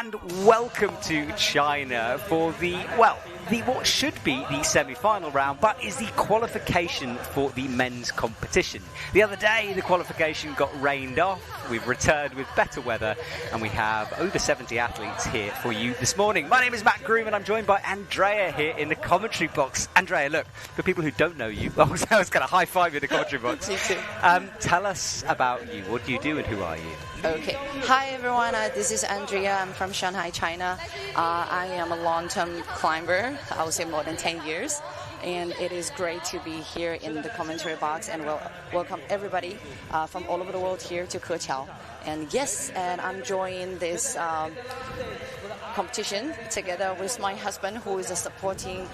and welcome to China for what should be the semi-final round, but is the qualification for the men's competition. The other day, the qualification got rained off. We've returned with better weather, and we have over 70 athletes here for you this morning. My name is Matt Groom, and I'm joined by Andrea here in the commentary box. Andrea, look, for people who don't know you, I was going to high-five you in the commentary box. Me too. Tell us about you. What do you do, and who are you? Okay. Hi, everyone. This is Andrea. I'm from Shanghai, China. I am a long-term climber. I would say more than 10 years. And it is great to be here in the commentary box and welcome everybody from all over the world here to Keqiao. And yes, and I'm joining this competition together with my husband, who is a supporting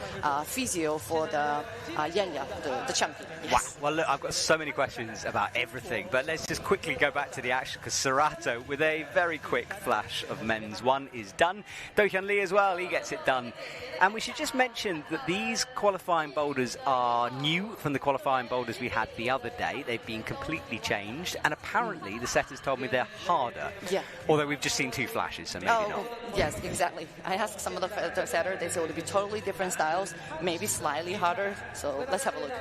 physio for the Yanya, the champion. Yes. Wow. Well, look, I've got so many questions about everything, but let's just quickly go back to the action, because Serato, with a very quick flash of men's one, is done. Do-Hyun Lee as well, he gets it done. And we should just mention that these qualifying boulders are new from the qualifying boulders we had the other day. They've been completely changed, and apparently the setters told me they're harder. Yeah. Although we've just seen 2 flashes, so maybe not. Yes, exactly. I asked some of the setters, they said it would be totally different styles, maybe slightly harder, so let's have a look.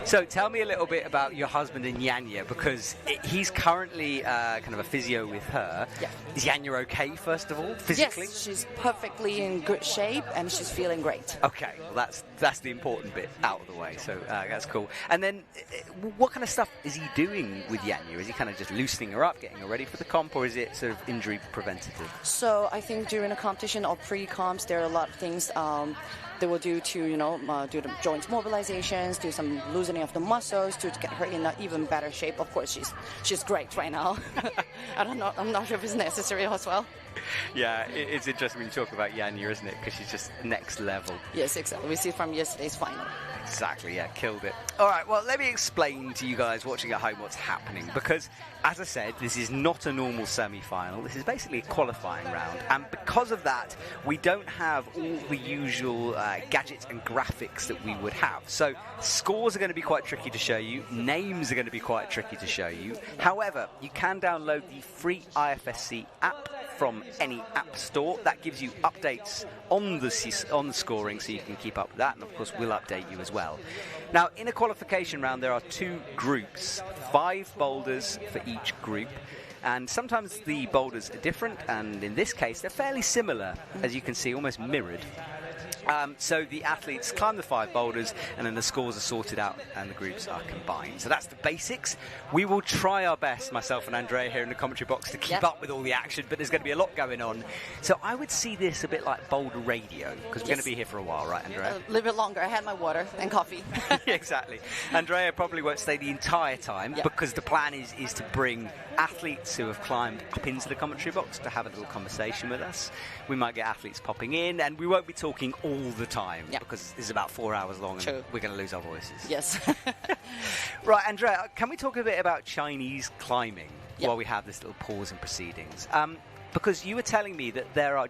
So tell me a little bit about your husband and Yanya, because he's currently kind of a physio with her. Yeah. Is Yanya okay, first of all, physically? Yes, she's perfectly in good shape, and she's feeling great. Okay, well that's the important bit out of the way, so that's cool. And then what kind of stuff is he doing with Yanya? Is he kind of just loosening her up, getting her ready for the comp, or is it sort of injury preventative? So I think during a competition or pre-comps, there are a lot of things they will do to, do the joint mobilizations, do some loosening of the muscles to get her in an even better shape. Of course, she's great right now. I don't know. I'm not sure if it's necessary as well. Yeah, it's interesting when you talk about Yanya, isn't it? Because she's just next level. Yes, exactly. We see from yesterday's final. Exactly, yeah, killed it. All right, well, let me explain to you guys watching at home what's happening, because, as I said, this is not a normal semi-final. This is basically a qualifying round, and because of that, we don't have all the usual gadgets and graphics that we would have. So scores are going to be quite tricky to show you. Names are going to be quite tricky to show you. However, you can download the free IFSC app from any app store. That gives you updates on the scoring, so you can keep up with that, and of course we'll update you as well. Now, in a qualification round, there are 2 groups, 5 boulders for each group, and sometimes the boulders are different, and in this case they're fairly similar, as you can see, almost mirrored. So the athletes climb the 5 boulders, and then the scores are sorted out and the groups are combined. So that's the basics. We will try our best, myself and Andrea here in the commentary box, to keep up with all the action, but there's going to be a lot going on. So I would see this a bit like Boulder radio, because we're going to be here for a while, right, Andrea? A little bit longer. I had my water and coffee. Exactly. Andrea probably won't stay the entire time, because the plan is to bring athletes who have climbed up into the commentary box to have a little conversation with us. We might get athletes popping in, and we won't be talking all the time, because this is about 4 hours long, and we're going to lose our voices. Yes. Right, Andrea, can we talk a bit about Chinese climbing while we have this little pause in proceedings? Because you were telling me that there are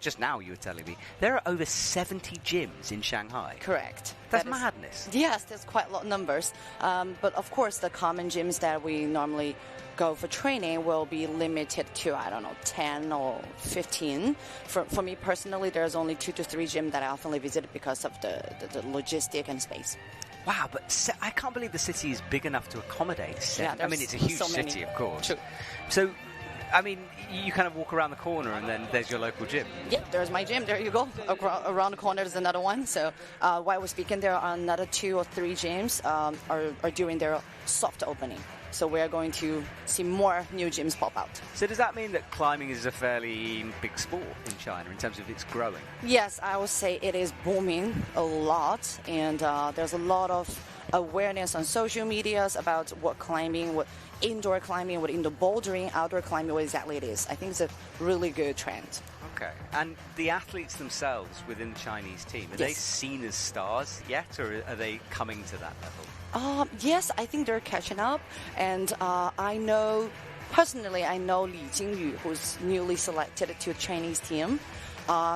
over 70 gyms in Shanghai. Correct. That's madness. Yes, that's quite a lot of numbers. But of course, the common gyms that we normally go for training will be limited to, 10 or 15. For me personally, there's only 2 to 3 gyms that I often visit because of the logistic and space. Wow, but I can't believe the city is big enough to accommodate 7. I mean, it's a huge city, of course. True. So, I mean, you kind of walk around the corner and then there's your local gym. Yeah, there's my gym. There you go. Around the corner there's another one. So while we're speaking, there are another 2 or 3 gyms are doing their soft opening. So we're going to see more new gyms pop out. So does that mean that climbing is a fairly big sport in China in terms of its growing? Yes, I would say it is booming a lot. And there's a lot of awareness on social medias about what climbing, what indoor climbing, what indoor bouldering, outdoor climbing, what exactly it is. I think it's a really good trend. Okay. And the athletes themselves within the Chinese team, are they seen as stars yet, or are they coming to that level? Yes, I think they're catching up. And I know, personally, Li Jingyu, who's newly selected to a Chinese team.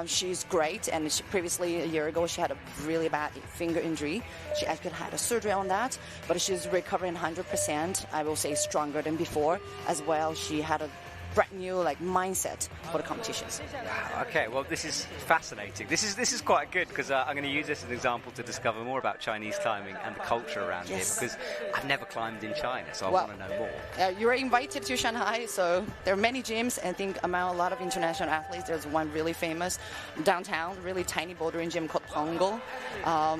She's great, and previously, a year ago, she had a really bad finger injury. She actually had a surgery on that, but she's recovering 100%, I will say stronger than before. As well, she had a brand new like mindset for the competitions. Wow, okay, well, this is fascinating. This is quite good because I'm going to use this as an example to discover more about Chinese climbing and the culture around here, because I've never climbed in China, so I want to know more. You were invited to Shanghai, so there are many gyms, and I think among a lot of international athletes, there's one really famous downtown, really tiny bouldering gym called Pongo.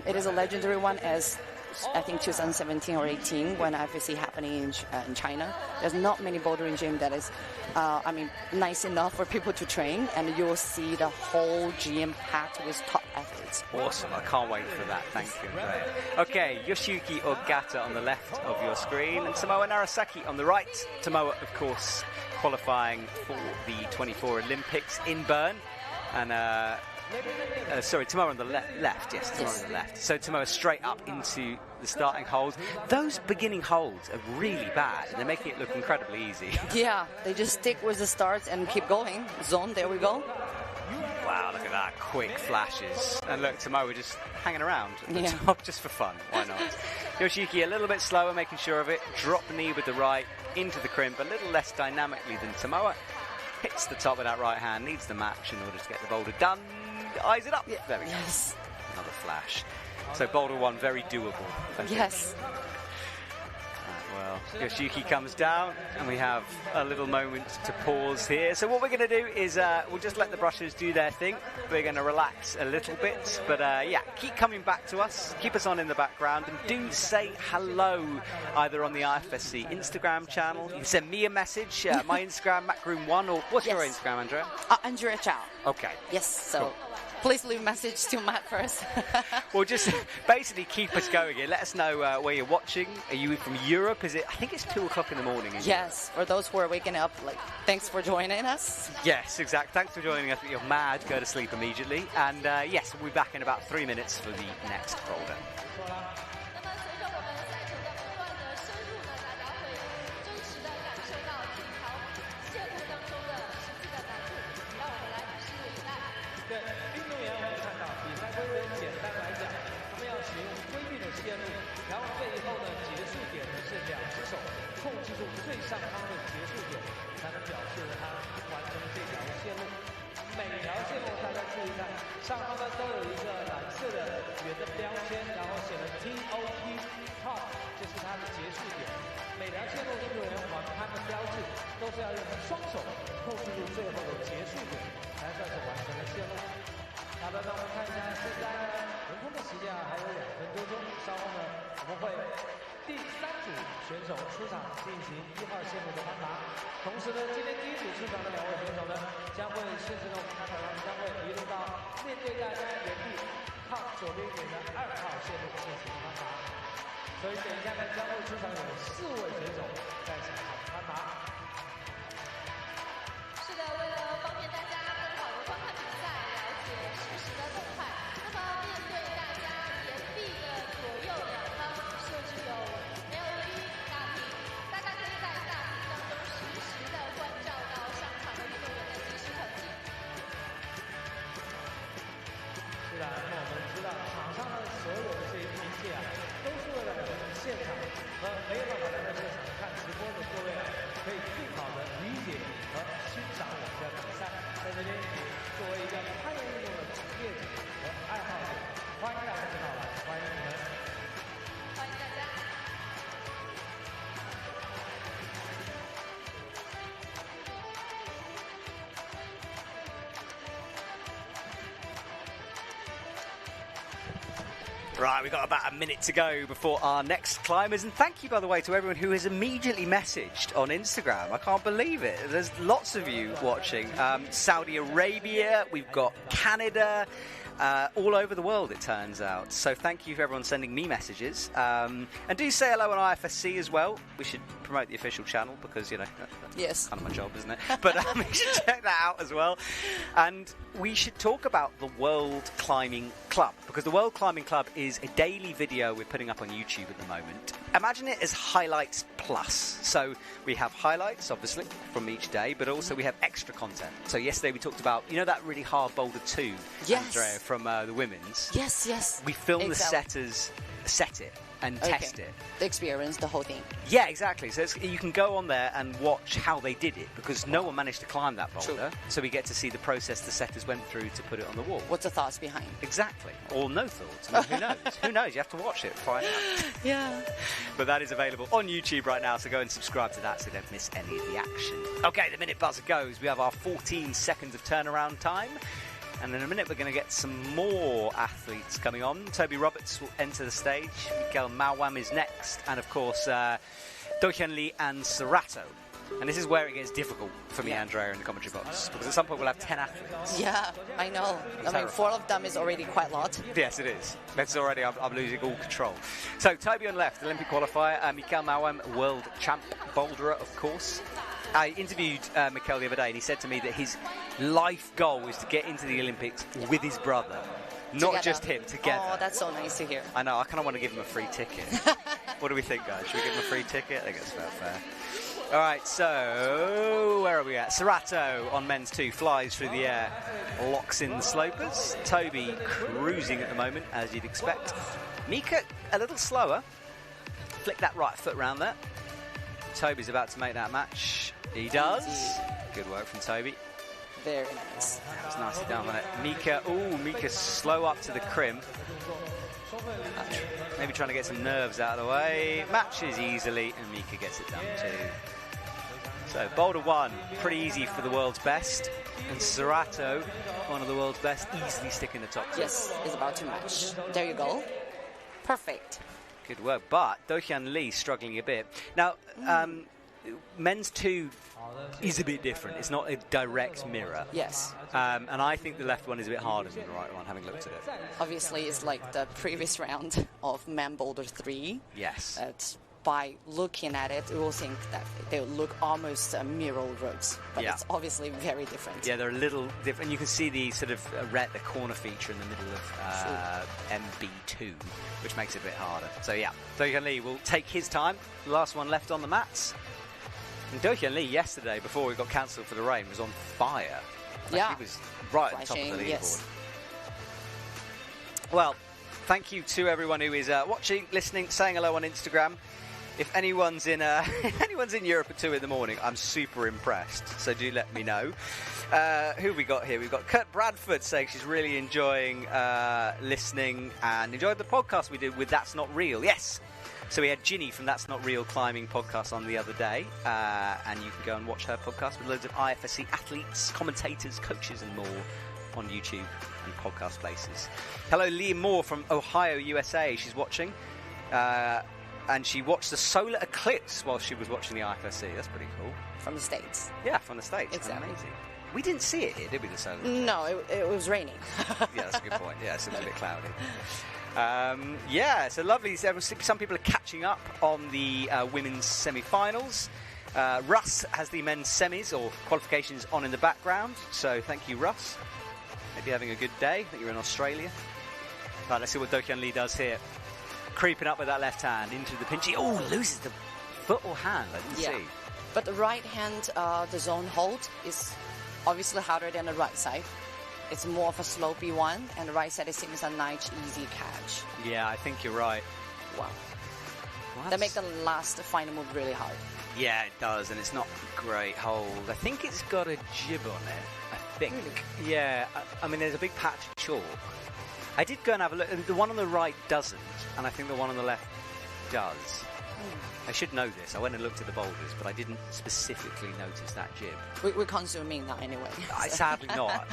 It is a legendary one, as I think 2017 or 18 when IFSC happening in China. There's not many bouldering gym that is, nice enough for people to train, and you will see the whole gym packed with top athletes. Awesome, I can't wait for that. Thank you, Andrea. Okay, Yoshiuki Ogata on the left of your screen, and Tomoa Narasaki on the right. Tomoa, of course, qualifying for the 24 Olympics in Bern, and Tomoa on the left. Yes, Tomoa on the left. So Tomoa straight up into the starting holds. Those beginning holds are really bad. They're making it look incredibly easy. Yeah, they just stick with the starts and keep going. Zone, there we go. Wow, look at that. Quick flashes. And look, Tomoa just hanging around at the top just for fun. Why not? Yoshiuki a little bit slower, making sure of it. Drop the knee with the right into the crimp, a little less dynamically than Tomoa. Hits the top with that right hand, needs the match in order to get the boulder done. Eyes it up. Yeah. There we go. Yes. Another flash. So boulder 1, very doable. Yes. Well, Yoshiuki comes down, and we have a little moment to pause here. So what we're going to do is we'll just let the brushers do their thing. We're going to relax a little bit, but keep coming back to us. Keep us on in the background, and do say hello either on the IFSC Instagram channel. You can send me a message. My Instagram, MacRoom1, or what's your Instagram, Andrea? Andrea Chow. Okay. Yes. So. Cool. Please leave a message to Matt first. Well, just basically keep us going here. Let us know where you're watching. Are you from Europe? I think it's 2 o'clock in the morning. Yes, for those who are waking up, thanks for joining us. Yes, exactly. Thanks for joining us. You're mad. Go to sleep immediately. And yes, we'll be back in about 3 minutes for the next boulder. Right, we've got about a minute to go before our next climbers. And thank you, by the way, to everyone who has immediately messaged on Instagram. I can't believe it. There's lots of you watching. Saudi Arabia, we've got Canada, all over the world, it turns out. So thank you for everyone sending me messages. And do say hello on IFSC as well. We should promote the official channel because, that's kind of my job, isn't it? But you should check that out as well. And we should talk about the World Climbing Club, because the World Climbing Club is a daily video we're putting up on YouTube at the moment. Imagine it as highlights plus. So we have highlights, obviously, from each day, but also we have extra content. So yesterday we talked about, that really hard Boulder 2, yes. Andrea, from the women's. Yes, yes. We film exactly. the setters set it and test it. The experience, the whole thing. Yeah, exactly. So you can go on there and watch how they did it, because no one managed to climb that boulder. True. So we get to see the process the setters went through to put it on the wall. What's the thoughts behind? Exactly. Or no thoughts. I mean, who knows? Who knows? You have to watch it, find out. Yeah. But that is available on YouTube right now, so go and subscribe to that so you don't miss any of the action. Okay, the minute buzzer goes. We have our 14 seconds of turnaround time. And in a minute, we're going to get some more athletes coming on. Toby Roberts will enter the stage. Mikael Mawam is next. And, of course, Do-Hyun Lee and Serato. And this is where it gets difficult for me, Andrea, in the commentary box. Because at some point, we'll have 10 athletes. Yeah, I know. I mean, 4 of them is already quite a lot. Yes, it is. It's already, I'm losing all control. So, Toby on left, Olympic qualifier. Mikael Mawam, world champ boulderer, of course. I interviewed Mikael the other day, and he said to me that his life goal is to get into the Olympics with his brother. Not just him, together. Oh, that's so nice to hear. I know, I kind of want to give him a free ticket. What do we think, guys? Should we give him a free ticket? I think it's fair. All right, so where are we at? Serato on men's 2 flies through the air, locks in the slopers. Toby cruising at the moment, as you'd expect. Mika a little slower. Flick that right foot round there. Toby's about to make that match. He does. Good work from Toby. Very nice. That was nicely done, wasn't it? Mika's slow up to the crim. Maybe trying to get some nerves out of the way. Matches easily, and Mika gets it done too. So, Boulder 1, pretty easy for the world's best. And Serato, one of the world's best, easily sticking the top 2. Yes, is about to match. There you go. Perfect. Good work. But Do-Hyun Lee struggling a bit. Now, men's 2 is a bit different. It's not a direct mirror. Yes. And I think the left one is a bit harder than the right one, having looked at it. Obviously, it's like the previous round of Man Boulder 3. Yes. By looking at it, you will think that they look almost mirror ropes, but it's obviously very different. Yeah, they're a little different. You can see the sort of the corner feature in the middle of MB2, which makes it a bit harder. So yeah, Do-Hyun Lee will take his time. The last one left on the mats. And Do-Hyun Lee yesterday, before we got cancelled for the rain, was on fire. He was right at the top of the leaderboard. Yes. Well, thank you to everyone who is watching, listening, saying hello on Instagram. If anyone's in Europe at 2 in the morning, I'm super impressed. So do let me know. Who have we got here? We've got Kurt Bradford saying she's really enjoying listening and enjoyed the podcast we did with That's Not Real. Yes. So we had Ginny from That's Not Real Climbing podcast on the other day. And you can go and watch her podcast with loads of IFSC athletes, commentators, coaches and more on YouTube and podcast places. Hello, Liam Moore from Ohio, USA. She's watching. And she watched the solar eclipse while she was watching the IFSC. That's pretty cool. From the States. Yeah, from the States. Exactly. Amazing. We didn't see it here, did we, the solar eclipse? No, it was raining. Yeah, that's a good point. Yeah, so it was a bit cloudy. So lovely. Some people are catching up on the women's semi-finals. Russ has the men's semis or qualifications on in the background. So thank you, Russ. Hope you're having a good day. I think you're in Australia. Right, let's see what Do-Hyun Lee does here. Creeping up with that left hand into the pinchy. Oh, loses the foot or hand. I didn't see. But the right hand, the zone hold is obviously harder than the right side. It's more of a slopey one, and the right side, it seems a nice, easy catch. Yeah, I think you're right. Wow. Well, that makes the last final move really hard. Yeah, it does, and it's not a great hold. I think it's got a jib on it. I think. Really? Yeah, I mean, there's a big patch of chalk. I did go and have a look, and the one on the right doesn't, and I think the one on the left does. I should know this. I went and looked at the boulders, but I didn't specifically notice that jib. We're consuming that anyway. Sadly not.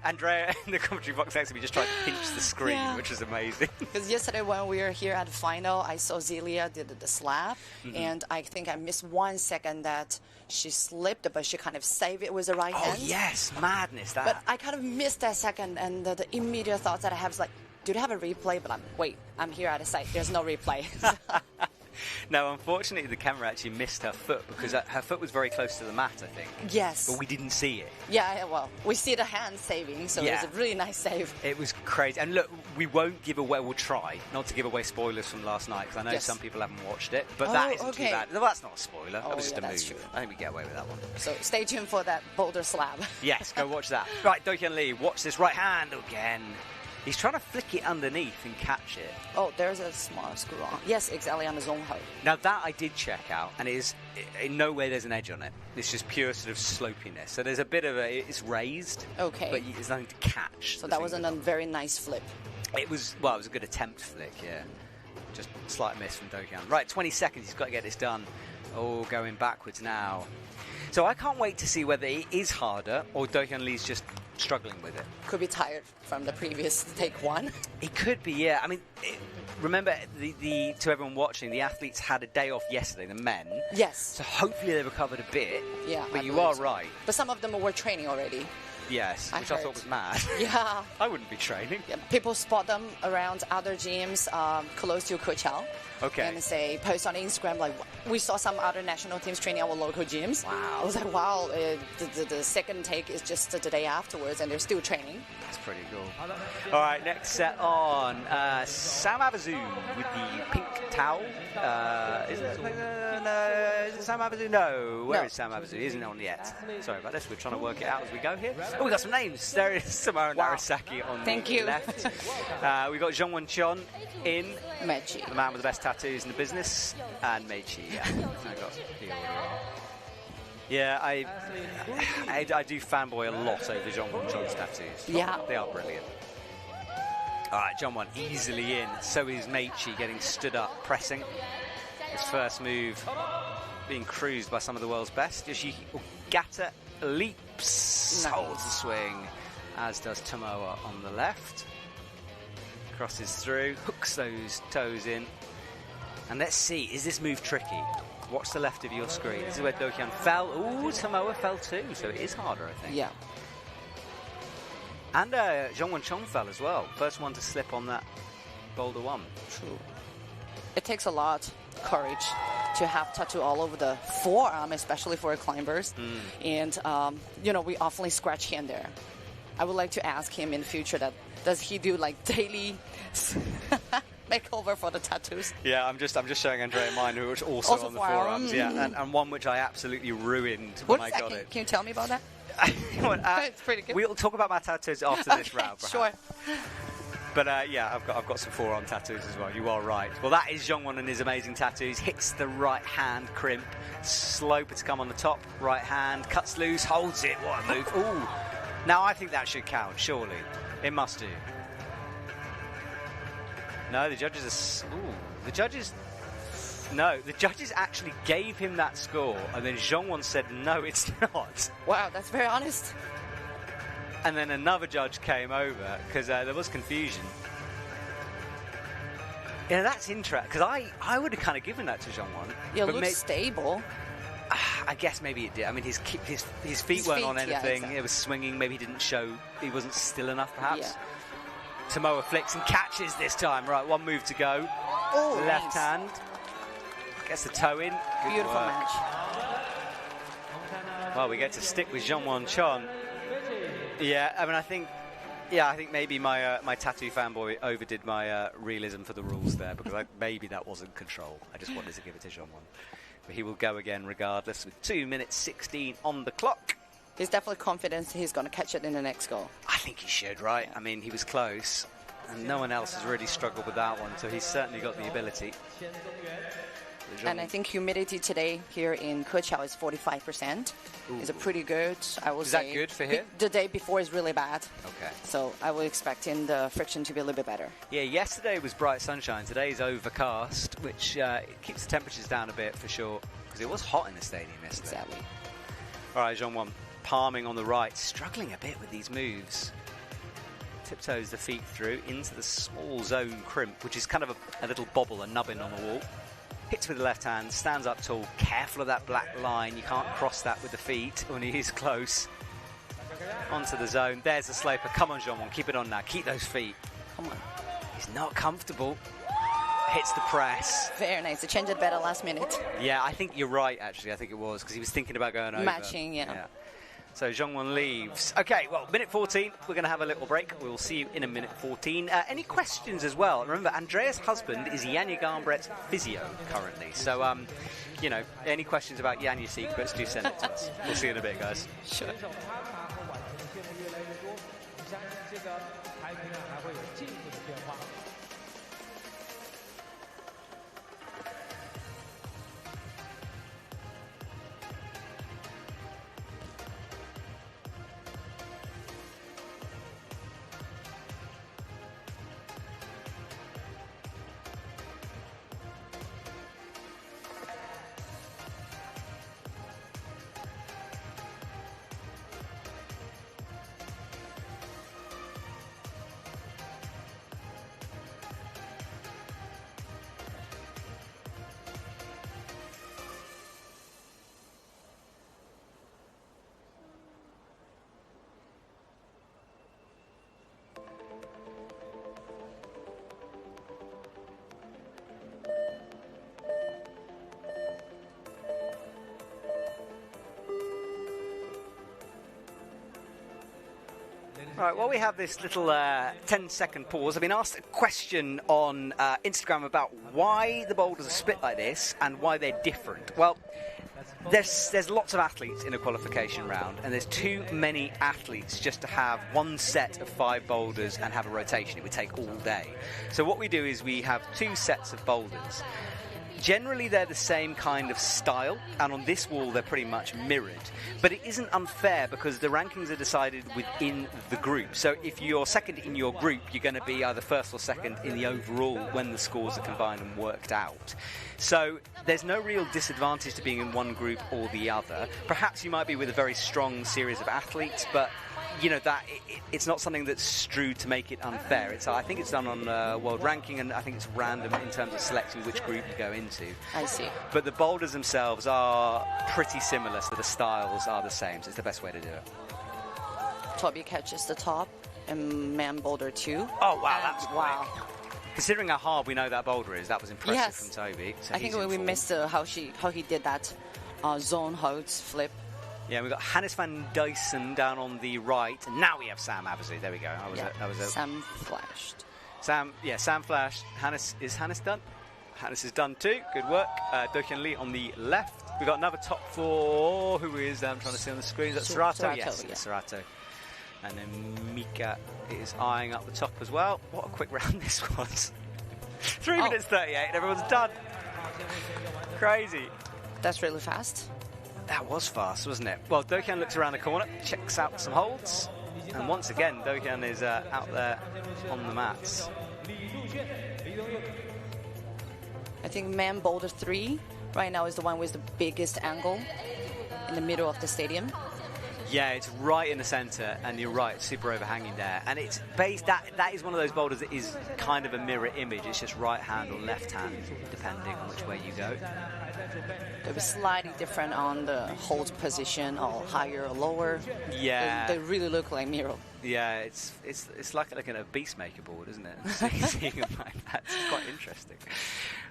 Andrea in the commentary box next to me just tried to pinch the screen, which was amazing. Because yesterday when we were here at the final, I saw Zelia did the slab, and I think I missed 1 second that she slipped, but she kind of saved it with the right hand. Oh, yes. Madness, that. But I kind of missed that second, and the immediate thoughts that I have is like, do they have a replay? But I'm here at the site. There's no replay. No, unfortunately, the camera actually missed her foot because her foot was very close to the mat, I think. Yes. But we didn't see it. Yeah, well, we see the hand saving, so Yeah. it's a really nice save. It was crazy. And look, we won't give away, we'll try not to give away spoilers from last night because I know Yes. some people haven't watched it, but Oh, that isn't okay. too bad. No, that's not a spoiler. That Oh, was just yeah, a that's move. true. I think we get away with that one. So stay tuned for that Boulder slab. Yes, go watch that. Right, Do-Hyun Lee, watch this right hand again. He's trying to flick it underneath and catch it. Oh, there's a small screw on. Yes, exactly on the zone hold. Now that I did check out, and it is in no way there's an edge on it. It's just pure sort of slopiness. So there's a bit of it's raised. Okay. But there's nothing to catch. So that wasn't a very nice flip. It was a good attempt flick, yeah. Just slight miss from Do-Hyun. Right, 20 seconds. He's got to get this done. Oh, going backwards now. So I can't wait to see whether it is harder or Do-Hyun Lee's just struggling with it. Could be tired from the previous take one. It could be, yeah. I mean, remember, to everyone watching, the athletes had a day off yesterday, the men. Yes. So hopefully they recovered a bit. Yeah. But I you believe are so. right. But some of them were training already. Yes, I which I heard. thought was mad. Yeah. I wouldn't be training. Yeah, people spot them around other gyms close to Keqiao. Okay. And say, post on Instagram, like, we saw some other national teams training our local gyms. Wow. I was like, wow, the second take is just the day afterwards, and they're still training. That's pretty cool. All right, next set on. Sam Abazu with the pink towel. Is it Sam Abazu? No. Where No. is Sam Abazu? He isn't on yet. Sorry about this. We're trying to work it out as we go here. Oh, we got some names. There is Samara Wow. Narasaki on Thank the you. left. We got Jeongwon Chon in. Meiji. The man with the best tattoos in the business, and Meichi, yeah. I got the order wrong. Yeah, I do fanboy a lot over Jeongwon Chon's tattoos. Yeah. They are brilliant. All right, Jeongwon easily in. So is Meichi getting stood up, pressing. His first move being cruised by some of the world's best. Yoshiuki Ogata leaps, Nice. holds the swing, as does Tomoa on the left. Crosses through, hooks those toes in. And let's see, is this move tricky? Watch the left of your screen. This is where Do-Hyun fell. Ooh, Tomoa fell too, so it is harder, I think. Yeah. And Jeongwon Chon fell as well. First one to slip on that Boulder one. True. It takes a lot of courage to have tattoo all over the forearm, especially for climbers. And, we often scratch here and there. I would like to ask him in the future that does he do like daily makeover for the tattoos? Yeah, I'm just showing Andrea mine, who was also on the forearms. Yeah, and one which I absolutely ruined when I got it. Can you tell me about that? It's pretty good. We'll talk about my tattoos after this round, perhaps. Sure. But yeah, I've got some forearm tattoos as well. You are right. Well, that is Jeongwon and his amazing tattoos. Hits the right hand crimp, sloper to come on the top. Right hand cuts loose, holds it. What a move! Ooh. Now I think that should count. Surely, it must do. No, the judges are. Ooh, the judges. No, the judges actually gave him that score, and then Jeongwon said, "No, it's not." Wow, that's very honest. And then another judge came over because there was confusion. Yeah, that's interesting because I would have kind of given that to Jeongwon. Yeah, but looks stable. I guess maybe it did. I mean, his feet His weren't feet, on yeah, anything. exactly. It was swinging. Maybe he didn't show. He wasn't still enough, perhaps. Yeah. Tomoa flicks and catches this time. Right, one move to go. Oh, Left nice. hand. Gets the toe in. Good Beautiful work. match. Well, we get to stick with Jeongwon Chon. Yeah, I mean, I think maybe my tattoo fanboy overdid my realism for the rules there because maybe that wasn't control. I just wanted to give it to Jeongwon. But he will go again regardless with 2 minutes 16 on the clock. He's definitely confident he's going to catch it in the next goal. I think he should, right? I mean, he was close, and no one else has really struggled with that one, so he's certainly got the ability. And I think humidity today here in Keqiao is 45%. It's a pretty good, I would say. Is that good for here? The day before is really bad. Okay. So I will expect in the friction to be a little bit better. Yeah, yesterday was bright sunshine. Today's overcast, which keeps the temperatures down a bit for sure, because it was hot in the stadium yesterday. Exactly. All right, Jeongwon palming on the right, struggling a bit with these moves. Tiptoes the feet through into the small zone crimp, which is kind of a little bobble, a nubbin on the wall. Hits with the left hand, stands up tall, careful of that black line. You can't cross that with the feet when he is close. Onto the zone. There's the sloper. Come on, Jeongwon, keep it on now. Keep those feet. Come on. He's not comfortable. hits the press. Very nice. They changed it better last minute. Yeah, I think you're right, actually. I think it was, because he was thinking about going over. Matching, yeah. So Zhongwen leaves. Okay, well, minute 14, we're going to have a little break. We'll see you in a minute 14. Any questions as well? Remember, Andrea's husband is Janja Garnbret's physio currently. So, you know, any questions about Janja's secrets, do send it to us. We'll see you in a bit, guys. Sure. Right, well, we have this little 10-second pause. I've been asked a question on Instagram about why the boulders are split like this and why they're different. Well, there's lots of athletes in a qualification round, and there's too many athletes just to have one set of 5 boulders and have a rotation. It would take all day. So what we do is we have 2 sets of boulders. Generally, they're the same kind of style, and on this wall, they're pretty much mirrored. But it isn't unfair because the rankings are decided within the group. So if you're second in your group, you're going to be either first or second in the overall when the scores are combined and worked out. So there's no real disadvantage to being in one group or the other. Perhaps you might be with a very strong series of athletes, but you know that it's not something that's strewed to make it unfair. I think it's done on world ranking, and I think it's random in terms of selecting which group you go into. I see. But the boulders themselves are pretty similar, so the styles are the same. So it's the best way to do it. Toby catches the top, and man boulder 2. Oh wow, that's wow. quick. Considering how hard we know that boulder is, that was impressive Yes. from Toby. So I think we missed how he did that zone holds flip. Yeah, we've got Hannes van Dyson down on the right, and now we have Sam Abazu. There we go. That was Sam flashed. Sam flashed. Is Hannes done? Hannes is done too. Good work. Do-Hyun Lee on the left. We've got another top 4. Who is I'm trying to see on the screen? Is that Serato? Yes, yeah. Serato. And then Mika is eyeing up the top as well. What a quick round this was. 3 minutes 38, and everyone's done. Crazy. That's really fast. That was fast, wasn't it? Well, Do-Hyun looks around the corner, checks out some holds, and once again, Do-Hyun is out there on the mats. I think man boulder 3 right now is the one with the biggest angle in the middle of the stadium. Yeah, it's right in the centre, and you're right, super overhanging there. And it's based that is one of those boulders that is kind of a mirror image. It's just right hand or left hand, depending on which way you go. They'll be slightly different on the hold position, or higher or lower. Yeah, they really look like mirror. Yeah, it's like a Beastmaker board, isn't it? Seeing them like that, it's quite interesting.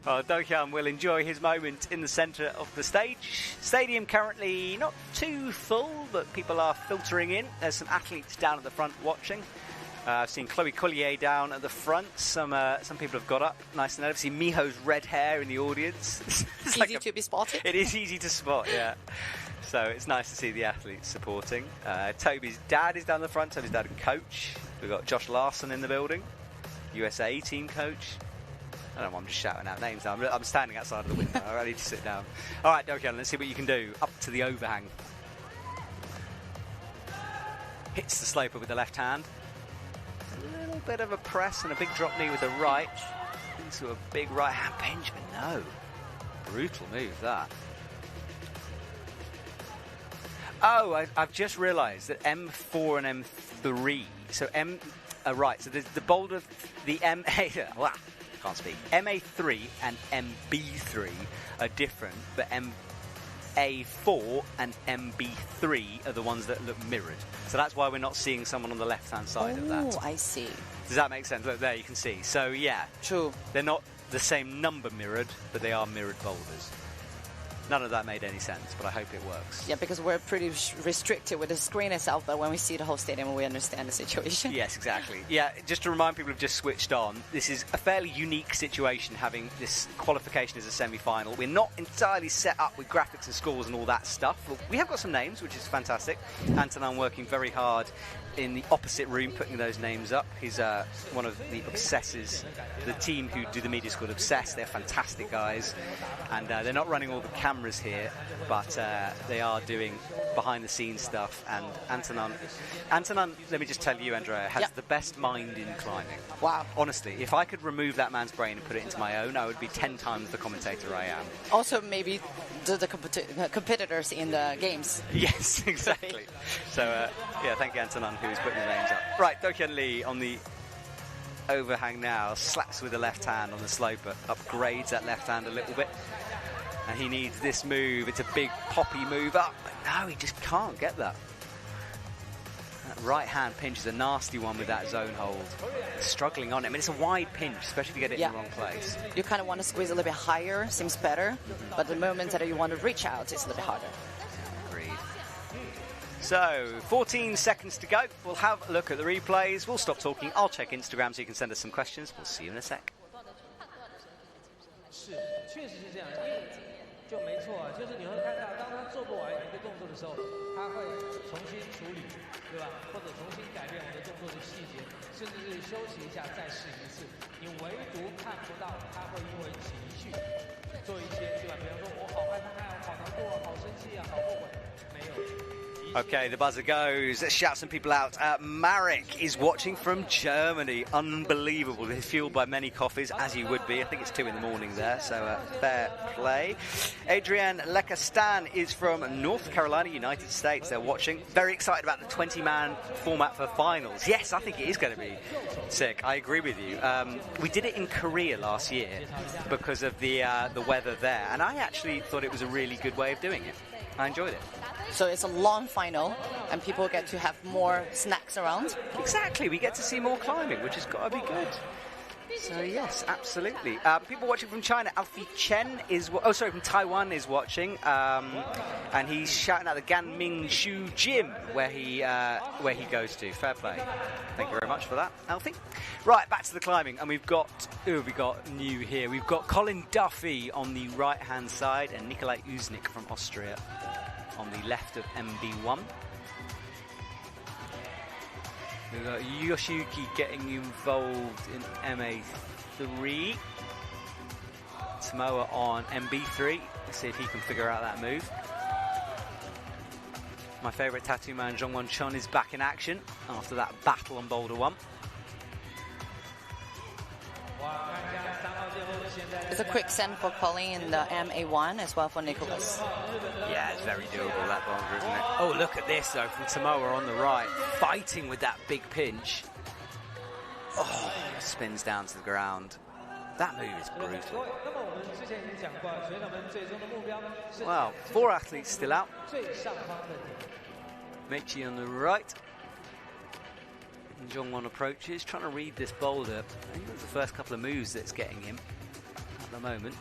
Do-Hyun will enjoy his moment in the centre of the stage. Stadium currently not too full, but people are filtering in. There's some athletes down at the front watching. I've seen Chloe Collier down at the front. Some people have got up nice and early. I've seen Miho's red hair in the audience. It's easy to be spotted. It is easy to spot, yeah. So it's nice to see the athletes supporting. Toby's dad is down the front. Toby's dad and coach. We've got Josh Larson in the building, USA team coach. I don't know, I'm just shouting out names now. I'm standing outside of the window. I need to sit down. All right, Do-Hyun, let's see what you can do. Up to the overhang. Hits the sloper with the left hand. A little bit of a press and a big drop knee with the right. Into a big right hand pinch, but no. Brutal move, that. Oh, I've just realised that M4 and M3. So right. So the boulder, the can't speak. MA3 and MB3 are different, but MA4 and MB3 are the ones that look mirrored. So that's why we're not seeing someone on the left-hand side of that. Oh, I see. Does that make sense? Look, there you can see. So, yeah. True. They're not the same number mirrored, but they are mirrored boulders. None of that made any sense, but I hope it works. Yeah, because we're pretty restricted with the screen itself, but when we see the whole stadium, we understand the situation. Yes, exactly. Yeah, just to remind people who've just switched on, this is a fairly unique situation, having this qualification as a semi-final. We're not entirely set up with graphics and scores and all that stuff. We have got some names, which is fantastic. Antonin working very hard in the opposite room, putting those names up. He's one of the obsessors. The team who do the media is called Obsess. They're fantastic guys, and they're not running all the cameras here, but they are doing behind-the-scenes stuff. And Antonin, let me just tell you, Andrea, has the best mind in climbing. Wow. Honestly, if I could remove that man's brain and put it into my own, I would be 10 times the commentator I am. Also, maybe the competitors in the games. Yes, exactly. So, yeah, thank you, Antonin, who's putting the names up. Right, Do-Hyun Lee on the overhang now, slaps with the left hand on the slope, but upgrades that left hand a little bit. And he needs this move. It's a big poppy move up, but no, he just can't get that. That right hand pinch is a nasty one with that zone hold. Struggling on it. I mean, it's a wide pinch, especially if you get it in the wrong place. You kind of want to squeeze a little bit higher, seems better, but the moment that you want to reach out, it's a little bit harder. Agreed. So, 14 seconds to go. We'll have a look at the replays. We'll stop talking. I'll check Instagram so you can send us some questions. We'll see you in a sec. 确实是这样，就没错啊，就是你会看到，当他做不完一个动作的时候，他会重新处理，对吧？或者重新改变我们的动作的细节，甚至是休息一下再试一次。你唯独看不到他会因为情绪做一些，对吧？比方说我好害怕啊，好难过啊，好生气啊，好后悔，没有。 Okay, the buzzer goes. Let's shout some people out. Marek is watching from Germany. Unbelievable. They're fueled by many coffees, as you would be. I think it's 2 in the morning there, so fair play. Adrian Lekastan is from North Carolina, United States. They're watching. Very excited about the 20-man format for finals. Yes, I think it is going to be sick. I agree with you. We did it in Korea last year because of the weather there, and I actually thought it was a really good way of doing it. I enjoyed it. So it's a long final, and people get to have more snacks around. Exactly, we get to see more climbing, which has got to be good. So yes, absolutely. People watching from China, Alfie Chen is, from Taiwan is watching, and he's shouting out the Ganming Shu Gym where he goes to. Fair play. Thank you very much for that, Alfie. Right, back to the climbing, and we've got new here. We've got Colin Duffy on the right-hand side, and Nikolai Uznik from Austria on the left of MB1. We've got Yoshiuki getting involved in MA3. Samoa on MB3. Let's see if he can figure out that move. My favourite tattoo man, Zhongwon Chun, is back in action after that battle on Boulder 1. It's a quick send for Colin in the MA1 as well for Nicholas. Yeah, it's very doable, that Boulder, isn't it? Oh, look at this, though, from Samoa on the right, fighting with that big pinch. Oh, spins down to the ground. That move is brutal. Well, 4 athletes still out. Meiji on the right. And Zhongwon approaches, trying to read this boulder. I think that's the first couple of moves that's getting him at the moment.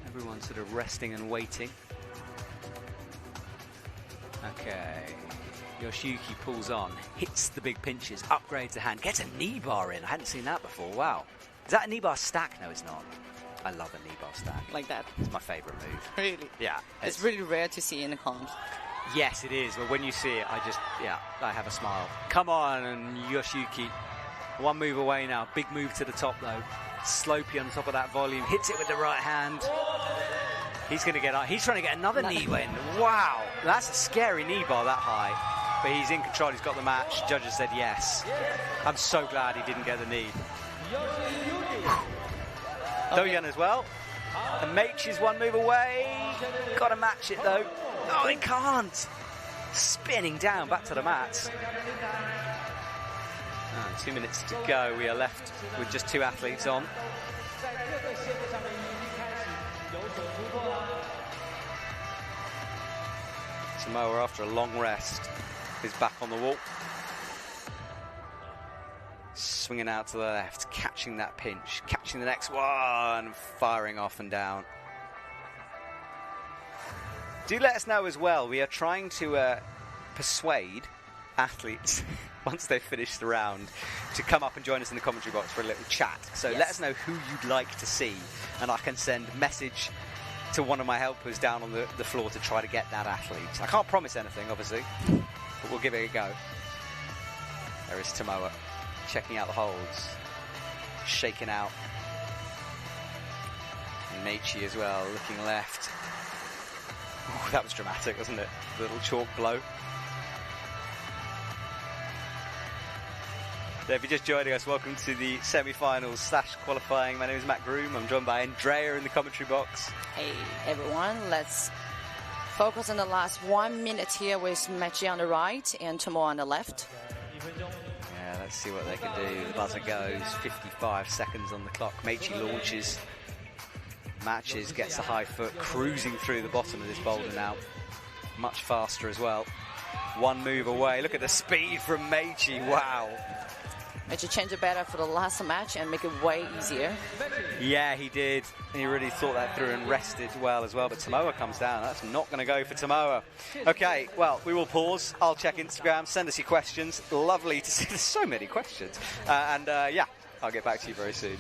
Everyone's sort of resting and waiting. Okay. Yoshiuki pulls on, hits the big pinches, upgrades the hand, gets a knee bar in. I hadn't seen that before. Wow. Is that a knee bar stack? No, it's not. I love a knee bar stack. Like that? It's my favourite move. Really? Yeah. It's really rare to see in the comps. Yes, it is. But when you see it, I have a smile. Come on, and Yoshiuki. One move away now. Big move to the top, though. Slopey on top of that volume. Hits it with the right hand. He's going to get up. He's trying to get another knee in. Wow. That's a scary knee bar that high. But he's in control. He's got the match. Judges said yes. I'm so glad he didn't get the knee. Do-Hyun as well. And Meich is one move away. Got to match it, though. Oh, he can't. Spinning down back to the mats. 2 minutes to go. We are left with just 2 athletes on. Samoa, after a long rest, is back on the wall. swinging out to the left, catching that pinch, catching the next one, firing off and down. Do let us know as well. We are trying to persuade athletes, once they've finished the round, to come up and join us in the commentary box for a little chat. So let us know who you'd like to see, and I can send a message to one of my helpers down on the floor to try to get that athlete. I can't promise anything, obviously, but we'll give it a go. There is Tomoa, checking out the holds, shaking out. And Meichi as well, looking left. Ooh, that was dramatic, wasn't it? A little chalk blow. So if you're just joining us, welcome to the semi-finals / qualifying. My name is Matt Groom. I'm joined by Andrea in the commentary box. Hey everyone, let's focus on the last 1 minute here with Meichi on the right and Tomoa on the left. Yeah, let's see what they can do. The buzzer goes, 55 seconds on the clock. Meichi launches, matches, gets the high foot, cruising through the bottom of this boulder now. Much faster as well. One move away. Look at the speed from Meichi. Wow. Meichi changed it better for the last match and make it way easier. Yeah, he did. He really thought that through and rested well as well. But Tomoa comes down. That's not going to go for Tomoa. Okay, well, we will pause. I'll check Instagram. Send us your questions. Lovely to see. There's so many questions. Yeah, I'll get back to you very soon.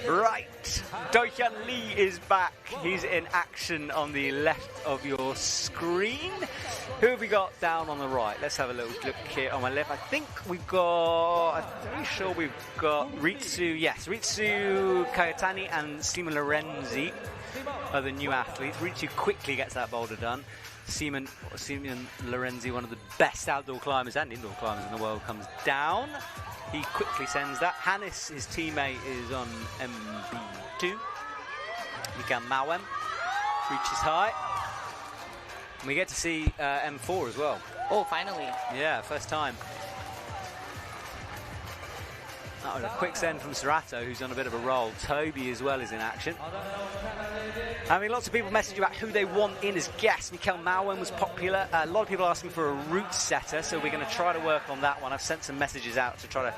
Right, Do-Hyun Lee is back. He's in action on the left of your screen. Who have we got down on the right? Let's have a little look here on my left. I think we've got, I'm pretty sure we've got Ritsu, yes, Ritsu Kayatani and Simon Lorenzi are the new athletes. Ritsu quickly gets that boulder done. Simon Lorenzi, one of the best outdoor climbers and indoor climbers in the world, comes down. He quickly sends that. Hannes, his teammate, is on MB2. Mikael Mauem reaches high. And we get to see M4 as well. Oh, finally. Yeah, first time. That was a quick send from Serato, who's on a bit of a roll. Toby as well is in action. I mean, lots of people message about who they want in as guests. Mikael Mauem was popular. A lot of people asking for a route setter, so we're going to try to work on that one. I've sent some messages out to try to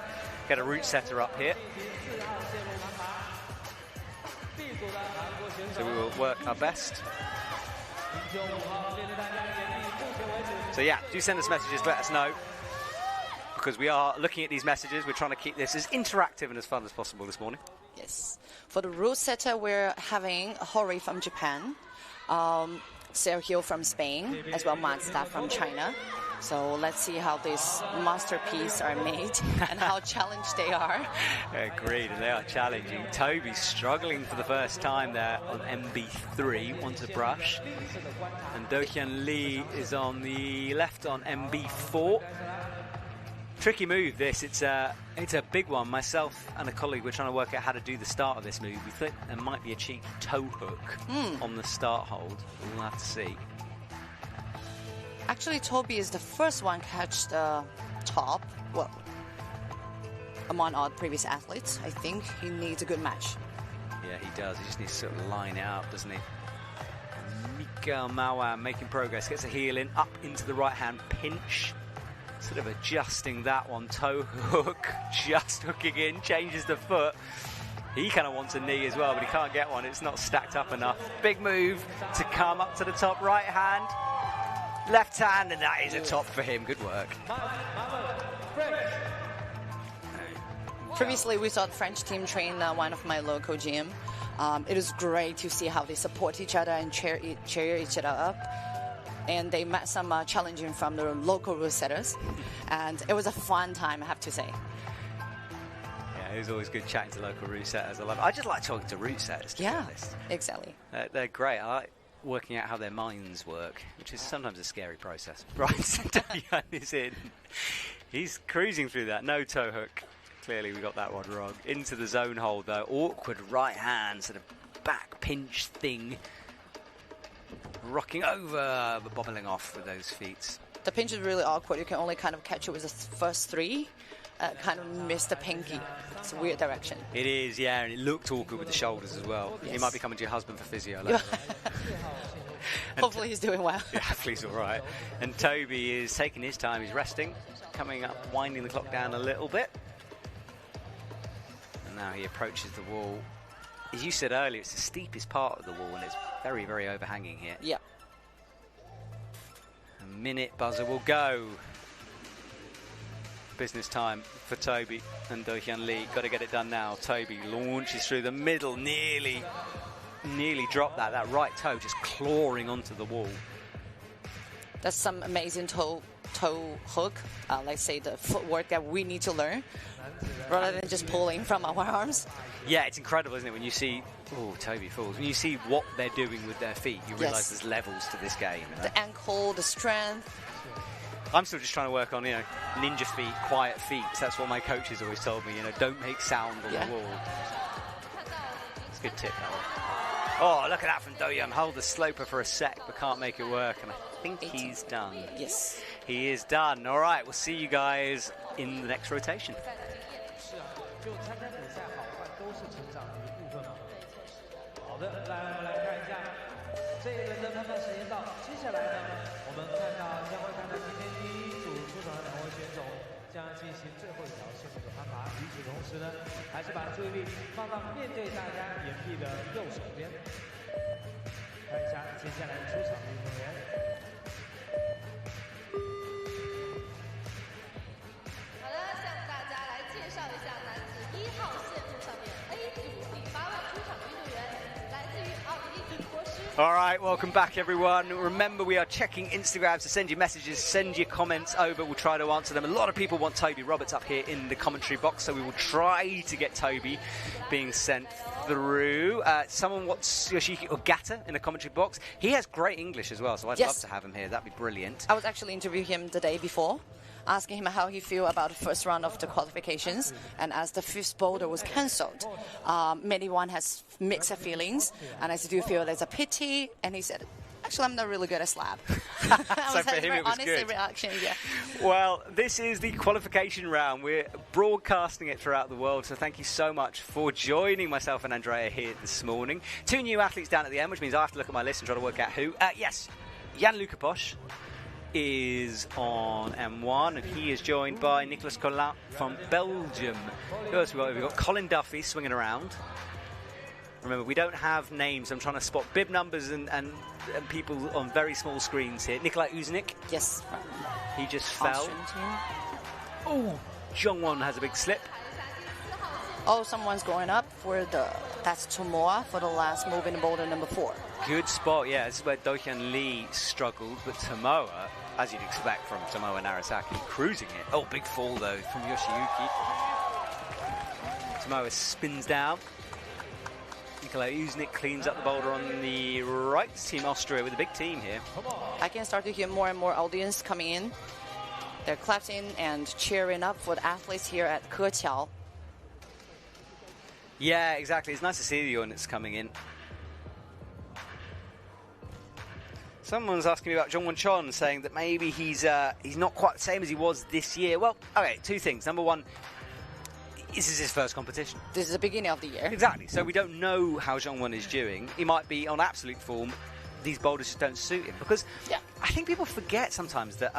get a route setter up here. So we will work our best. So yeah, do send us messages, let us know. Because we are looking at these messages, we're trying to keep this as interactive and as fun as possible this morning. Yes. For the route setter, we're having Hori from Japan, Sergio from Spain, as well Mazda from China. So let's see how these masterpieces are made and how challenged they are. Agreed, and they are challenging. Toby's struggling for the first time there on MB3, wants a brush. And Do-Hyun Lee is on the left on MB4. Tricky move this, it's a big one. Myself and a colleague were trying to work out how to do the start of this move. We think there might be a cheeky toe hook on the start hold. We'll have to see. Actually, Toby is the first one to catch the top. Well, among all previous athletes, I think he needs a good match. Yeah, he does. He just needs to sort of line out, doesn't he? Mikael Mauem making progress, gets a heel in, up into the right-hand pinch. Sort of adjusting that one, toe hook, just hooking in, changes the foot. He kind of wants a knee as well, but he can't get one. It's not stacked up enough. Big move to come up to the top right hand, left hand, and that is a top for him. Good work. Previously, we saw the French team train one of my local gym. It is great to see how they support each other and cheer each other up. And they met some challenging from the local rule setters. And it was a fun time, I have to say. Yeah, it was always good chatting to local route setters. I just like talking to route setters, to be honest. Exactly. They're great. I like working out how their minds work, which is sometimes a scary process. Right, Dayan is in. He's cruising through that. No toe hook. Clearly we got that one wrong. Into the zone hold, though. Awkward right hand, sort of back pinch thing. Rocking over, but bobbling off with those feet. The pinch is really awkward. You can only kind of catch it with the first three. Kind of miss the pinky. It's a weird direction. It is, yeah, and it looked awkward with the shoulders as well. Yes. He might be coming to your husband for physio later. Hopefully he's doing well. Yeah, hopefully he's all right. And Toby is taking his time. He's resting, coming up, winding the clock down a little bit. And now he approaches the wall. As you said earlier, it's the steepest part of the wall, and it's very, very overhanging here. Yeah. A minute buzzer will go. Business time for Toby and Do-Hyun Lee. Got to get it done now. Toby launches through the middle, nearly dropped that right toe just clawing onto the wall. That's some amazing toe hook. Let's say the footwork that we need to learn, rather than just pulling from our arms. Yeah, it's incredible, isn't it, when you see, Toby falls. When you see what they're doing with their feet, you realise there's levels to this game. You know? The ankle, the strength. I'm still just trying to work on, ninja feet, quiet feet. That's what my coaches always told me, don't make sound on the wall. It's a good tip, that one. Oh, look at that from Do-Hyun. Hold the sloper for a sec, but can't make it work. And I think he's done. Yes. He is done. All right, we'll see you guys in the next rotation. 就参加比赛好坏都是成长的一部分嘛。好的，来我们来看一下这一轮的判断时间到，接下来呢，我们看到将会看到今天第一组出场的两位选手将进行最后一条胜负的攀爬。与此同时呢，还是把注意力放到面对大家眼壁的右手边，看一下接下来出场的运动员。 All right, welcome back, everyone. Remember, we are checking Instagram, so send your messages, send your comments over. We'll try to answer them. A lot of people want Toby Roberts up here in the commentary box, so we will try to get Toby being sent through. Someone wants Yoshiuki Ogata in the commentary box. He has great English as well, so I'd love to have him here. That'd be brilliant. I was actually interviewing him the day before, asking him how he feel about the first round of the qualifications, and as the fifth boulder was cancelled, many one has mixed feelings, and I said, do you feel there's a pity? And he said, actually, I'm not really good at slab. So for him, it was good. Reaction, yeah. Well, this is the qualification round. We're broadcasting it throughout the world, so thank you so much for joining myself and Andrea here this morning. 2 new athletes down at the end, which means I have to look at my list and try to work out who. Yes, Jan-Luca Posch is on M1, and he is joined by Nicolas Collin from Belgium. Who else we got? We've got Colin Duffy swinging around. Remember, we don't have names. I'm trying to spot bib numbers and people on very small screens here. Nikolai Uznik. Yes. He just fell. Oh, Jongwon has a big slip. Oh, someone's going up for that's Tomoa for the last move in boulder number 4. Good spot, yeah. This is where Do-Hyun Lee struggled, but Tomoa, as you'd expect from Tomoa Narasaki, cruising it. Oh, big fall, though, from Yoshiuki. Tomoa spins down. Nikolai Uznik cleans up the boulder on the right. Team Austria with a big team here. I can start to hear more and more audience coming in. They're clapping and cheering up for the athletes here at Keqiao. Yeah, exactly. It's nice to see the units coming in. Someone's asking me about Jongwon Chon, saying that maybe he's not quite the same as he was this year. Well, okay, 2 things. Number one, this is his first competition. This is the beginning of the year. Exactly. So we don't know how Jongwon is doing. He might be on absolute form. These boulders just don't suit him. Because I think people forget sometimes that,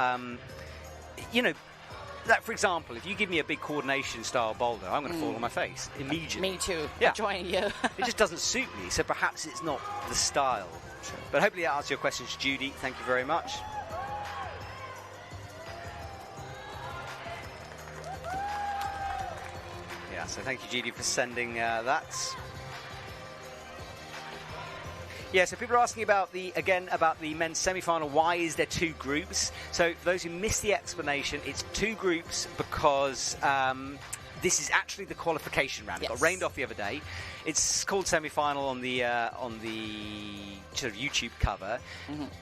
like, for example, if you give me a big coordination style boulder, I'm going to fall on my face immediately. Me too. Yeah. Join you. It just doesn't suit me, so perhaps it's not the style. But hopefully that answers your questions, Judy. Thank you very much. Yeah, So thank you, Judy, for sending that. Yeah, so people are asking about the men's semi-final. Why is there two groups? So for those who missed the explanation, it's two groups because this is actually the qualification round. It got rained off the other day. It's called semi-final on the sort of YouTube cover.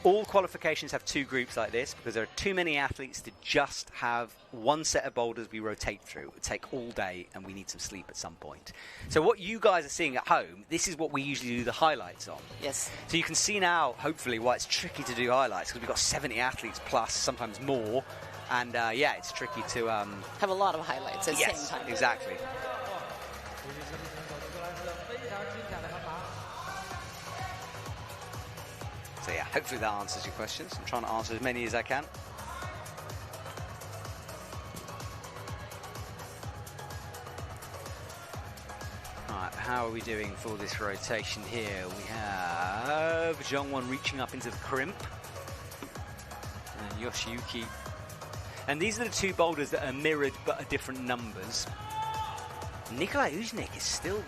All qualifications have two groups like this because there are too many athletes to just have one set of boulders we rotate through. It would take all day and we need some sleep at some point. So what you guys are seeing at home, this is what we usually do the highlights on. Yes. So you can see now, hopefully, why it's tricky to do highlights because we've got 70 athletes plus, sometimes more. And yeah, it's tricky to have a lot of highlights at the same time. Exactly. So yeah, hopefully that answers your questions. I'm trying to answer as many as I can. Alright, how are we doing for this rotation here? We have Zhongwon reaching up into the crimp. And Yoshiuki. And these are the two boulders that are mirrored but are different numbers. Nikolai Uznik is still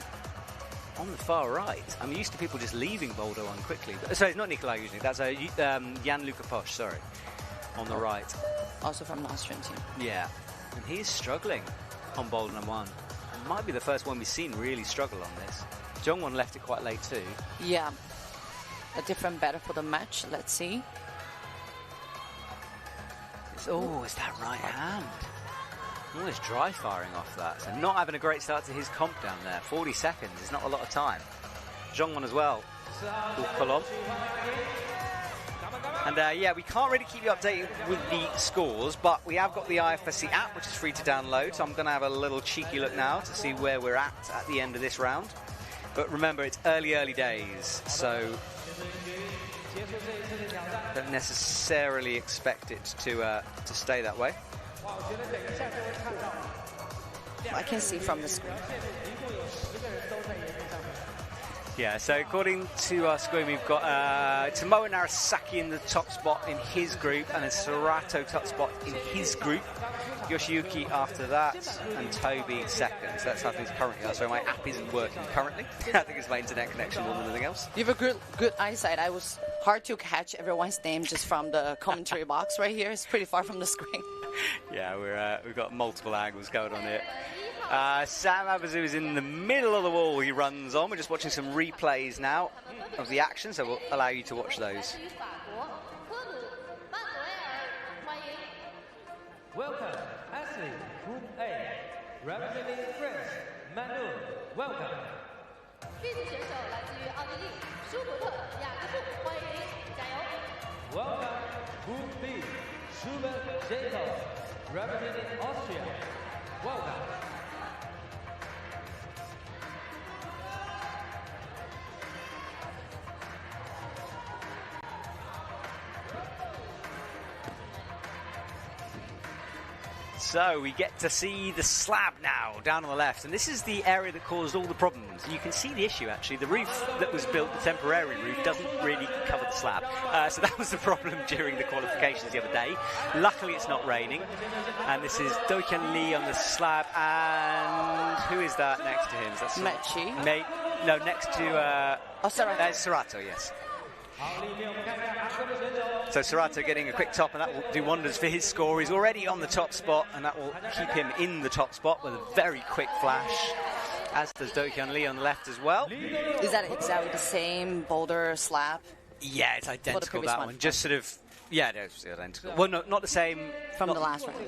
on the far right. I'm used to people just leaving Boulder on quickly. Sorry, it's not Nikolai Uznik. That's Jan-Luca Posch, sorry, on the right. Also from the Austrian team. Yeah. And he's struggling on Boulder number 1. It might be the first one we've seen really struggle on this. Zhongwon left it quite late too. Yeah. A different battle for the match. Let's see. Oh, it's that right hand. Almost dry firing off that. So not having a great start to his comp down there. 40 seconds is not a lot of time. Zhongwon as well will pull on. And yeah, we can't really keep you updated with the scores, but we have got the IFSC app, which is free to download. So I'm going to have a little cheeky look now to see where we're at the end of this round. But remember, it's early days, so don't necessarily expect it to stay that way. I can see from the screen. Yeah, so according to our screen, we've got Tomoe Narasaki in the top spot in his group, and then Serato top spot in his group. Yoshiuki after that, and Toby second. So that's how things currently are. So my app isn't working currently. I think it's my internet connection more than anything else. You have a good eyesight. I was hard to catch everyone's name just from the commentary box right here. It's pretty far from the screen. Yeah, we've got multiple angles going on here. Sam Abazu is in the middle of the wall. He runs on. We're just watching some replays now of the action, so we'll allow you to watch those. Welcome, athlete Group A, representing France, Manu. Welcome. 这组选手来自于奥地利，舒伯特、雅各布，欢迎加油。 Welcome, Group B, Schubert Jakob, representing Austria. Welcome. So we get to see the slab now down on the left, and this is the area that caused all the problems. You can see the issue actually. The roof that was built, the temporary roof, doesn't really cover the slab. So that was the problem during the qualifications the other day. Luckily it's not raining. And this is Do-Hyun Lee on the slab, and who is that next to him? Is that Mechi? No, next to Serato. Serato, yes. So Serato getting a quick top, and that will do wonders for his score. He's already on the top spot, and that will keep him in the top spot with a very quick flash, as does Do-Hyun Lee on the left as well. Is that exactly the same boulder slab? Yeah, it's identical, that one. Just sort of, yeah, it's identical. Well, no, not the same. From the last round,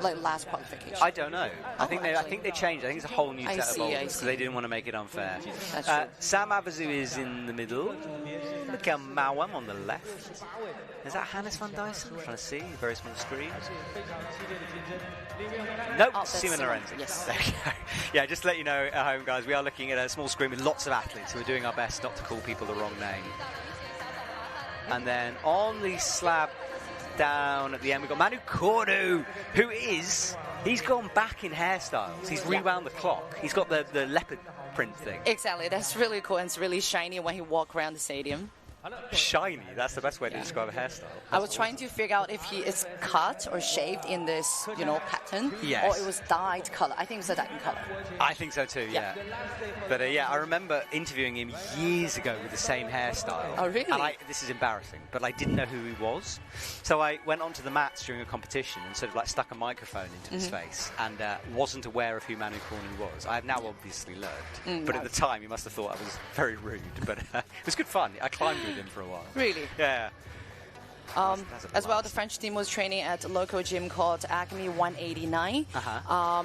like last qualification. I don't know. I think they changed. I think it's a whole new set of boulders because they didn't want to make it unfair. Sam Abazu is in the middle. Mikkel Mawam on the left. Is that Hannes van Dyson? I'm trying to see. Very small screen. Nope, Simon Lorenzi. Yes. There we go. Yeah, just to let you know at home, guys, we are looking at a small screen with lots of athletes. We're doing our best not to call people the wrong name. And then on the slab down at the end, we've got Manu Cordu, he's gone back in hairstyles. He's rewound the clock. He's got the leopard print thing. Exactly. That's really cool, and it's really shiny when he walks around the stadium. Shiny, that's the best way to describe a hairstyle. I was trying to figure out if he is cut or shaved in this, pattern, Yes. or it was dyed color. I think it's a dyed color. I think so too, yeah. But I remember interviewing him years ago with the same hairstyle. Oh, really? And this is embarrassing, but I didn't know who he was. So I went onto the mats during a competition and sort of stuck a microphone into his face and wasn't aware of who Manu Cornu was. I have now obviously learned, but at the time you must have thought I was very rude. But it was good fun. I climbed with him for a while. Really? Yeah. That's a as well, blast. the French team was training at a local gym called Acme 189.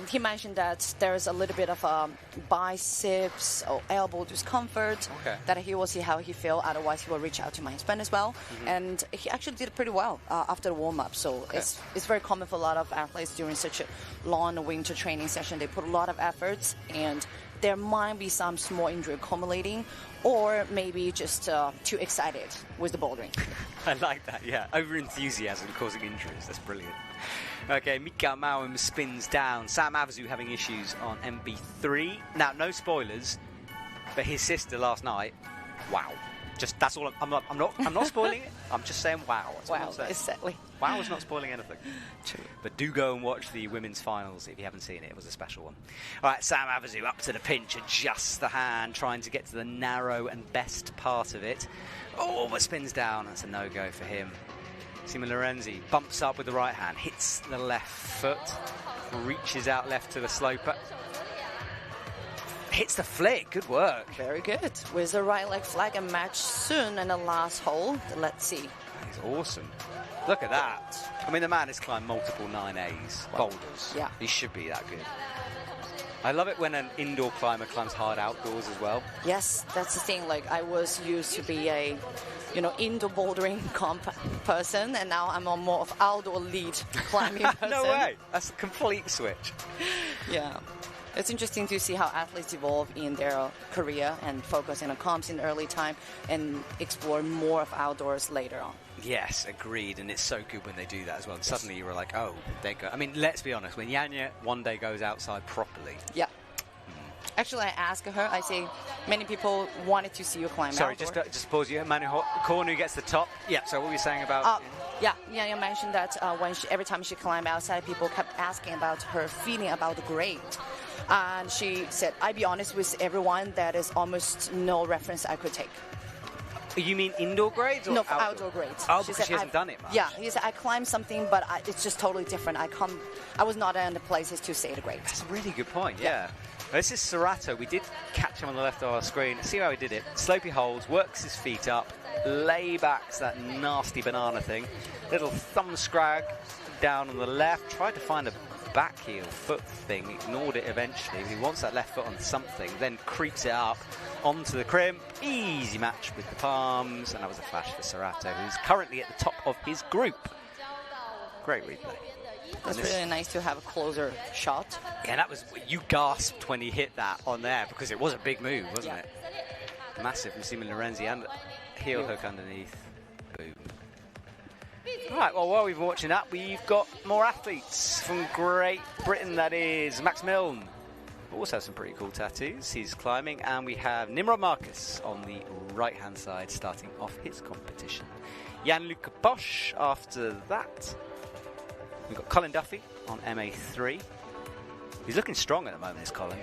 He mentioned that there's a little bit of biceps or elbow discomfort that he will see how he feels. Otherwise, he will reach out to my husband as well. And he actually did pretty well after the warm-up. So it's very common for a lot of athletes during such a long winter training session. They put a lot of efforts, and there might be some small injury accumulating, or maybe just too excited with the bouldering. I like that, yeah. Over-enthusiasm causing injuries. That's brilliant. Okay, Mika Mauam spins down. Sam Avizu having issues on MB3. Now, no spoilers, but his sister last night, wow. Just that's all. I'm not spoiling it. I'm just saying wow. That's all I'm saying. Exactly. Wow is not spoiling anything. True. But do go and watch the women's finals if you haven't seen it. It was a special one. All right, Sam Avizu up to the pinch, adjusts the hand, trying to get to the narrow and best part of it. Oh, but spins down. That's a no-go for him. Sima Lorenzi bumps up with the right hand, hits the left foot, reaches out left to the sloper. Hits the flick. Good work. Very good. With the right leg flag, a match soon in the last hole. Let's see. That is awesome. Look at that. I mean, the man has climbed multiple 9As, boulders. Yeah. He should be that good. I love it when an indoor climber climbs hard outdoors as well. Yes, that's the thing. Like, I was used to be a, indoor bouldering person, and now I'm a more of outdoor lead climbing person. No way. That's a complete switch. Yeah. It's interesting to see how athletes evolve in their career and focus on comps in the early time and explore more of outdoors later on. Yes, agreed. And it's so good when they do that as well. And suddenly you were like, oh, they go. I mean, let's be honest. When Yanya one day goes outside properly. Yeah. Actually, I asked her, I say, many people wanted to see you climb Sorry, outdoor. just pause you. Manu Cornu gets the top. Yeah, so what were you saying about... Yeah, you mentioned that every time she climbed outside, people kept asking about her feeling about the grade. And she said, I'll be honest with everyone, that is almost no reference I could take. You mean indoor grades or no, outdoor grades. Oh, because she hasn't done it much. Yeah, he said, I climbed something, but it's just totally different. I was not in the places to say the grades. That's a really good point, yeah. This is Serato. We did catch him on the left of our screen. See how he did it. Slopey holds, works his feet up, laybacks that nasty banana thing. Little thumb scrag down on the left. Tried to find a back heel foot thing. Ignored it eventually. He wants that left foot on something. Then creeps it up onto the crimp. Easy match with the palms. And that was a flash for Serato, who's currently at the top of his group. Great replay. It's really nice to have a closer shot. Yeah, that was, you gasped when he hit that on there because it was a big move, wasn't it? Massive from Simon Lorenzi and heel hook underneath. Boom. All right, well, while we've been watching that, we've got more athletes from Great Britain, that is. Max Milne also has some pretty cool tattoos. He's climbing, and we have Nimrod Marcus on the right-hand side starting off his competition. Jan-Luc Bosch after that. We've got Colin Duffy on MA3. He's looking strong at the moment, this Colin.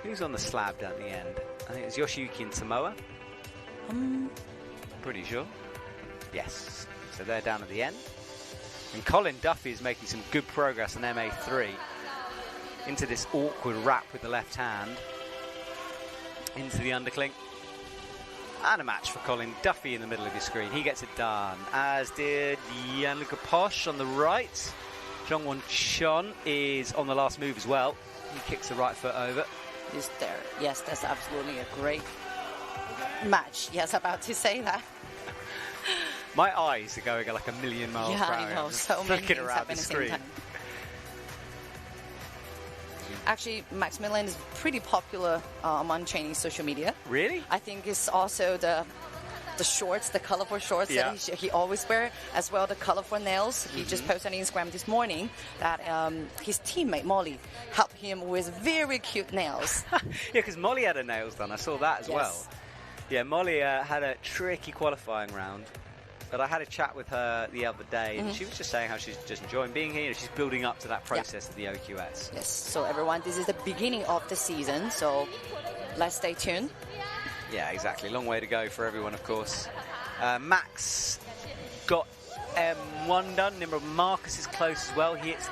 Who's on the slab down at the end? I think it's Yoshiuki and Samoa. Pretty sure. Yes. So they're down at the end. And Colin Duffy is making some good progress on MA3. Into this awkward wrap with the left hand. Into the underclink. And a match for Colin Duffy in the middle of your screen. He gets it done, as did Jan-Luc Posch on the right. Jongwon Chon is on the last move as well. He kicks the right foot over. Is there? Yes, that's absolutely a great match. Yes, about to say that. My eyes are going like a million miles per hour. Yeah, I know. So many things happen at the same time. Actually, Max Milne is pretty popular among Chinese social media. Really? I think it's also the shorts, the colorful shorts that he always wear, as well the colorful nails. He just posted on Instagram this morning that his teammate Molly helped him with very cute nails. Yeah, because Molly had her nails done. I saw that as well. Yeah, Molly had a tricky qualifying round, but I had a chat with her the other day, and she was just saying how she's just enjoying being here. She's building up to that process of the OQS. Yes, so everyone, this is the beginning of the season, so let's stay tuned. Yeah, exactly. Long way to go for everyone, of course. Max got M1 done. Remember, Marcus is close as well. He hits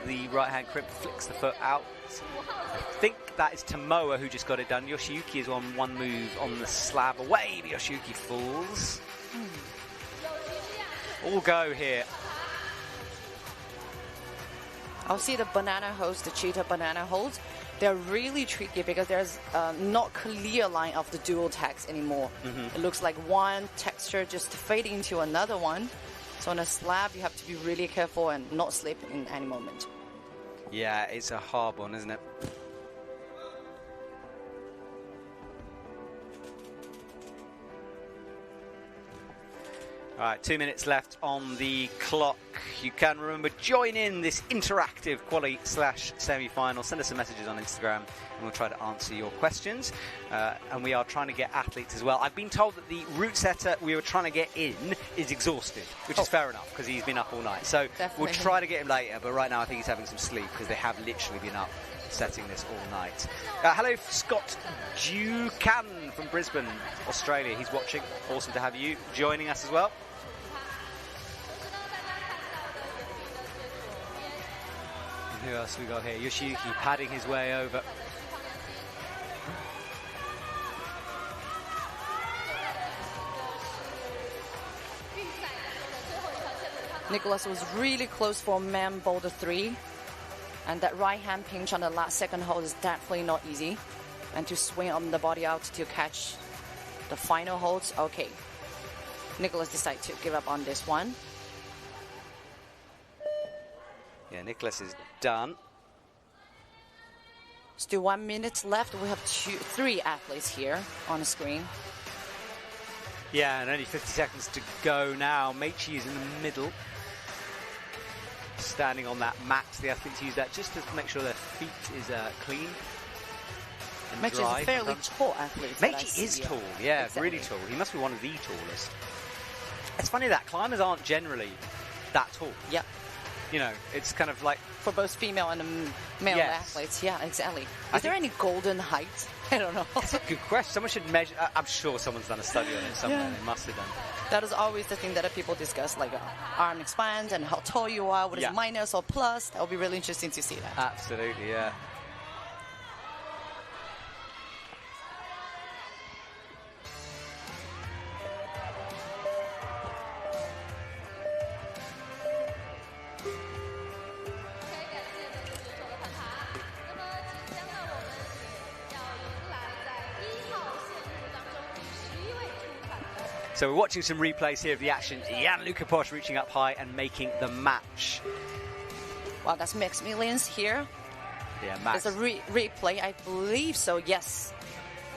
the right-hand crimp, flicks the foot out. I think that is Tomoa who just got it done. Yoshiuki is on one move on the slab away. Yoshiuki falls. All go here. I'll see the banana holds, the cheetah banana holds. They're really tricky because there's not clear line of the dual tags anymore. It looks like one texture just fading into another one. So on a slab, you have to be really careful and not slip in any moment. Yeah, it's a hard one, isn't it? All right, 2 minutes left on the clock. You can remember, join in this interactive quali/semi-final. Send us some messages on Instagram and we'll try to answer your questions. And we are trying to get athletes as well. I've been told that the route setter we were trying to get in is exhausted, which is fair enough because he's been up all night. So we'll try to get him later, but right now I think he's having some sleep because they have literally been up setting this all night. Hello, Scott Ducan from Brisbane, Australia. He's watching. Awesome to have you joining us as well. And who else we got here? Yoshiuki padding his way over. Nicholas was really close for man Boulder 3. And that right hand pinch on the last second hold is definitely not easy. And to swing on the body out to catch the final holds, okay. Nicholas decided to give up on this one. Yeah, Nicholas is done. Still 1 minute left. We have three athletes here on the screen. Yeah, and only 50 seconds to go now. Meichi is in the middle. Standing on that mat. The athletes use that just to make sure their feet is clean and Meichi dry. is a fairly tall athlete. Meichi is tall, yeah, exactly. Really tall. He must be one of the tallest. It's funny that climbers aren't generally that tall. Yeah. You know, it's kind of like... For both female and male athletes, yeah, exactly. Is there any golden height? I don't know. That's a good question. Someone should measure... I'm sure someone's done a study on it somewhere. They must have done. That is always the thing that people discuss, like arm expand and how tall you are, what is minus or plus. That will be really interesting to see that. Absolutely, yeah. So we're watching some replays here of the action. Jan-Luca Posch reaching up high and making the match. Wow, that's mixed millions here. Yeah, Max. There's a replay, I believe so, yes.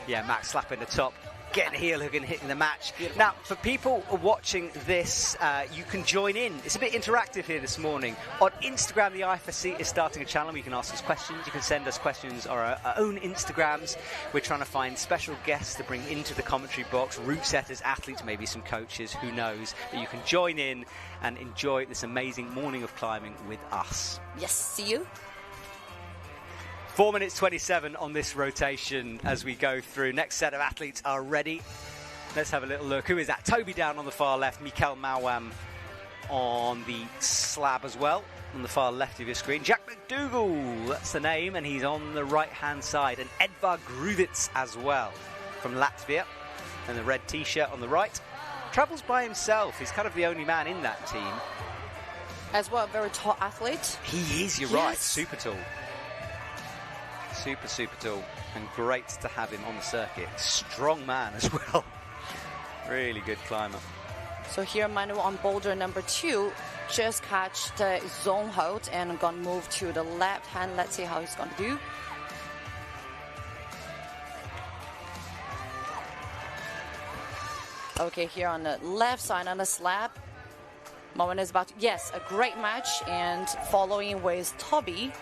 Yeah, Max slapping the top, getting a heel hook and hitting the match. Beautiful. Now, for people watching this, you can join in. It's a bit interactive here this morning. On Instagram, the IFSC is starting a channel where you can ask us questions. You can send us questions on our own Instagrams. We're trying to find special guests to bring into the commentary box, route setters, athletes, maybe some coaches, who knows. But you can join in and enjoy this amazing morning of climbing with us. Yes, see you. 4 minutes 27 on this rotation as we go through. Next set of athletes are ready. Let's have a little look. Who is that? Toby down on the far left. Mikael Mawam on the slab as well, on the far left of your screen. Jack McDougall, that's the name, and he's on the right-hand side. And Edvard Gruvitz as well from Latvia. And the red T-shirt on the right. Travels by himself. He's kind of the only man in that team. As well, a very tall athlete. He is, you're right. Super tall. Super, super tall, and great to have him on the circuit. Strong man as well. Really good climber. So here Manu on boulder number 2 just catch the zone hold and gonna move to the left hand. Let's see how he's gonna do. Okay, here on the left side on the slab, Moen is about to, yes, a great match, and following with Toby.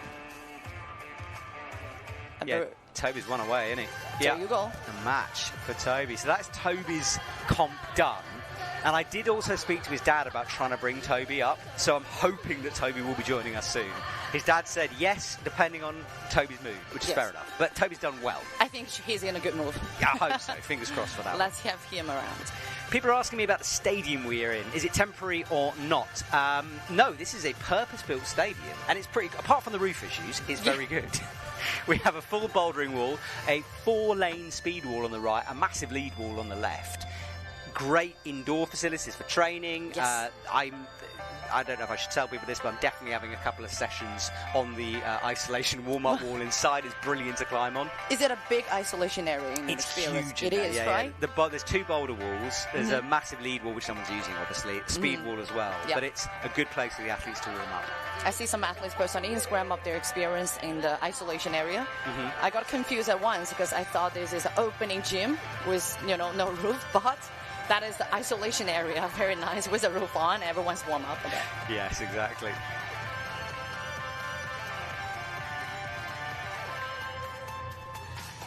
Yeah, Toby's one away, isn't he? There you go. A match for Toby. So that's Toby's comp done. And I did also speak to his dad about trying to bring Toby up. So I'm hoping that Toby will be joining us soon. His dad said yes, depending on Toby's mood, which is fair enough. But Toby's done well. I think he's in a good mood. Yeah, I hope so. Fingers crossed for that. Let's have him around. People are asking me about the stadium we're in. Is it temporary or not? No, this is a purpose-built stadium. And it's pretty, apart from the roof issues, it's very good. We have a full bouldering wall, a 4-lane speed wall on the right, a massive lead wall on the left. Great indoor facilities for training. Yes. I don't know if I should tell people this, but I'm definitely having a couple of sessions on the isolation warm-up wall inside. It's brilliant to climb on. Is it a big isolation area in It's experience? huge. It is, right? Yeah. There's 2 boulder walls. There's a massive lead wall, which someone's using, obviously. Speed wall as well. Yeah. But it's a good place for the athletes to warm up. I see some athletes post on Instagram of their experience in the isolation area. I got confused at once because I thought this is an opening gym with, no roof, but that is the isolation area. Very nice with a roof on. Everyone's warm up. Okay. Yes, exactly.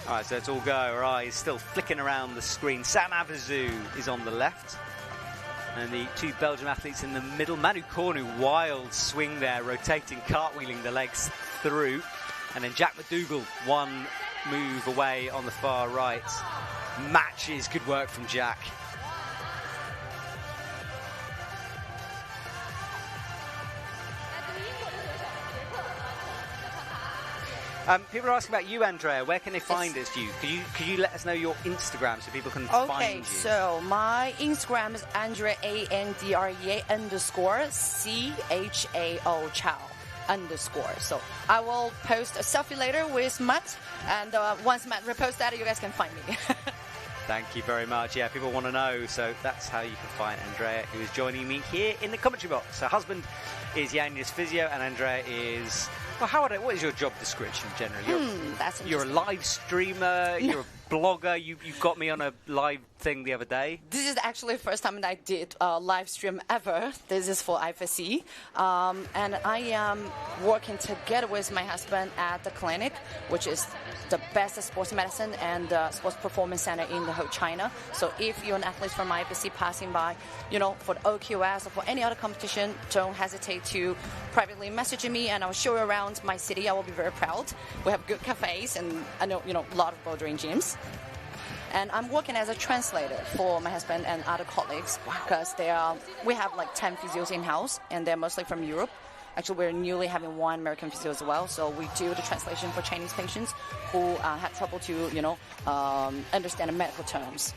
All right, so it's all go. Our eyes still flicking around the screen. Sam Avizu is on the left. And the 2 Belgian athletes in the middle. Manu Cornu, wild swing there, rotating, cartwheeling the legs through. And then Jack McDougall, 1 move away on the far right. Matches, good work from Jack. People are asking about you, Andrea. Where can they find us? Could you let us know your Instagram so people can find you? Okay, so my Instagram is Andrea ANDREA _CHAO Chao _ So I will post a selfie later with Matt, and once Matt reposts that, you guys can find me. Thank you very much. Yeah, people want to know, so that's how you can find Andrea, who is joining me here in the commentary box. Her husband is Yanya's physio, and Andrea is... Well, what is your job description generally? You're a live streamer, you're a blogger, you've got me on a live thing the other day. This is actually the first time that I did a live stream ever. This is for IFSC. And I am working together with my husband at the clinic, which is the best sports medicine and sports performance center in the whole China. So if you're an athlete from IFSC passing by, for the OQS or for any other competition, don't hesitate to privately message me, and I'll show you around my city. I will be very proud. We have good cafes and I know, a lot of bouldering gyms. And I'm working as a translator for my husband and other colleagues because we have like 10 physios in-house, and they're mostly from Europe. Actually, we're newly having 1 American physio as well, so we do the translation for Chinese patients who have trouble to, understand the medical terms.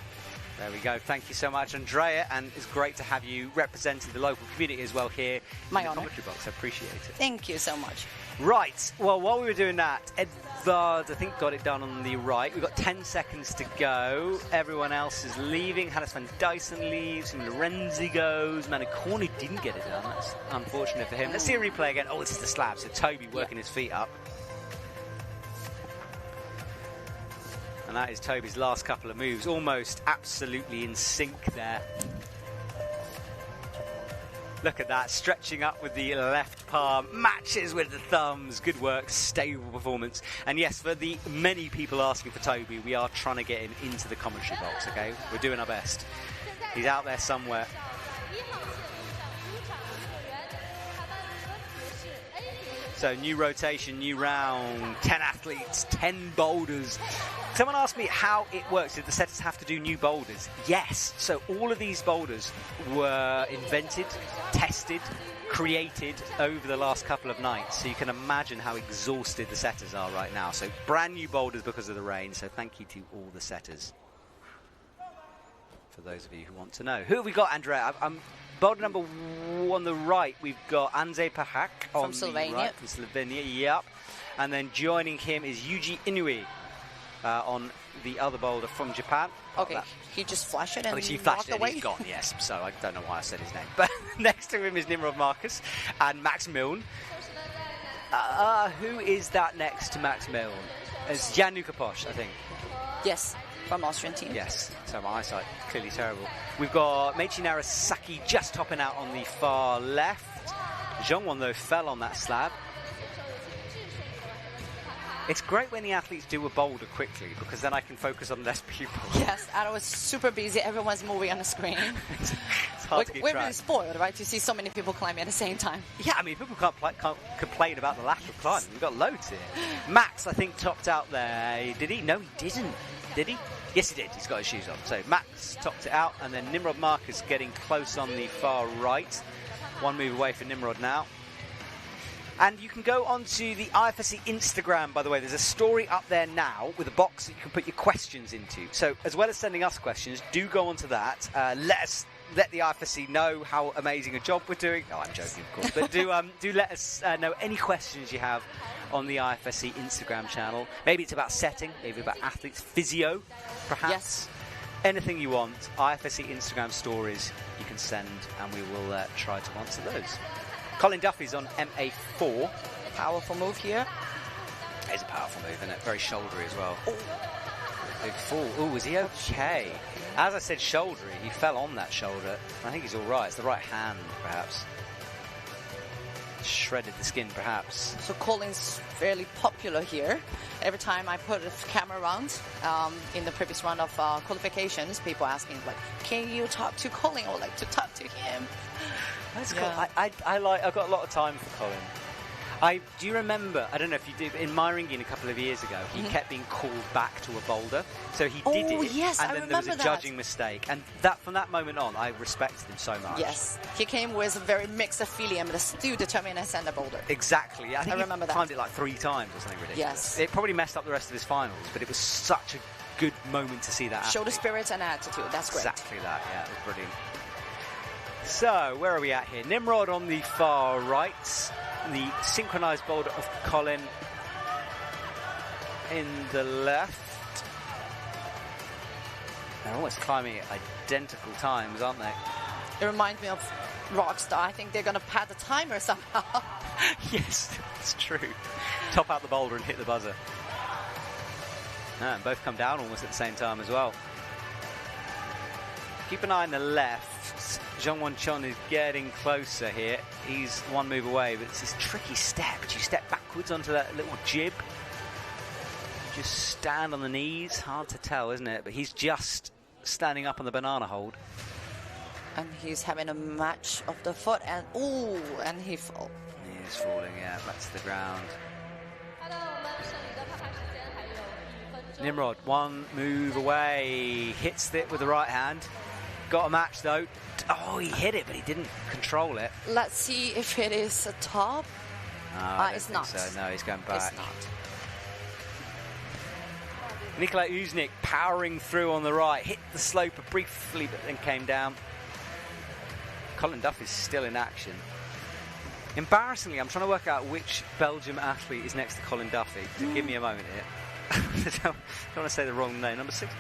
There we go. Thank you so much, Andrea, and it's great to have you representing the local community as well here in the commentary box. I appreciate it. Thank you so much. Right. Well, while we were doing that, Edvard, I think, got it done on the right. We've got 10 seconds to go. Everyone else is leaving. Hannes van Dyson leaves. Lorenzi goes. Manu Cornu didn't get it done. That's unfortunate for him. Let's see a replay again. Oh, this is the slab. So Toby working his feet up. And that is Toby's last couple of moves. Almost absolutely in sync there. Look at that, stretching up with the left palm, matches with the thumbs. Good work, stable performance. And yes, for the many people asking for Toby, we are trying to get him into the commentary box, okay? We're doing our best. He's out there somewhere. So new rotation, new round, 10 athletes, 10 boulders. Someone asked me how it works. Did the setters have to do new boulders? Yes. So all of these boulders were invented, tested, created over the last couple of nights. So you can imagine how exhausted the setters are right now. So brand new boulders because of the rain. So thank you to all the setters. For those of you who want to know. Who have we got, Andrea? Boulder number 1 on the right, we've got Anze Pahak on the right, from Slovenia, yep. And then joining him is Yuji Inui on the other boulder from Japan. Okay, he just flashed it and he flashed it walked away. He's gone, yes. So I don't know why I said his name. But next to him is Nimrod Marcus and Max Milne. Who is that next to Max Milne? It's Jan Nukaposh, I think. Yes. From Austrian team. Yes, so my eyesight clearly terrible. We've got Meiichi Narasaki just topping out on the far left. Zhongwon, though, fell on that slab. It's great when the athletes do a boulder quickly because then I can focus on less people. Yes, I was super busy. Everyone's moving on the screen. It's hard to keep We're track. really spoiled, right? To see so many people climbing at the same time. Yeah, I mean, people can't complain about the lack of climbing. We've got loads here. Max, I think, topped out there. Did he? No, he didn't. Did he? Yes, he did. He's got his shoes on. So Max topped it out, and then Nimrod Marcus getting close on the far right. One move away for Nimrod now. And you can go onto the IFSC Instagram, by the way. There's a story up there now with a box that you can put your questions into. So as well as sending us questions, do go onto that. Let the IFSC know how amazing a job we're doing. Oh, I'm joking, of course. But do let us know any questions you have on the IFSC Instagram channel. Maybe it's about setting, maybe about athletes, physio, perhaps. Yes. Anything you want, IFSC Instagram stories you can send, and we will try to answer those. Colin Duffy's on MA4. Powerful move here. It's a powerful move, isn't it? Very shouldery as well. Ooh. Big fall. Oh, is he okay? As I said, shouldery. He fell on that shoulder. I think he's all right. It's the right hand, perhaps. Shredded the skin, perhaps. So Colin's fairly popular here. Every time I put a camera around in the previous round of qualifications, people asking like, "Can you talk to Colin?" I would like to talk to him. That's cool. I've got a lot of time for Colin. Do you remember, I don't know if you did, in Myringen a couple of years ago, he kept being called back to a boulder. So he did it, yes, and then there was a judging mistake. And from that moment on, I respected him so much. Yes, he came with a very mixed feeling, but still determined to send a boulder. Exactly. I think I remember he climbed it like 3 times or something ridiculous. Yes. It probably messed up the rest of his finals, but it was such a good moment to see that. Show the spirit and attitude. That's great. Exactly that, yeah, it was brilliant. So, where are we at here? Nimrod on the far right. The synchronised boulder of Colin in the left. They're almost climbing at identical times, aren't they? It reminds me of Rockstar. I think they're going to pad the timer somehow. Yes, it's true. Top out the boulder and hit the buzzer. And both come down almost at the same time as well. Keep an eye on the left. Zhong Wan-chon is getting closer here. He's one move away, but it's this tricky step. You step backwards onto that little jib. Just stand on the knees. Hard to tell, isn't it? But he's just standing up on the banana hold. And he's having a match of the foot, and and he fell. He is falling, yeah, back to the ground. Nimrod, one move away. Hits it with the right hand. Got a match though. Oh, he hit it, but he didn't control it. Let's see if it is a top. It's not. So. No, he's going back. It's not. Nikolai Uznik powering through on the right. Hit the slope briefly, but then came down. Colin Duffy's still in action. Embarrassingly, I'm trying to work out which Belgium athlete is next to Colin Duffy. So give me a moment here. I don't want to say the wrong name. Number 6.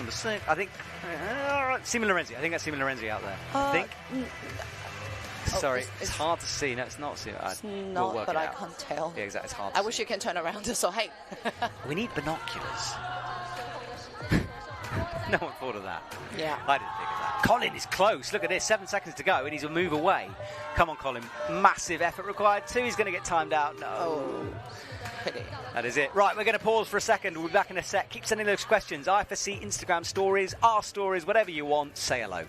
I think. Sima Lorenzi. I think that's Sima Lorenzi out there. I think. Sorry, it's hard to see. No, it's not Sima. It's not, but I can't tell. Yeah, exactly. It's hard. I wish you can turn around. So hey. We need binoculars. No one thought of that. Yeah. I didn't think of that. Colin is close. Look at this. 7 seconds to go, and he's a move away. Come on, Colin. Massive effort required. 2. He's going to get timed out. No. Oh. Pity. That is it. Right, we're going to pause for a second. We'll be back in a sec. Keep sending those questions. IFSC Instagram stories, our stories, whatever you want. Say hello.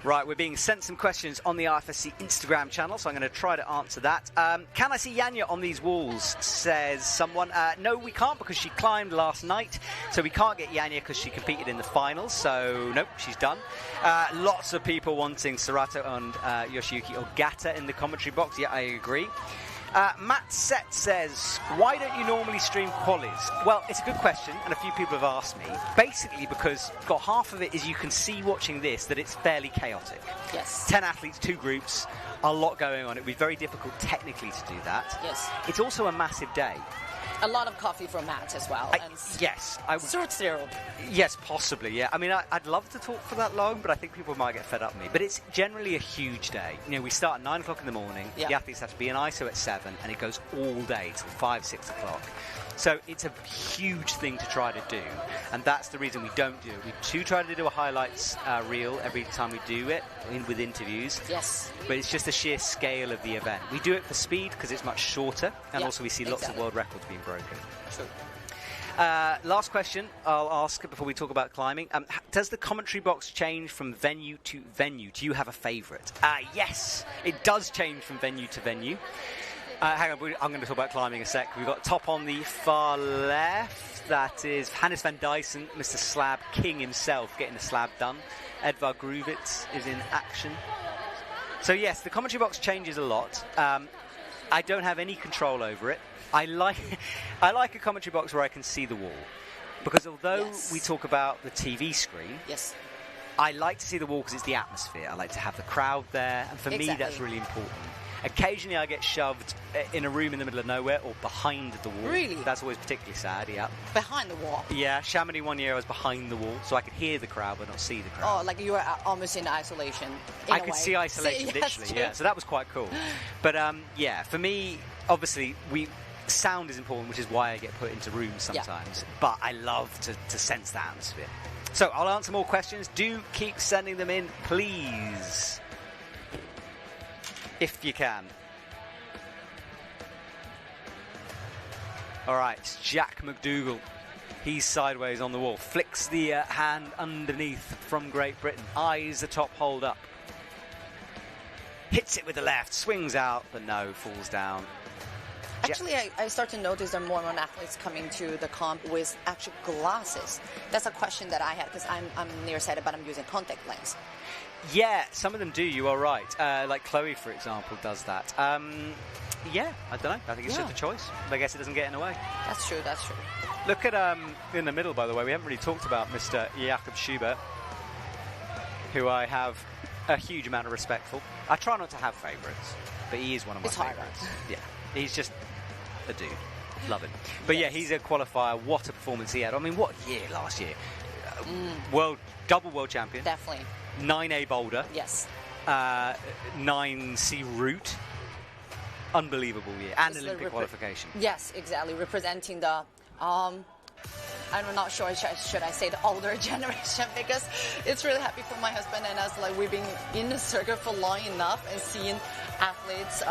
Right, we're being sent some questions on the IFSC Instagram channel, so I'm going to try to answer that. Can I see Yanya on these walls, says someone. No, we can't because she climbed last night, so we can't get Yanya because she competed in the finals, so nope, she's done. Lots of people wanting Serato and Yoshiuki Ogata in the commentary box. Yeah, I agree. Matt Set says, why don't you normally stream qualies? Well, it's a good question, and a few people have asked me. Basically because got half of it is you can see watching this that it's fairly chaotic. Yes. 10 athletes, 2 groups, a lot going on. It would be very difficult technically to do that. Yes. It's also a massive day. A lot of coffee for Matt as well. Yes. I would, Short syrup. yes, possibly, yeah. I mean, I'd love to talk for that long, but I think people might get fed up with me. But it's generally a huge day. You know, we start at 9 o'clock in the morning. Yeah. The athletes have to be in ISO at 7, and it goes all day till 5, 6 o'clock. So it's a huge thing to try to do, and that's the reason we don't do it. We do try to do a highlights reel every time we do it, with interviews. Yes. But it's just the sheer scale of the event. We do it for speed because it's much shorter, and also we see lots of world records being broken. True. Last question I'll ask before we talk about climbing. Does the commentary box change from venue to venue? Do you have a favourite? Yes, it does change from venue to venue. Hang on, I'm going to talk about climbing in a sec. We've got top on the far left. That is Hannes van Dyssen, Mr. Slab King himself, getting the slab done. Edvard Gruvitz is in action. So yes, the commentary box changes a lot. I don't have any control over it. I like a commentary box where I can see the wall, because although we talk about the TV screen, I like to see the wall because it's the atmosphere. I like to have the crowd there, and for me that's really important. Occasionally I get shoved in a room in the middle of nowhere or behind the wall. Really? That's always particularly sad, yeah. Behind the wall? Yeah, Chamonix one year I was behind the wall, so I could hear the crowd but not see the crowd. Oh, like you were almost in isolation. I could see isolation, literally, yeah. So that was quite cool. But yeah, for me, obviously, sound is important, which is why I get put into rooms sometimes. Yeah. But I love to sense the atmosphere. So I'll answer more questions. Do keep sending them in, please. If you can. All right, it's Jack McDougall. He's sideways on the wall. Flicks the hand underneath from Great Britain. Eyes the top hold up. Hits it with the left. Swings out, but no, falls down. Actually, I start to notice there are more and more athletes coming to the comp with actual glasses. That's a question that I had, because I'm nearsighted, but I'm using contact lens. Yeah, some of them do, you are right. Like Chloe, for example, does that. Yeah, I don't know. I think it's just a choice. But I guess it doesn't get in the way. That's true, that's true. Look at, in the middle, by the way, we haven't really talked about Mr. Jakob Schubert, who I have a huge amount of respect for. I try not to have favourites, but he is one of my favourites. Yeah, he's just a dude. Love him. But yeah, he's a qualifier. What a performance he had. I mean, what year last year? Double world champion. Definitely. 9A Boulder. Yes. 9C route. Unbelievable year. And Olympic qualification. Yes, exactly. Representing the, I'm not sure should I say the older generation, because it's really happy for my husband and us. Like, we've been in the circuit for long enough and seeing athletes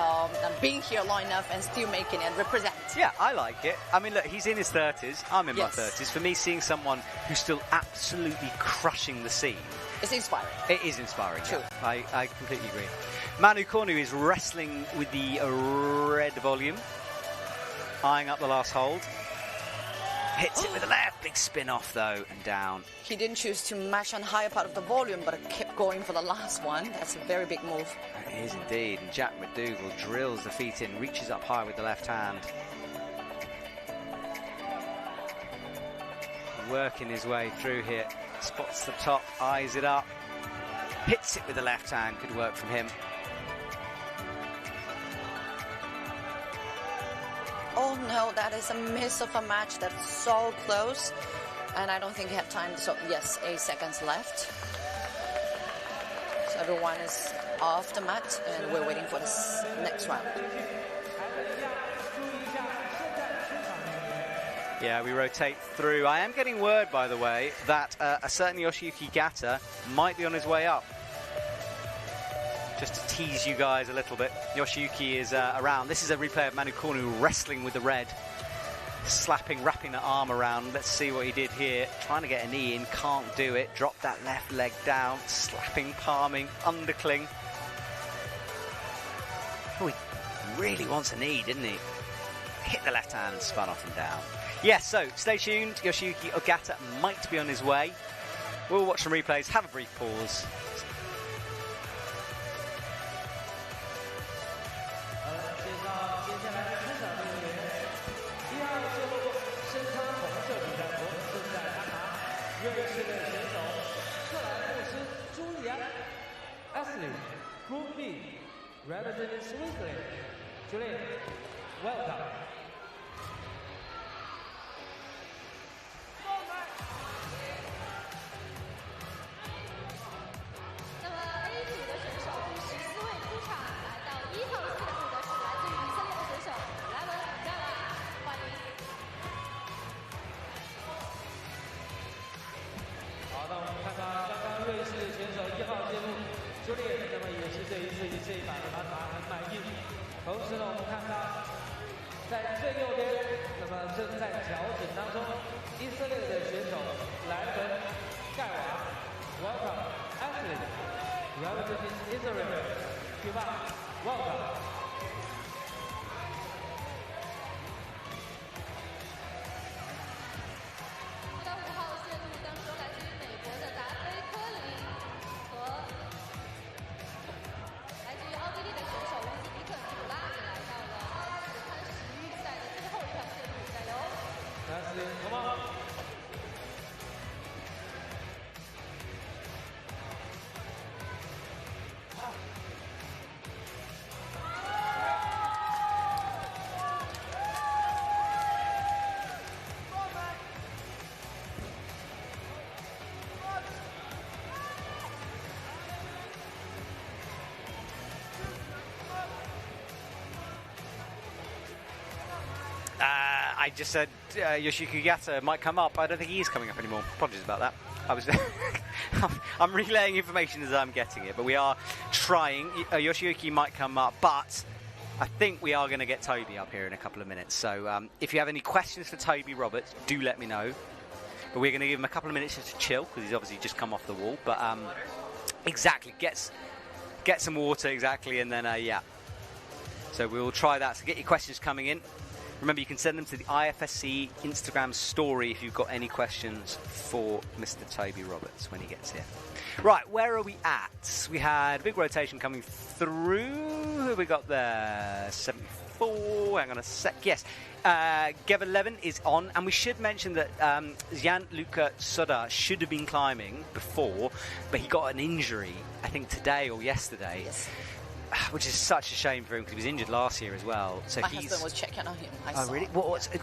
being here long enough and still making it represent. Yeah, I like it. I mean, look, he's in his 30s. I'm in my 30s. For me, seeing someone who's still absolutely crushing the scene, it's inspiring. It is inspiring. True. Yeah. I completely agree. Manu Cornu is wrestling with the red volume, eyeing up the last hold. Hits it with the left, big spin off though, and down. He didn't choose to mash on higher part of the volume, but kept going for the last one. That's a very big move. It is indeed, and Jack McDougall drills the feet in, reaches up high with the left hand. Working his way through here, spots the top, eyes it up, hits it with the left hand, good work from him. Oh no, that is a miss of a match. That's so close. And I don't think he had time. So yes, 8 seconds left. So everyone is off the mat and we're waiting for this next round. Yeah, we rotate through. I am getting word, by the way, that a certain Yoshiuki Ogata might be on his way up. Just to tease you guys a little bit, Yoshiuki is around. This is a replay of Manu Cornu wrestling with the red, wrapping the arm around. Let's see what he did here. Trying to get a knee in, can't do it. Drop that left leg down, slapping, palming, undercling. Oh, he really wants a knee, didn't he? Hit the left hand and spun off and down. Yes, so stay tuned. Yoshiuki Ogata might be on his way. We'll watch some replays, have a brief pause. 瑞士的选手克莱姆斯朱扬 Athlete Group B representing Switzerland. Julian, welcome. 那么 A 组的选手第14位出场，来到1号线路的是来自于以色列的选手莱文·加拉，欢迎。好，那我们看到刚刚瑞士的选手1号线路Julian，那么也是对于自己这一把的马塔很满意。同时呢，我们看到在最右边，那么正在调整当中，以色列的选手莱文·盖瓦 ，Welcome Athlete representing Israel. Cuba, welcome. 到5号线路当中，来自于美国的达菲·科林和来自于奥地利的选手乌兹比克尼古拉也来到了子看时预赛的最后一条线路，加油！ Athlete, come on. I just said Yoshiuki Ogata might come up. I don't think he is coming up anymore. Apologies about that. I was I'm relaying information as I'm getting it, but we are trying. Yoshiuki might come up, but I think we are going to get Toby up here in a couple of minutes. So if you have any questions for Toby Roberts, do let me know. But we're going to give him a couple of minutes just to chill, because he's obviously just come off the wall. But exactly, get some water, exactly, and then yeah. So we'll try that. So get your questions coming in. Remember, you can send them to the IFSC Instagram story if you've got any questions for Mr. Toby Roberts when he gets here. Right, where are we at? We had a big rotation coming through. Who have we got there? 74. Hang on a sec. Yes. Gev 11 is on, and we should mention that Gianluca Soda should have been climbing before, but he got an injury, I think today or yesterday. Yes. Which is such a shame for him because he was injured last year as well. So My husband was checking on him. I Oh, saw. really?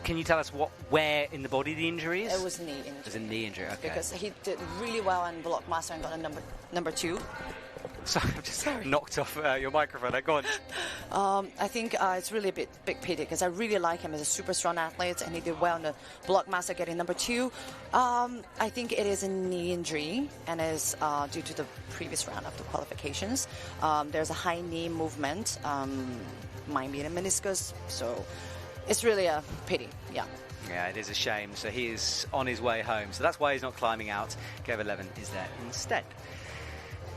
Can you tell us where in the body the injury is? It was knee injury. It was a knee injury, okay. Because he did really well in Blockmaster and got a number 2. Sorry, I've just knocked off your microphone. Go on. I think it's really a big pity because I really like him as a super strong athlete, and he did well in the Blockmaster getting number 2. I think it is a knee injury, and is due to the previous round of the qualifications. There's a high knee movement, might be in a meniscus, so it's really a pity, yeah. Yeah, it is a shame. So he is on his way home. So that's why he's not climbing out. Gev 11 is there instead.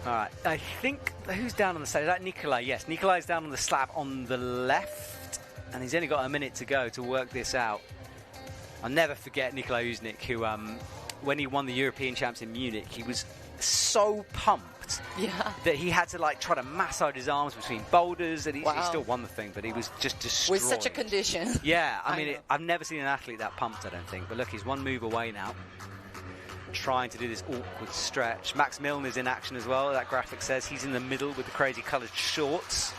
All right, I think, who's down on the slab? Is that Nikolai? Yes, Nikolai's down on the slab on the left, and he's only got a minute to go to work this out. I'll never forget Nikolai Uznik, who, when he won the European Champs in Munich, he was so pumped that he had to try to massage his arms between boulders, and he still won the thing, but he was just destroyed. With such a condition. Yeah, I mean, I've never seen an athlete that pumped, I don't think. But look, he's one move away now, trying to do this awkward stretch. Max Milne is in action as well. That graphic says he's in the middle with the crazy coloured shorts.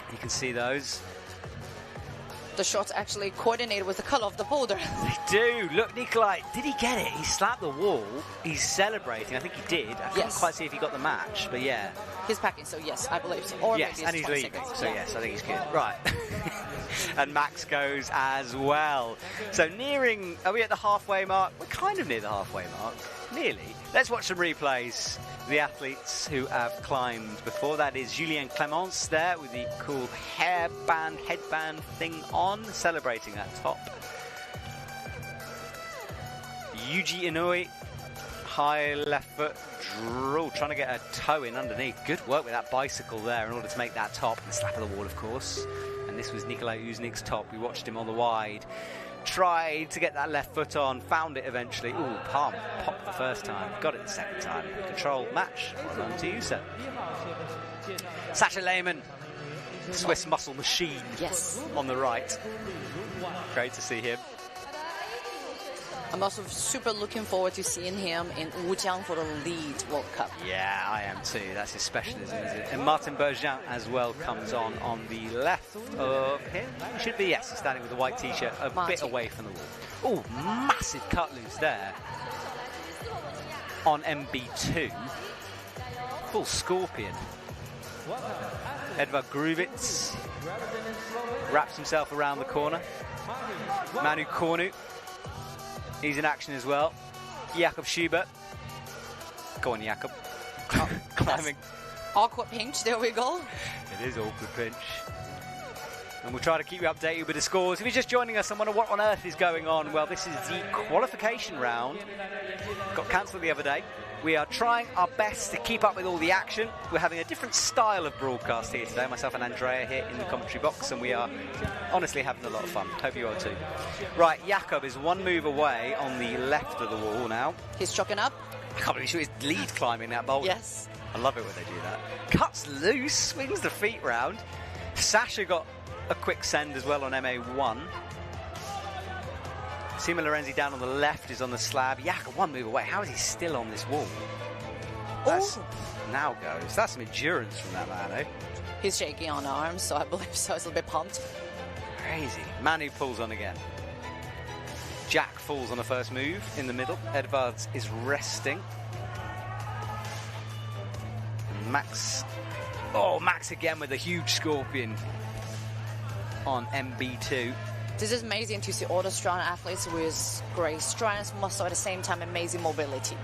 You can see those. The shorts actually coordinated with the colour of the boulder. They do. Look, Nikolai, did he get it? He slapped the wall. He's celebrating. I think he did. I couldn't quite see if he got the match, but yeah. He's packing, so yes, I believe so. Or yes, maybe and he's leaving, so yes, I think he's good. Right. And Max goes as well. So nearing, are we at the halfway mark? We're kind of near the halfway mark. Nearly. Let's watch some replays. The athletes who have climbed before. That is Julien Clémence there with the cool headband thing on, celebrating that top. Yuji Inouye, high left foot draw, trying to get a toe in underneath. Good work with that bicycle there in order to make that top. And the slap of the wall, of course. And this was Nikolai Uznik's top. We watched him on the wide. Tried to get that left foot on, found it eventually. Ooh, palm popped the first time, got it the second time. Controlled match. Well done to you, sir. Sacha Lehmann, Swiss muscle machine. Yes. On the right. Great to see him. I'm also super looking forward to seeing him in Wujiang for the lead World Cup. Yeah, I am too. That's his specialism, is it? And Martin Bergin as well comes on the left of him. He should be, yes, he's standing with the white t-shirt a bit away from the wall. Oh, massive cut loose there on MB2. Full scorpion. Edvard Gruvitz wraps himself around the corner. Manu Kornu, he's in action as well. Jakob Schubert. Go on, Jakob. Climbing. Awkward pinch, there we go. It is awkward pinch. And we'll try to keep you updated with the scores. If you're just joining us and wonder what on earth is going on, well, this is the qualification round. Got cancelled the other day. We are trying our best to keep up with all the action. We're having a different style of broadcast here today. Myself and Andrea here in the commentary box, and we are honestly having a lot of fun. Hope you are too. Right, Jakob is one move away on the left of the wall now. He's choking up. I can't believe he's lead climbing that boulder. Yes. I love it when they do that. Cuts loose, swings the feet round. Sasha got a quick send as well on MA1. Sima Lorenzi down on the left is on the slab. Jakob one move away. How is he still on this wall? That's now goes. That's some endurance from that man, eh? He's shaking on arms, so I believe so. He's a bit pumped. Crazy. Manu pulls on again. Jack falls on the first move in the middle. Edvards is resting. And Max. Oh, Max again with a huge scorpion on MB2. This is amazing to see all the strong athletes with great strength, muscle, at the same time amazing mobility.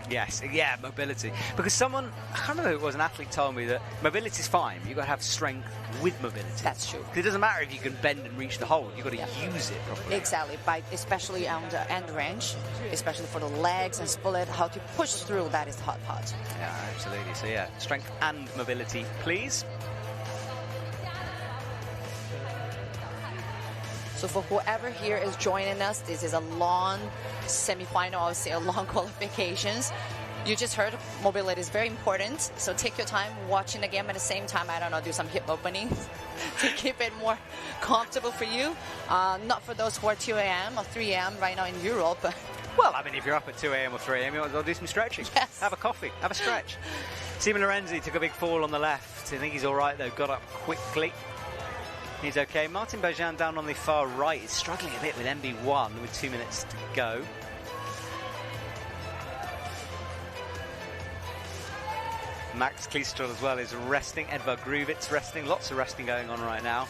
Yes, yeah, mobility. Because someone, I can't remember who it was, an athlete told me that mobility is fine. You've got to have strength with mobility. That's true. Because it doesn't matter if you can bend and reach the hole. You've got to use it properly. Exactly, especially on the end range, especially for the legs and split, how to push through, that is the hard part. Yeah, absolutely. So yeah, strength and mobility, please. So for whoever here is joining us, this is a long semi-final, I would say a long qualifications. You just heard mobility is very important. So take your time watching the game at the same time, I don't know, do some hip openings to keep it more comfortable for you. Not for those who are 2 a.m. or 3 a.m. right now in Europe. Well, I mean, if you're up at 2 a.m. or 3 a.m., you might as well do some stretching. Yes. Have a coffee, have a stretch. Sima Lorenzi took a big fall on the left. I think he's all right, though. Got up quickly. He's okay. Martin Bergin down on the far right is struggling a bit with MB1 with 2 minutes to go. Max Klistrel as well is resting. Edvard Gruvitz resting. Lots of resting going on right now.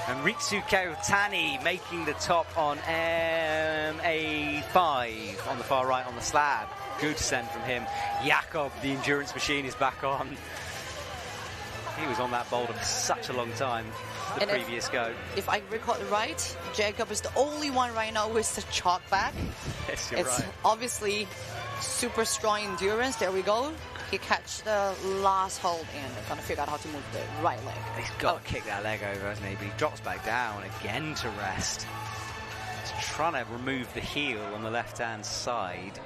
And Ritsu Kaotani making the top on MA5 on the far right on the slab. Good send from him. Jakob, the endurance machine, is back on. He was on that boulder for such a long time, the previous go. If I recall right, Jakob is the only one right now with the chalk back. Yes, you're it's right. obviously super strong endurance. There we go. He catch the last hold and gonna figure out how to move the right leg. He's got to kick that leg over, hasn't he? But he drops back down again to rest. He's trying to remove the heel on the left-hand side.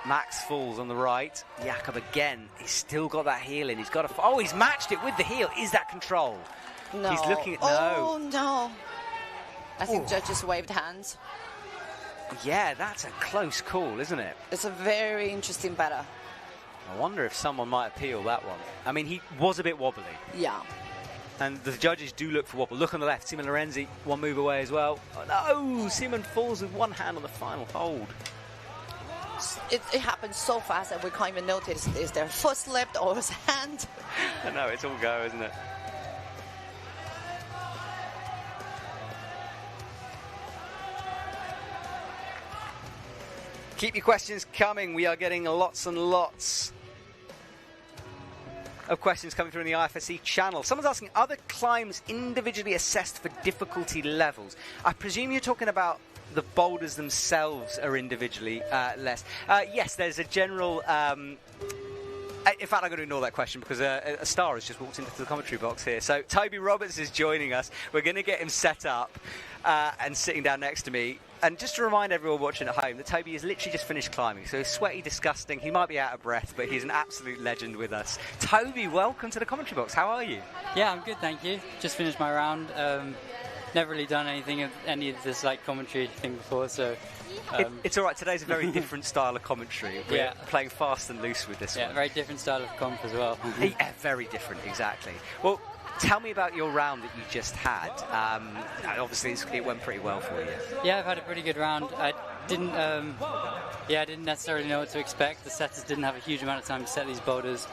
Max falls on the right. Jakob again. He's still got that heel in. He's got to. Oh, he's matched it with the heel. Is that control? No. He's looking at. Oh no! I think judges waved hands. Yeah, that's a close call, isn't it? It's a very interesting battle. I wonder if someone might appeal that one. I mean, he was a bit wobbly. Yeah. And the judges do look for wobble. Look on the left. Sima Lorenzi, one move away as well. Oh, no! Simon falls with one hand on the final hold. It happens so fast that we can't even notice. Is their foot slipped or his hand? I know, it's all go, isn't it? Keep your questions coming. We are getting lots and lots of questions coming through in the IFSC channel. Someone's asking, are the climbs individually assessed for difficulty levels? I presume you're talking about the boulders themselves are individually less. Yes, there's a general... in fact, I'm going to ignore that question because a star has just walked into the commentary box here. So Toby Roberts is joining us. We're going to get him set up and sitting down next to me. And just to remind everyone watching at home that Toby has literally just finished climbing, so he's sweaty, disgusting. He might be out of breath, but he's an absolute legend with us. Toby, welcome to the commentary box. How are you? Yeah, I'm good, thank you. Just finished my round. Never really done any of this like commentary thing before, so it's all right. Today's a very different style of commentary. We're playing fast and loose with this one. Yeah, very different style of comp as well. Yeah, very different, exactly. Well, tell me about your round that you just had. Obviously, it went pretty well for you. Yeah, I've had a pretty good round. I didn't necessarily know what to expect. The setters didn't have a huge amount of time to set these boulders,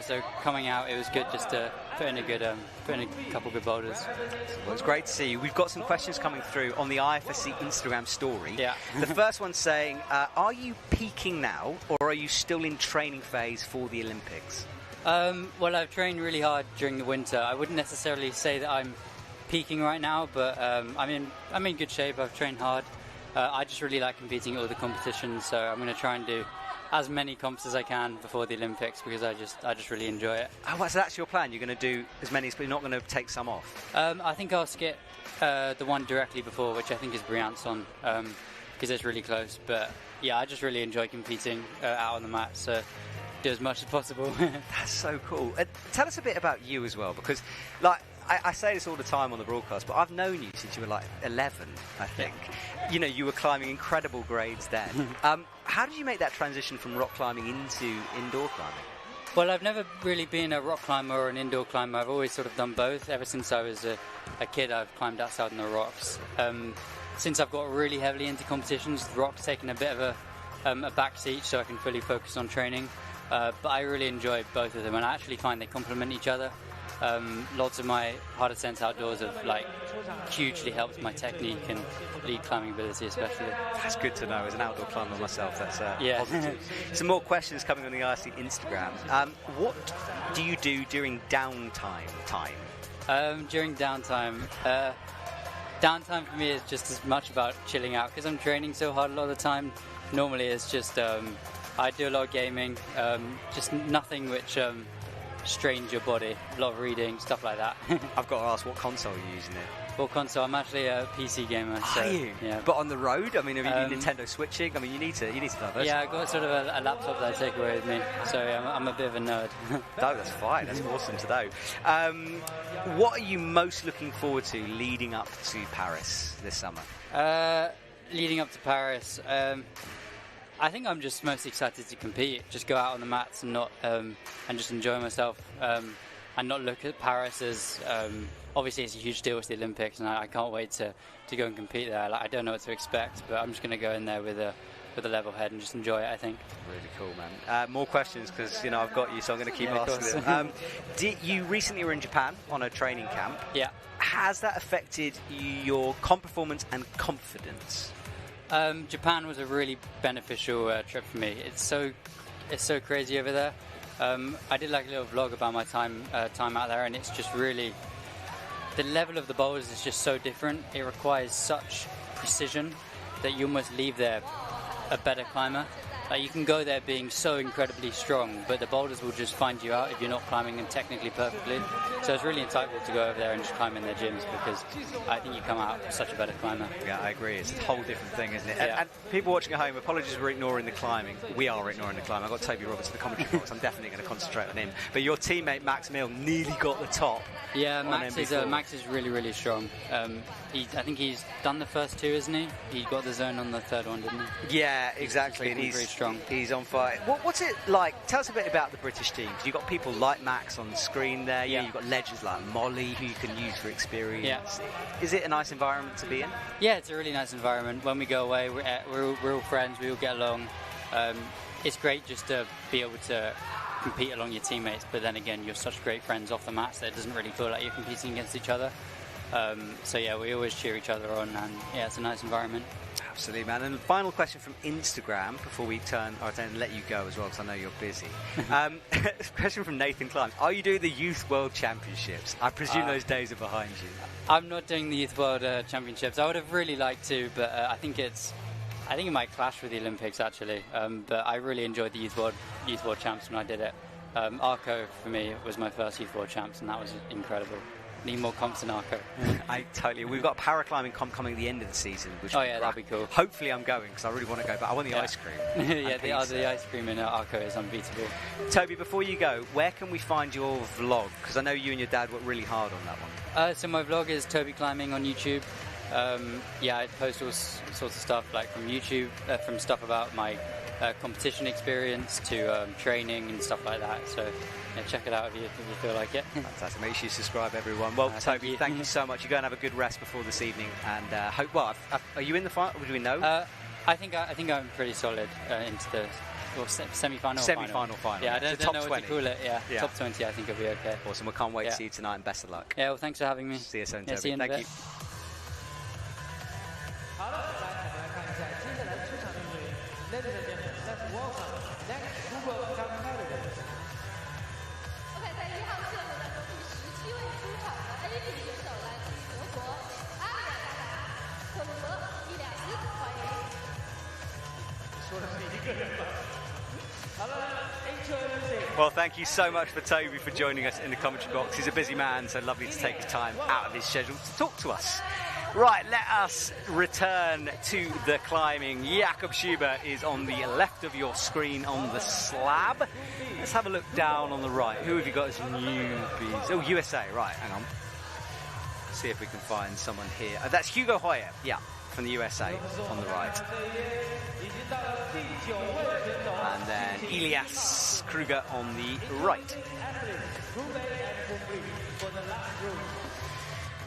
so coming out it was good just to put in a couple good boulders. Well, it's great to see you. We've got some questions coming through on the IFSC Instagram story. Yeah. The first one's saying, are you peaking now, or are you still in training phase for the Olympics? Well, I've trained really hard during the winter. I wouldn't necessarily say that I'm peaking right now, but I'm in good shape. I've trained hard. I just really like competing at all the competitions, so I'm going to try and do as many comps as I can before the Olympics because I just really enjoy it. Oh, so that's your plan? You're going to do as many, but you're not going to take some off? I think I'll skip the one directly before, which I think is Briançon, because it's really close. But yeah, I just really enjoy competing out on the mat, so do as much as possible. That's so cool. Tell us a bit about you as well, because like I say this all the time on the broadcast, but I've known you since you were like 11, I think. You know, you were climbing incredible grades then. How did you make that transition from rock climbing into indoor climbing? Well, I've never really been a rock climber or an indoor climber. I've always sort of done both. Ever since I was a kid, I've climbed outside on the rocks. Since I've got really heavily into competitions, the rock's taken a bit of a back seat so I can fully focus on training. But I really enjoy both of them, and I actually find they complement each other. Lots of my hard ascents outdoors have like hugely helped my technique and lead climbing ability especially. That's good to know. As an outdoor climber myself, that's positive. Some more questions coming on the IFSC Instagram. What do you do during downtime? During downtime, downtime for me is just as much about chilling out because I'm training so hard a lot of the time. Normally it's just I do a lot of gaming, just nothing which strains your body, a lot of reading, stuff like that. I've got to ask, what console are you using it? What console? I'm actually a PC gamer. Are you? Yeah. But on the road? I mean, have you Nintendo switching? I mean, you need to diversify. Yeah, I've got sort of a laptop that I take away with me, so I'm a bit of a nerd. No, that's fine. That's awesome to know. What are you most looking forward to leading up to Paris this summer? Leading up to Paris, I think I'm just most excited to compete, just go out on the mats and not and just enjoy myself, and not look at Paris as obviously it's a huge deal with the Olympics, and I can't wait to go and compete there. Like, I don't know what to expect, but I'm just going to go in there with a level head and just enjoy it, I think. Really cool, man. More questions because I've got you, so I'm going to keep asking them. You recently were in Japan on a training camp. Yeah. Has that affected your comp performance and confidence? Japan was a really beneficial trip for me. It's so crazy over there. I did like a little vlog about my time out there, and it's just really, the level of the boulders is just so different. It requires such precision that you almost leave there a better climber. Like, you can go there being so incredibly strong, but the boulders will just find you out if you're not climbing them technically perfectly. So it's really insightful to go over there and just climb in their gyms, because I think you come out such a better climber. Yeah, I agree. It's a whole different thing, isn't it? Yeah. And people watching at home, apologies for ignoring the climbing. We are ignoring the climbing. I've got Toby Roberts in the commentary box. I'm definitely going to concentrate on him. But your teammate Max Mill nearly got the top. Yeah, Max is really, really strong. I think he's done the first two, isn't he? He got the zone on the third one, didn't he? Yeah, exactly. And he's very strong. He's on fire. What's it like? Tell us a bit about the British team. Because you've got people like Max on the screen there. Yeah. You've got legends like Molly who you can use for experience. Yeah. Is it a nice environment to be in? Yeah, it's a really nice environment. When we go away, we're all friends. We all get along. It's great just to be able to compete along your teammates, but then again, you're such great friends off the mats that it doesn't really feel like you're competing against each other. So yeah, we always cheer each other on, and yeah, it's a nice environment. Absolutely, man. And the final question from Instagram before we turn and let you go as well, because I know you're busy. Question from Nathan Climbs. Are you doing the Youth World Championships? I presume those days are behind you. I'm not doing the Youth World Championships. I would have really liked to, but I think it might clash with the Olympics actually. But I really enjoyed the Youth World Champs when I did it. Arco for me was my first Youth World Champs, and that was incredible. need more comps in Arco. I totally. We've got a paraclimbing comp coming at the end of the season. Which that'd be cool. Hopefully, I'm going because I really want to go. But I want the ice cream. Yeah, the ice cream in Arco is unbeatable. Toby, before you go, where can we find your vlog? Because I know you and your dad worked really hard on that one. So my vlog is Toby Climbing on YouTube. I post all sorts of stuff like from YouTube, from stuff about my competition experience to training and stuff like that. So check it out if you feel like it. Fantastic. Make sure you subscribe, everyone. Well, Toby, thank you so much. You go and have a good rest before this evening. And hope. Well, are you in the final? Do we know? I think I'm pretty solid into the semi-final. Semi-final, final. Yeah, I don't know 20. what to call it. Yeah, top 20. I think it'll be okay. Awesome. We can't wait to see you tonight, and best of luck. Yeah. Well, thanks for having me. See you soon, Toby. See you in a Thank bit. you. 好了，来，我们来看一下接下来出场的队员。Ladies and gentlemen, let's welcome next Google competitor. OK， 在1号线路当中第17位出场的 A 组选手来自于德国阿里亚达克鲁格伊利亚斯，欢迎。说的是一个人吧？好了，HOMC. Well, thank you so much for Toby for joining us in the commentary box. He's a busy man, so lovely to take his time out of his schedule to talk to us. Right, let us return to the climbing. Jakob Schubert is on the left of your screen on the slab. Let's have a look down on the right. Who have you got as newbies? Oh, USA, right, hang on. See if we can find someone here. That's Hugo Hoyer, yeah, from the USA on the right. And then Elias Kruger on the right.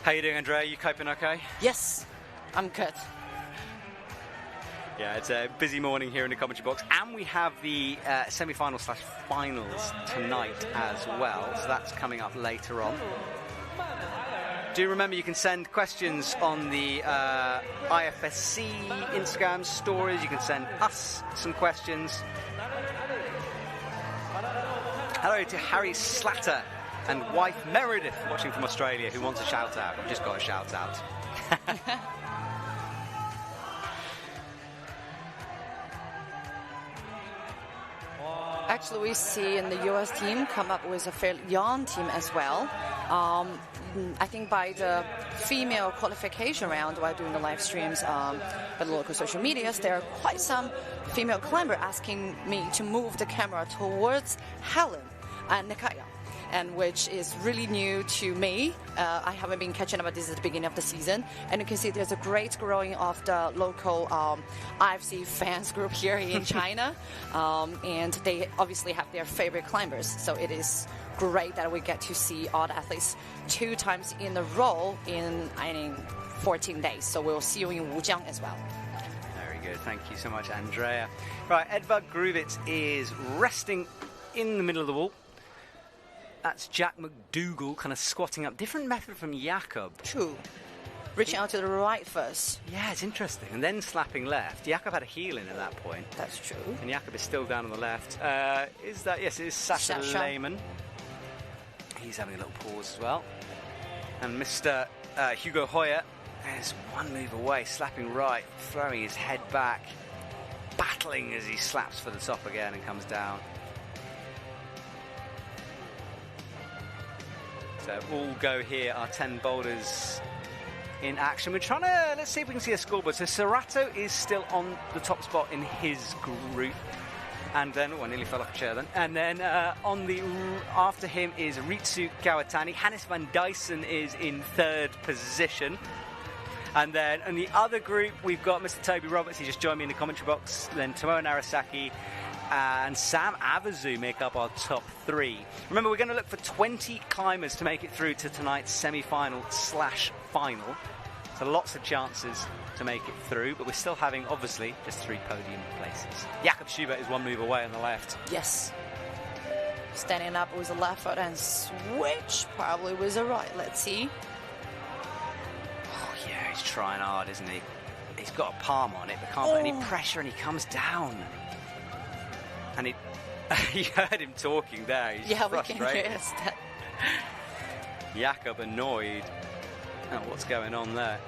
How you doing, Andrea? You coping okay? Yes, I'm good. Yeah, it's a busy morning here in the commentary box, and we have the semi-final/finals tonight as well, so that's coming up later on. Do remember you can send questions on the IFSC Instagram stories. You can send us some questions. Hello to Harry Slatter and wife Meredith watching from Australia who wants a shout out. We've just got a shout out. Actually, we see in the US team come up with a fairly young team as well. I think by the female qualification round, while doing the live streams by the local social medias, there are quite some female climbers asking me to move the camera towards Helen and Keqiao, and which is really new to me. I haven't been catching up. This is the beginning of the season, and you can see there's a great growing of the local IFSC fans group here in China, and they obviously have their favorite climbers. So it is great that we get to see all the athletes 2 times in a row in 14 days. So we'll see you in Wujiang as well. Very good. Thank you so much, Andrea. Right, Edvard Gruvitz is resting in the middle of the wall. That's Jack McDougall kind of squatting up. Different method from Jakob. True. Reaching out to the right first. Yeah, it's interesting. And then slapping left. Jakob had a heel in at that point. That's true. And Jakob is still down on the left. Is that... Yes, it is Sasha Lehmann. He's having a little pause as well. And Mr. Hugo Hoyer is one move away, slapping right, throwing his head back, battling as he slaps for the top again and comes down. So all go here, our 10 boulders in action. We're trying to, let's see if we can see a scoreboard. So Serato is still on the top spot in his group. And then, I nearly fell off a chair then. And then after him is Ritsu Kawatani. Hannes van Dyson is in 3rd position. And then in the other group, we've got Mr. Toby Roberts. He just joined me in the commentary box. Then Tomoe Narasaki and Sam Avazu make up our top 3. Remember, we're going to look for 20 climbers to make it through to tonight's semi-final/final. So lots of chances to make it through, but we're still having, obviously, just 3 podium places. Jakob Schubert is one move away on the left. Yes. Standing up with the left foot and switch probably with the right. Let's see. Oh, yeah, he's trying hard, isn't he? He's got a palm on it, but can't put any pressure, and he comes down. And you heard him talking there. He's frustrated. We can hear that. Jakob annoyed at what's going on there.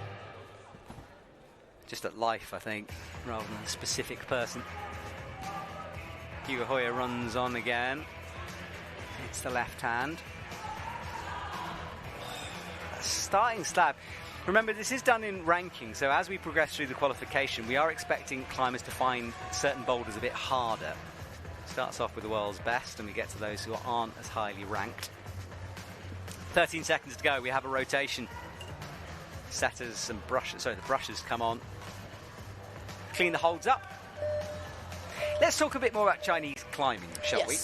Just at life, I think, rather than a specific person. Hugo Hoyer runs on again. It's the left hand. starting slab. Remember, this is done in ranking, so as we progress through the qualification, we are expecting climbers to find certain boulders a bit harder. Starts off with the world's best, and we get to those who aren't as highly ranked. 13 seconds to go. We have a rotation. Setters and brushes, sorry, the brushes come on. Clean the holds up. Let's talk a bit more about Chinese climbing, shall we?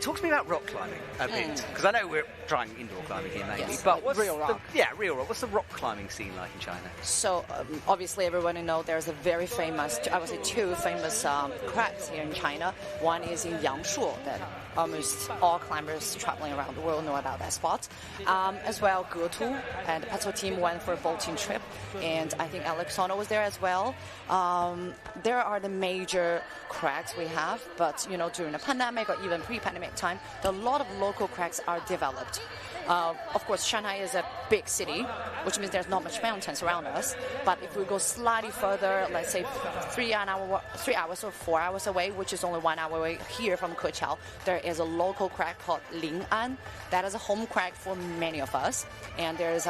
Talk to me about rock climbing a bit, because I know we're trying indoor climbing here mainly, but like what's real rock. Real rock. What's the rock climbing scene like in China? So obviously everyone knows there's a very famous, I would say two famous cracks here in China. One is in Yangshuo, that almost all climbers traveling around the world know about that spot. As well, Getu and the Petzl team went for a bolting trip, and I think Alexander was there as well. There are the major cracks we have, but during the pandemic or even pre-pandemic time, a lot of local cracks are developed. Of course, Shanghai is a big city, which means there's not much mountains around us. But if we go slightly further, let's say 3 hours or 4 hours away, which is only 1 hour away here from Keqiao, there is a local crack called Ling'an. That is a home crack for many of us. And there's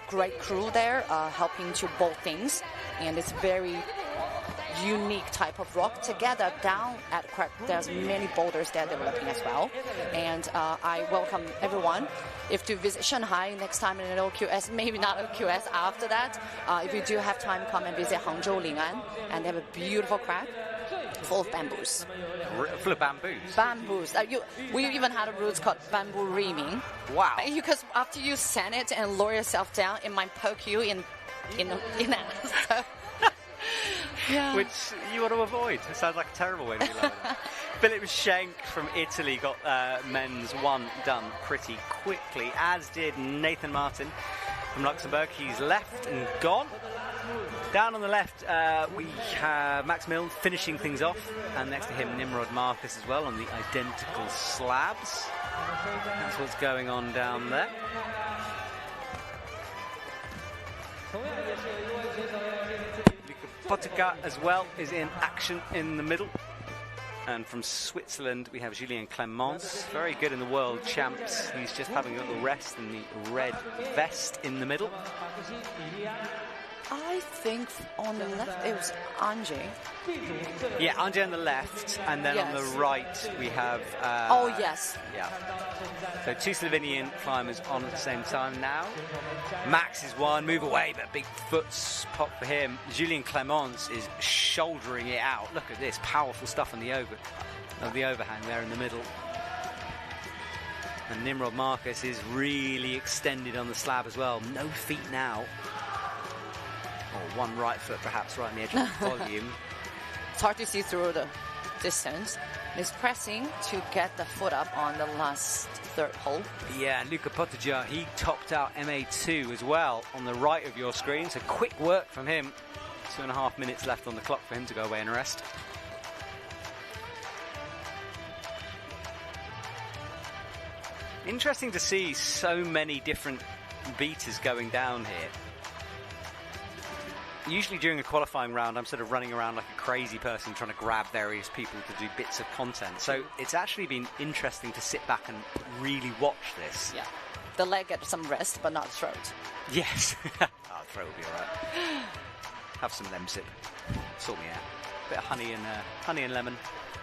great crew there helping to bolt things. And it's very unique type of rock. Together down at Crux, there's many boulders they're developing as well. And I welcome everyone if to visit Shanghai next time in an OQS, maybe not OQS after that. If you do have time, come and visit Hangzhou Ling'an, and they have a beautiful crack full of bamboos. Full of bamboos? Bamboos. We even had a route called bamboo reaming. Wow. Because after you sand it and lower yourself down, it might poke you in that. Yeah. Which you want to avoid. It sounds like a terrible way to be lowered. Philip Schenk from Italy got men's one done pretty quickly, as did Nathan Martin from Luxembourg. He's left and gone. Down on the left, we have Max Milne finishing things off, and next to him, Nimrod Marcus as well on the identical slabs. That's what's going on down there. Potica as well is in action in the middle. And from Switzerland we have Julien Clemence, very good in the world champs. He's just having a little rest in the red vest in the middle. I think on the left it was Ange. Yeah, Ange on the left, and then on the right we have... oh, yes. Yeah. So two Slovenian climbers on at the same time now. Max is one, move away, but big foot's pop for him. Julien Clemence is shouldering it out. Look at this, powerful stuff on the overhang there in the middle. And Nimrod Marcus is really extended on the slab as well. No feet now. Or one right foot perhaps right on the edge of the volume. It's hard to see through the distance. He's pressing to get the foot up on the last third hole. Yeah, and Luca Pottinger, he topped out MA2 as well on the right of your screen. So quick work from him. 2.5 minutes left on the clock for him to go away and rest. Interesting to see so many different beaters going down here. Usually during a qualifying round, I'm sort of running around like a crazy person trying to grab various people to do bits of content. So it's actually been interesting to sit back and really watch this. Yeah. The leg gets some rest, but not throat. Yes. Throat will be all right. Have some Lemsip. Sort me out. Bit of honey and lemon.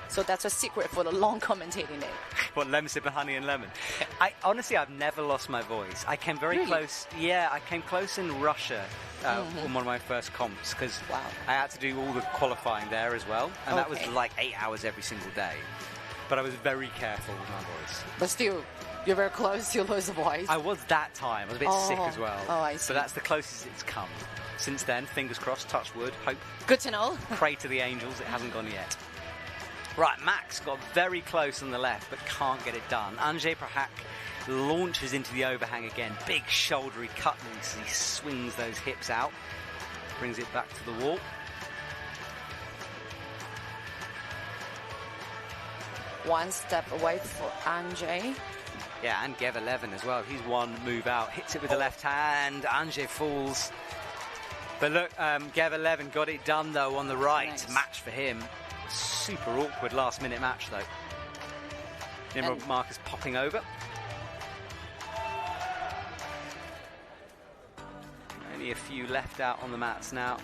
So that's a secret for the long commentating day. What, Lemsip and honey and lemon? Honestly, I've never lost my voice. I came very close. Yeah, I came close in Russia on one of my first comps because I had to do all the qualifying there as well, and that was like 8 hours every single day. But I was very careful with my voice. But still, you're very close to lose the voice. I was that time. I was a bit sick as well. Oh, I see. So that's the closest it's come. Since then, fingers crossed, touch wood, hope. Good to know. Pray to the angels, it hasn't gone yet. Right, Max got very close on the left, but can't get it done. Anže Prahak launches into the overhang again. Big shouldery cut loose as he swings those hips out. Brings it back to the wall. One step away for Anže. Yeah, and Gev 11 as well. He's one move out. Hits it with the left hand. Anže falls. But look, Gev 11 got it done, though, on the right. Nice. Match for him. Super awkward last-minute match, though. Nimrod Marcus popping over. only a few left out on the mats now.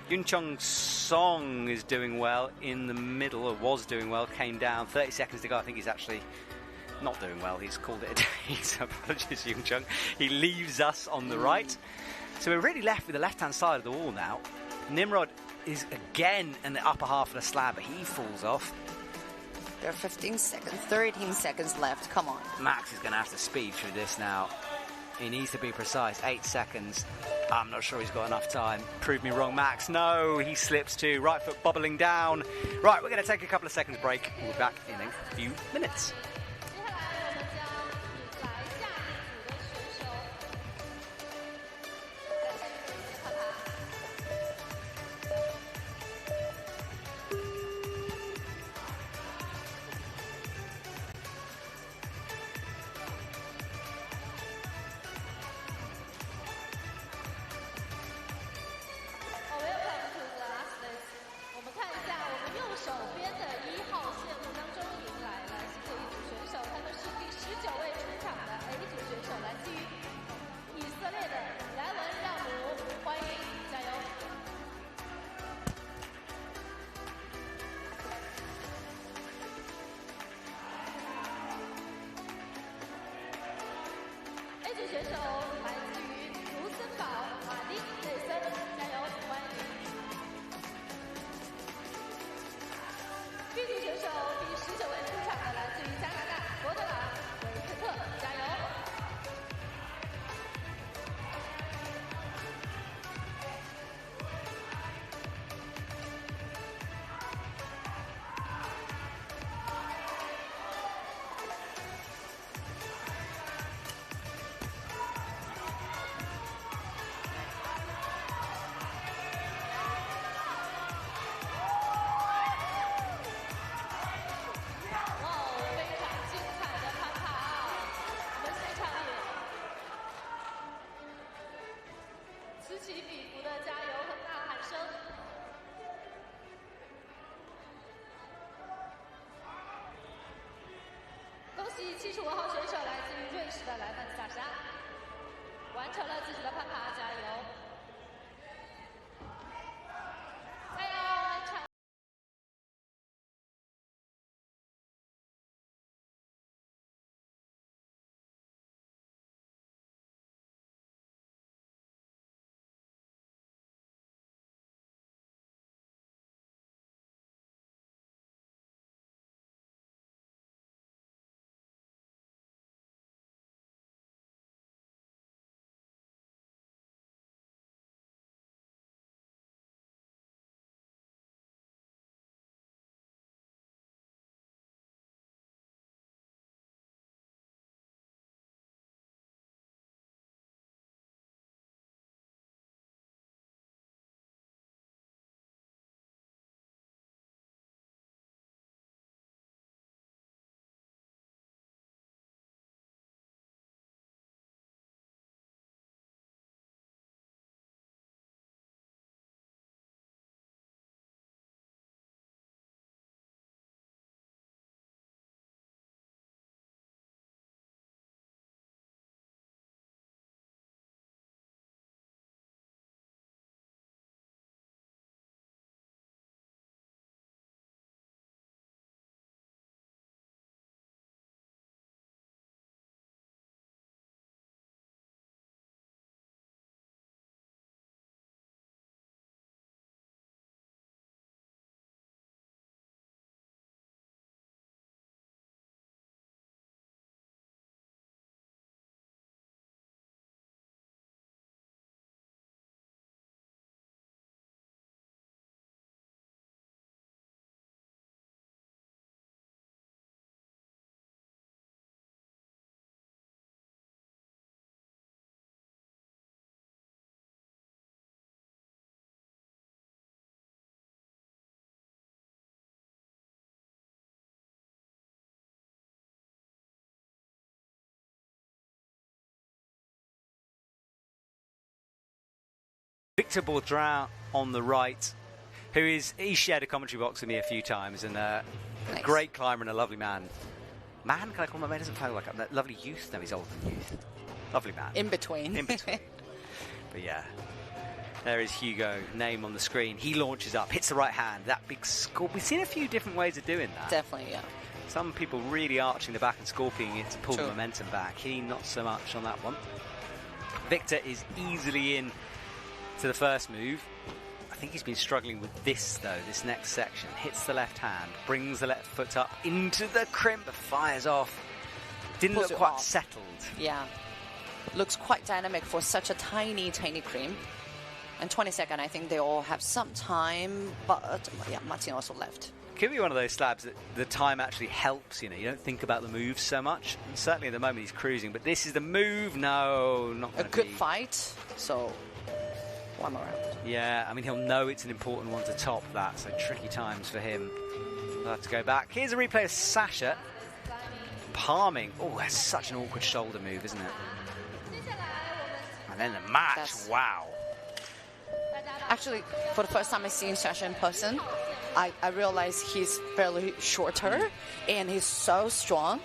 Yunchong Song is doing well in the middle, or was doing well, came down. 30 seconds to go. I think he's actually not doing well. He's called it a day, so apologies, Yunchong. He leaves us on the right. So we're really left with the left-hand side of the wall now. Nimrod is again in the upper half of the slab, but he falls off. There are 15 seconds, 13 seconds left. Come on. Max is going to have to speed through this now. He needs to be precise. 8 seconds. I'm not sure he's got enough time. Prove me wrong, Max. No, he slips too. Right foot bobbling down. Right, we're going to take a couple of seconds break. We'll be back in a few minutes. 选手来自于卢森堡马丁内森，加油，欢迎！B组选手第19位出场的来自于加拿大博德朗维克特，加油！ 此起彼伏的加油和呐喊声。恭喜75号选手来自于瑞士的莱曼萨莎，完成了自己的攀爬，加油！加油！我们场。 Victor Bourdrin on the right, he shared a commentary box with me a few times, and a great climber and a lovely man. Man, can I call him a man? Doesn't feel like that lovely youth. No, he's older than youth. Lovely man. In between. In between. But yeah. There is Hugo, name on the screen. He launches up, hits the right hand. That big scorp. We've seen a few different ways of doing that. Definitely, yeah. Some people really arching the back and scorpioning it to pull True. the momentum back. He not so much on that one. Victor is easily in to the first move. I think he's been struggling with this, though, this next section. Hits the left hand, brings the left foot up into the crimp, fires off. Didn't Pulls look it quite off. settled. Yeah. Looks quite dynamic for such a tiny, tiny cream. And 22nd, I think they all have some time, but yeah, Martin also left. Could be one of those slabs that the time actually helps, you know. You don't think about the moves so much. And certainly at the moment he's cruising, but this is the move. No, not A going to good be. fight, so one more round. Yeah, I mean, he'll know it's an important one to top that, so tricky times for him. He'll have to go back. Here's a replay of Sasha palming. Oh, that's such an awkward shoulder move, isn't it? And then the match, wow. Actually, for the first time I see Sasha in person, I realized he's fairly shorter and he's so strong.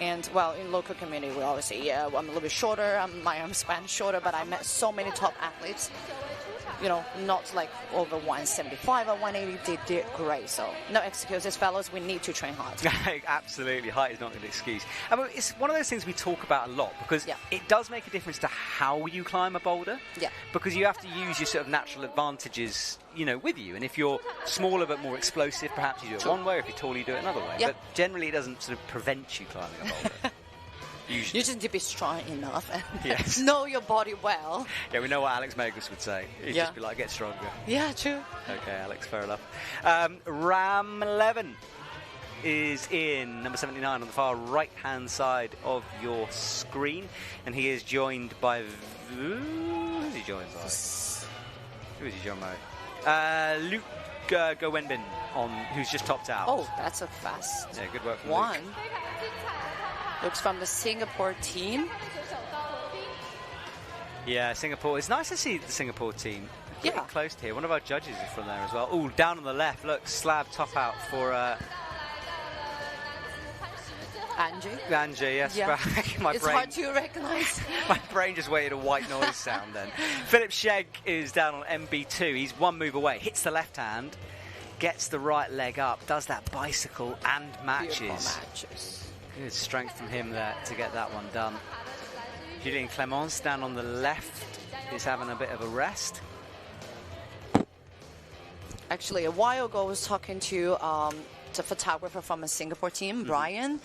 And, well, in local community, we always say, yeah, well, I'm a little bit shorter, my arm span shorter, but I met so many top athletes, you know, not like over 175 or 180, they did great. So, no excuses, fellas, we need to train hard. Absolutely, height is not an excuse. I mean, it's one of those things we talk about a lot because it does make a difference to how you climb a boulder. Yeah. Because you have to use your sort of natural advantages, you know, with you. And if you're smaller but more explosive, perhaps you do it one way. If you're taller, you do it another way. Yeah. But generally, it doesn't sort of prevent you climbing a boulder. Usually. You just need to be strong enough and Yes. know your body well. Yeah, we know what Alex Magus would say. He'd just be like, get stronger. Yeah, true. Okay, Alex, fair enough. Ram 11 is in, number 79 on the far right-hand side of your screen. And he is joined by... Who's he joined by? Who is he joined by? Luke Gowenbin, who's just topped out. Oh, that's a fast Yeah, good work from one. Luke. Looks from the Singapore team. Yeah, Singapore. It's nice to see the Singapore team getting Yeah. close to here. One of our judges is from there as well. Oh, down on the left, look, Slab top out for Angie, yes. Yeah. My It's brain, hard to recognize. my brain just waited a white noise sound then. Philip Shegg is down on MB2. He's one move away. Hits the left hand, gets the right leg up, does that bicycle and Beautiful matches. matches. Good strength from him there to get that one done. Julien Clemence down on the left is having a bit of a rest. Actually, a while ago, I was talking to the photographer from a Singapore team, Brian.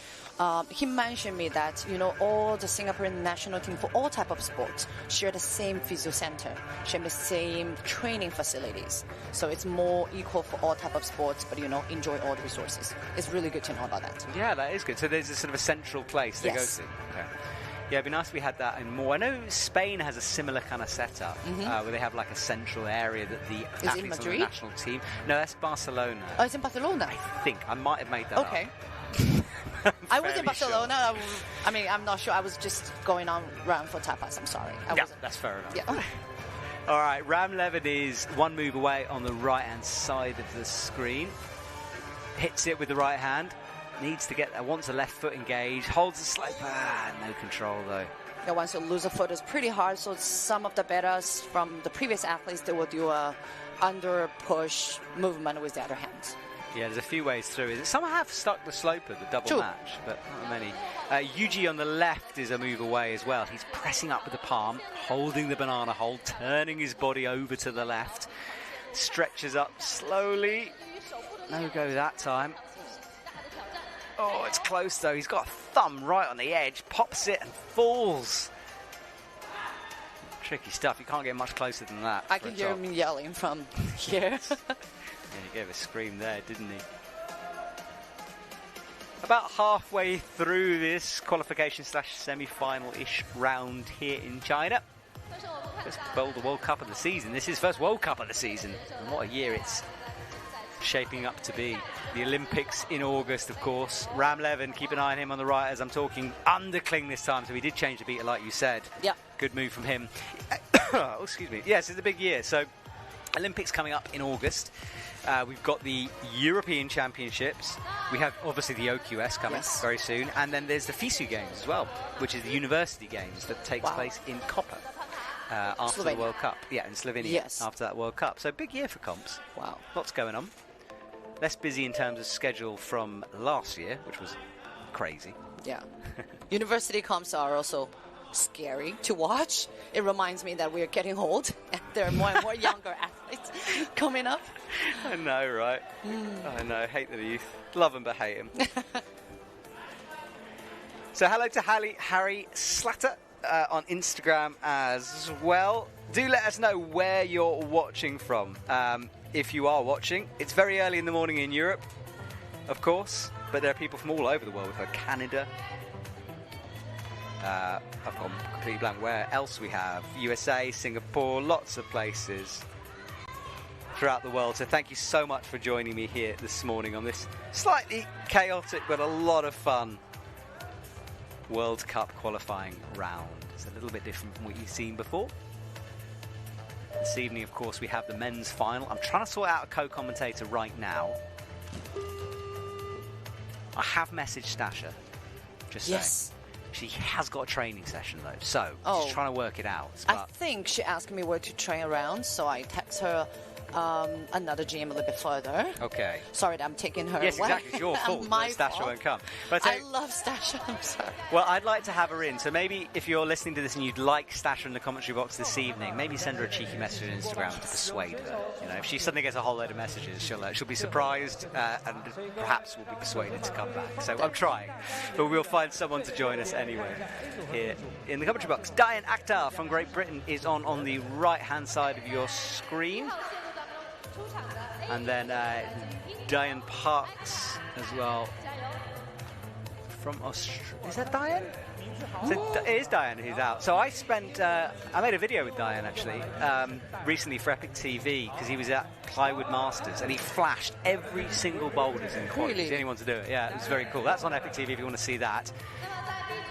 He mentioned me that, you know, all the Singaporean national team for all type of sports share the same physio center, share the same training facilities. So it's more equal for all type of sports, but, you know, enjoy all the resources. It's really good to know about that. Yeah, that is good. So there's a sort of a central place they Yes. go to. Okay. Yeah, it'd be nice if we had that in more. I know Spain has a similar kind of setup where they have like a central area that the it athletes on the Madrid? national team. No, that's Barcelona. Oh, it's in Barcelona. I think I might have made that Okay. up. I was in Fairly Barcelona. I mean, I'm not sure. I was just going on around for tapas. I'm sorry. I Yeah, wasn't. that's fair enough. Yeah. All right, Ram Levin is one move away on the right-hand side of the screen. Hits it with the right hand. Needs to get there. Wants a left foot engaged. Holds the slope. No control, though. Yeah, once you lose a foot, it's pretty hard. So some of the better from the previous athletes, they will do a under push movement with the other hand. Yeah, there's a few ways through it. Some have stuck the sloper, the double True. match, but not many. Yuji on the left is a move away as well. He's pressing up with the palm, holding the banana hold, turning his body over to the left. Stretches up slowly. No go that time. Oh, it's close though. He's got a thumb right on the edge, pops it and falls. Tricky stuff. You can't get much closer than that. I for can a hear top. him yelling from here. Yeah, he gave a scream there, didn't he? About halfway through this qualification / semi-final-ish round here in China. First Boulder World Cup of the season. This is first World Cup of the season. And what a year it's shaping up to be. The Olympics in August, of course. Ram Levin, keep an eye on him on the right as I'm talking. Undercling this time, so he did change the beater like you said. Yeah. Good move from him. Oh, excuse me. Yes, it's a big year. So Olympics coming up in August. We've got the European Championships. We have obviously the OQS coming very soon, and then there's the FISU Games as well, which is the University Games that takes place in Koper after the World Cup. Yeah, in Slovenia after that World Cup. So big year for comps. Wow, lots going on. Less busy in terms of schedule from last year, which was crazy. Yeah, university comps are also scary to watch. It reminds me that we're getting old and there are more and more younger athletes coming up. I know, right? I know, hate the youth. Love them but hate them. So hello to Harry Slatter on Instagram as well. Do let us know where you're watching from. If you are watching, it's very early in the morning in Europe, of course, but there are people from all over the world. We've heard Canada. I've gone completely blank. Where else we have? USA, Singapore, lots of places throughout the world. So thank you so much for joining me here this morning on this slightly chaotic but a lot of fun World Cup qualifying round. It's a little bit different from what you've seen before. This evening, of course, we have the men's final. I'm trying to sort out a co-commentator right now. I have messaged Stasha. Just saying. She has got a training session though, so she's trying to work it out. I think she asked me where to train around, so I text her another gym a little bit further. Okay. Sorry that I'm taking her away. Yes, exactly. It's your fault that Stasha won't come. But I love Stasha. I'm sorry. Well, I'd like to have her in. So maybe if you're listening to this and you'd like Stasha in the commentary box this evening, maybe send her a cheeky message on Instagram to persuade her. You know, if she suddenly gets a whole load of messages, she'll be surprised and perhaps will be persuaded to come back. So I'm trying, but we'll find someone to join us anyway here in the commentary box. Diane Akhtar from Great Britain is on the right-hand side of your screen. And then Diane Parks as well from Australia. Is that Diane? So it is Diane who's out. So I made a video with Diane actually recently for Epic TV because he was at Plywood Masters and he flashed every single boulders in quality. He's the only one to do it. Yeah, it was very cool. That's on Epic TV if you want to see that.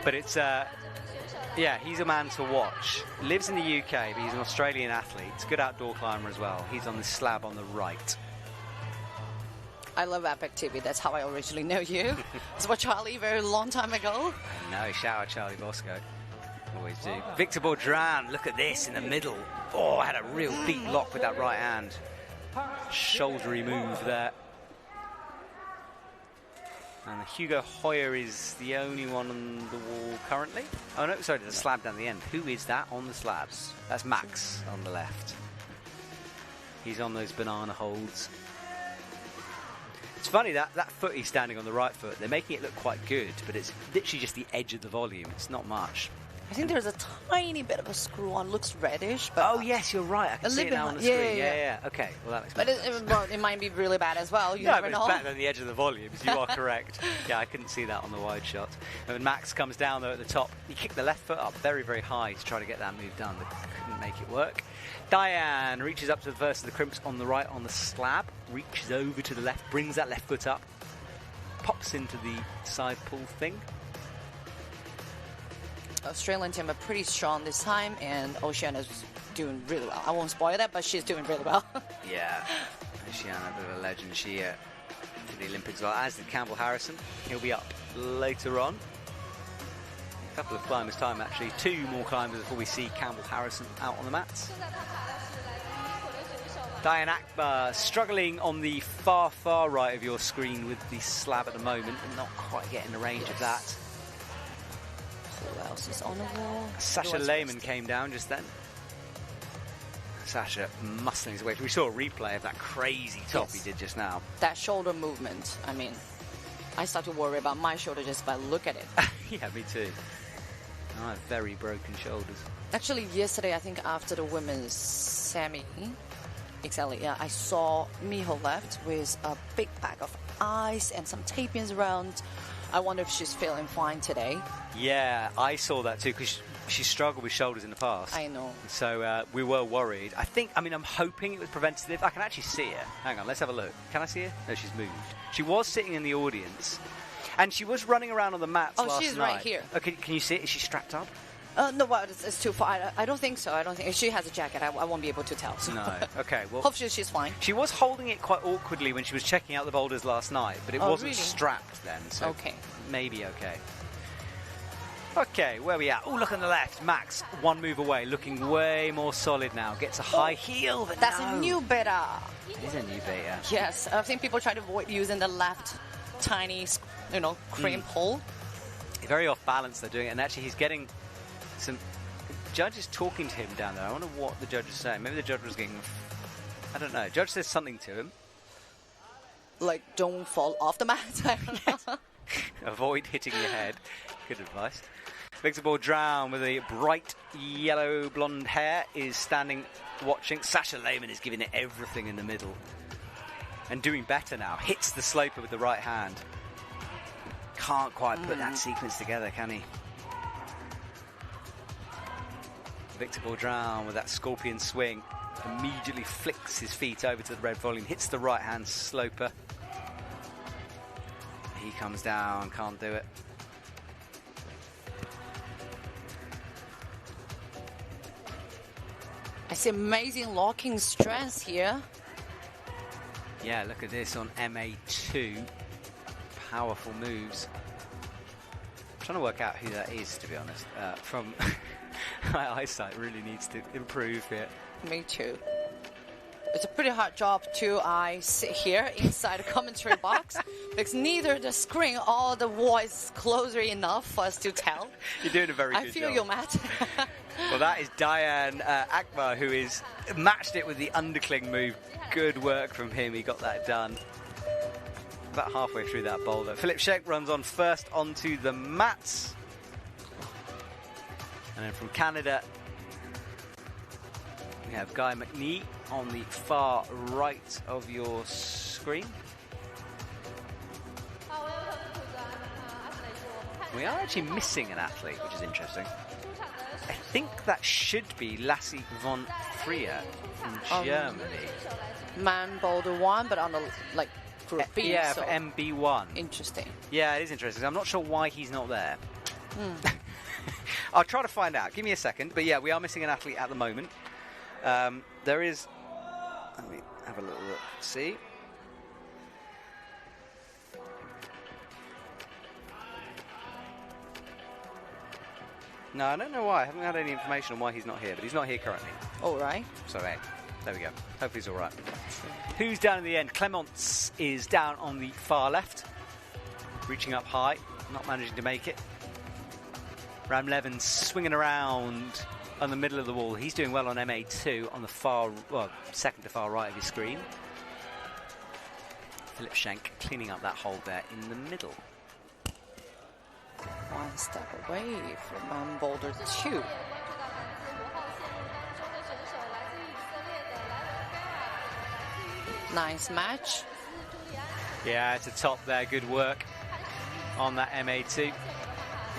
But it's yeah, he's a man to watch. Lives in the UK, but he's an Australian athlete. He's a good outdoor climber as well. He's on the slab on the right. I love Epic TV. That's how I originally know you. It's what Charlie very long time ago. No, shout out Charlie Bosco. Always do. Victor Baudran, look at this in the middle. Oh, I had a real deep lock with that right hand. Shouldery move there. And Hugo Hoyer is the only one on the wall currently. Oh no, sorry, there's a slab down the end. Who is that on the slabs? That's Max on the left. He's on those banana holds. It's funny, that foot he's standing on the right foot, they're making it look quite good, but it's literally just the edge of the volume. It's not much. I think there's a tiny bit of a screw on. Looks reddish. But oh, yes, you're right. I can see it now on the screen. Yeah. Okay, well, that makes sense. But it might be really bad as well. You never know. It's better than the edge of the volumes. You are correct. Yeah, I couldn't see that on the wide shot. And when Max comes down, though, at the top, he kicked the left foot up very, very high to try to get that move done, but couldn't make it work. Diane reaches up to the first of the crimps on the right on the slab, reaches over to the left, brings that left foot up, pops into the side pull thing. Australian team are pretty strong this time, and Oceana's doing really well. I won't spoil that, but she's doing really well. Yeah, Oceana, a bit of a legend. She for the Olympics, well, as did Campbell Harrison. He'll be up later on. A couple of climbers' time, actually. 2 more climbers before we see Campbell Harrison out on the mats. Diane Akbar struggling on the far right of your screen with the slab at the moment, and not quite getting the range of that. Who else is on the wall? Sasha Lehman came down just then. Sasha muscling his way. We saw a replay of that crazy top he did just now. That shoulder movement, I mean, I start to worry about my shoulder just by look at it. Yeah, me too. I have very broken shoulders. Actually, yesterday, I think after the women's semi, exactly, yeah, I saw Miho left with a big bag of ice and some tape-ins around. I wonder if she's feeling fine today. Yeah, I saw that too, because she struggled with shoulders in the past. I know. So we were worried. I'm hoping it was preventative. I can actually see her. Hang on, let's have a look. Can I see her? No, she's moved. She was sitting in the audience, and she was running around on the mats last night. Oh, she's right here. Okay, can you see it? Is she strapped up? No, well, it's too far. I don't think so. I don't think if she has a jacket, I won't be able to tell. So. No. Okay. Well, hopefully she's fine. she was holding it quite awkwardly when she was checking out the boulders last night, but it wasn't really? strapped then. So Okay. maybe okay. Okay, where are we at? Oh, look on the left. Max, one move away, looking way more solid now. Gets a high heel, but That's no. a new beta. It is a new beta. Yes, I've seen people try to avoid using the left tiny, cream pole. Very off balance, they're doing it, and actually he's getting some judges talking to him down there. I wonder what the judge is saying. Maybe the judge was getting, I don't know. Judge says something to him. Like, don't fall off the mat. I don't know. Avoid hitting your head. Good advice. Victor Boulder with a bright yellow blonde hair is standing watching. Sasha Lehmann is giving it everything in the middle and doing better now. Hits the sloper with the right hand. Can't quite put that sequence together, can he? Victor Boulder with that scorpion swing immediately flicks his feet over to the red volume, hits the right hand sloper. He comes down, can't do it. I see amazing locking strength here. Yeah, look at this on MA2. Powerful moves. I'm trying to work out who that is, to be honest. From my eyesight really needs to improve here. Me too. It's a pretty hard job to sit here inside the commentary box because neither the screen or the wall is closer enough for us to tell. You're doing a very good job. I feel you, Matt. Well, that is Diane Akbar, who is matched it with the undercling move. Good work from him. He got that done. About halfway through that boulder. Philip Schenk runs on first onto the mats. And then from Canada, we have Guy McNee on the far right of your screen. We are actually missing an athlete, which is interesting. I think that should be Lassie von Trier from Germany. Man boulder 1, but on the group B. Yeah, so for MB1. Interesting. Yeah, it is interesting. I'm not sure why he's not there. I'll try to find out. Give me a second. But yeah, we are missing an athlete at the moment. There is... Let me have a little look. See? No, I don't know why. I haven't had any information on why he's not here, but he's not here currently. All right. So, hey, there we go. Hopefully he's all right. Who's down in the end? Clements is down on the far left, reaching up high, not managing to make it. Ram Levin swinging around on the middle of the wall. He's doing well on MA2 on the far, well, second to far right of his screen. Philip Schenk cleaning up that hole there in the middle. One step away from Man Boulder 2. Nice match. Yeah, it's a top there. Good work on that MA2.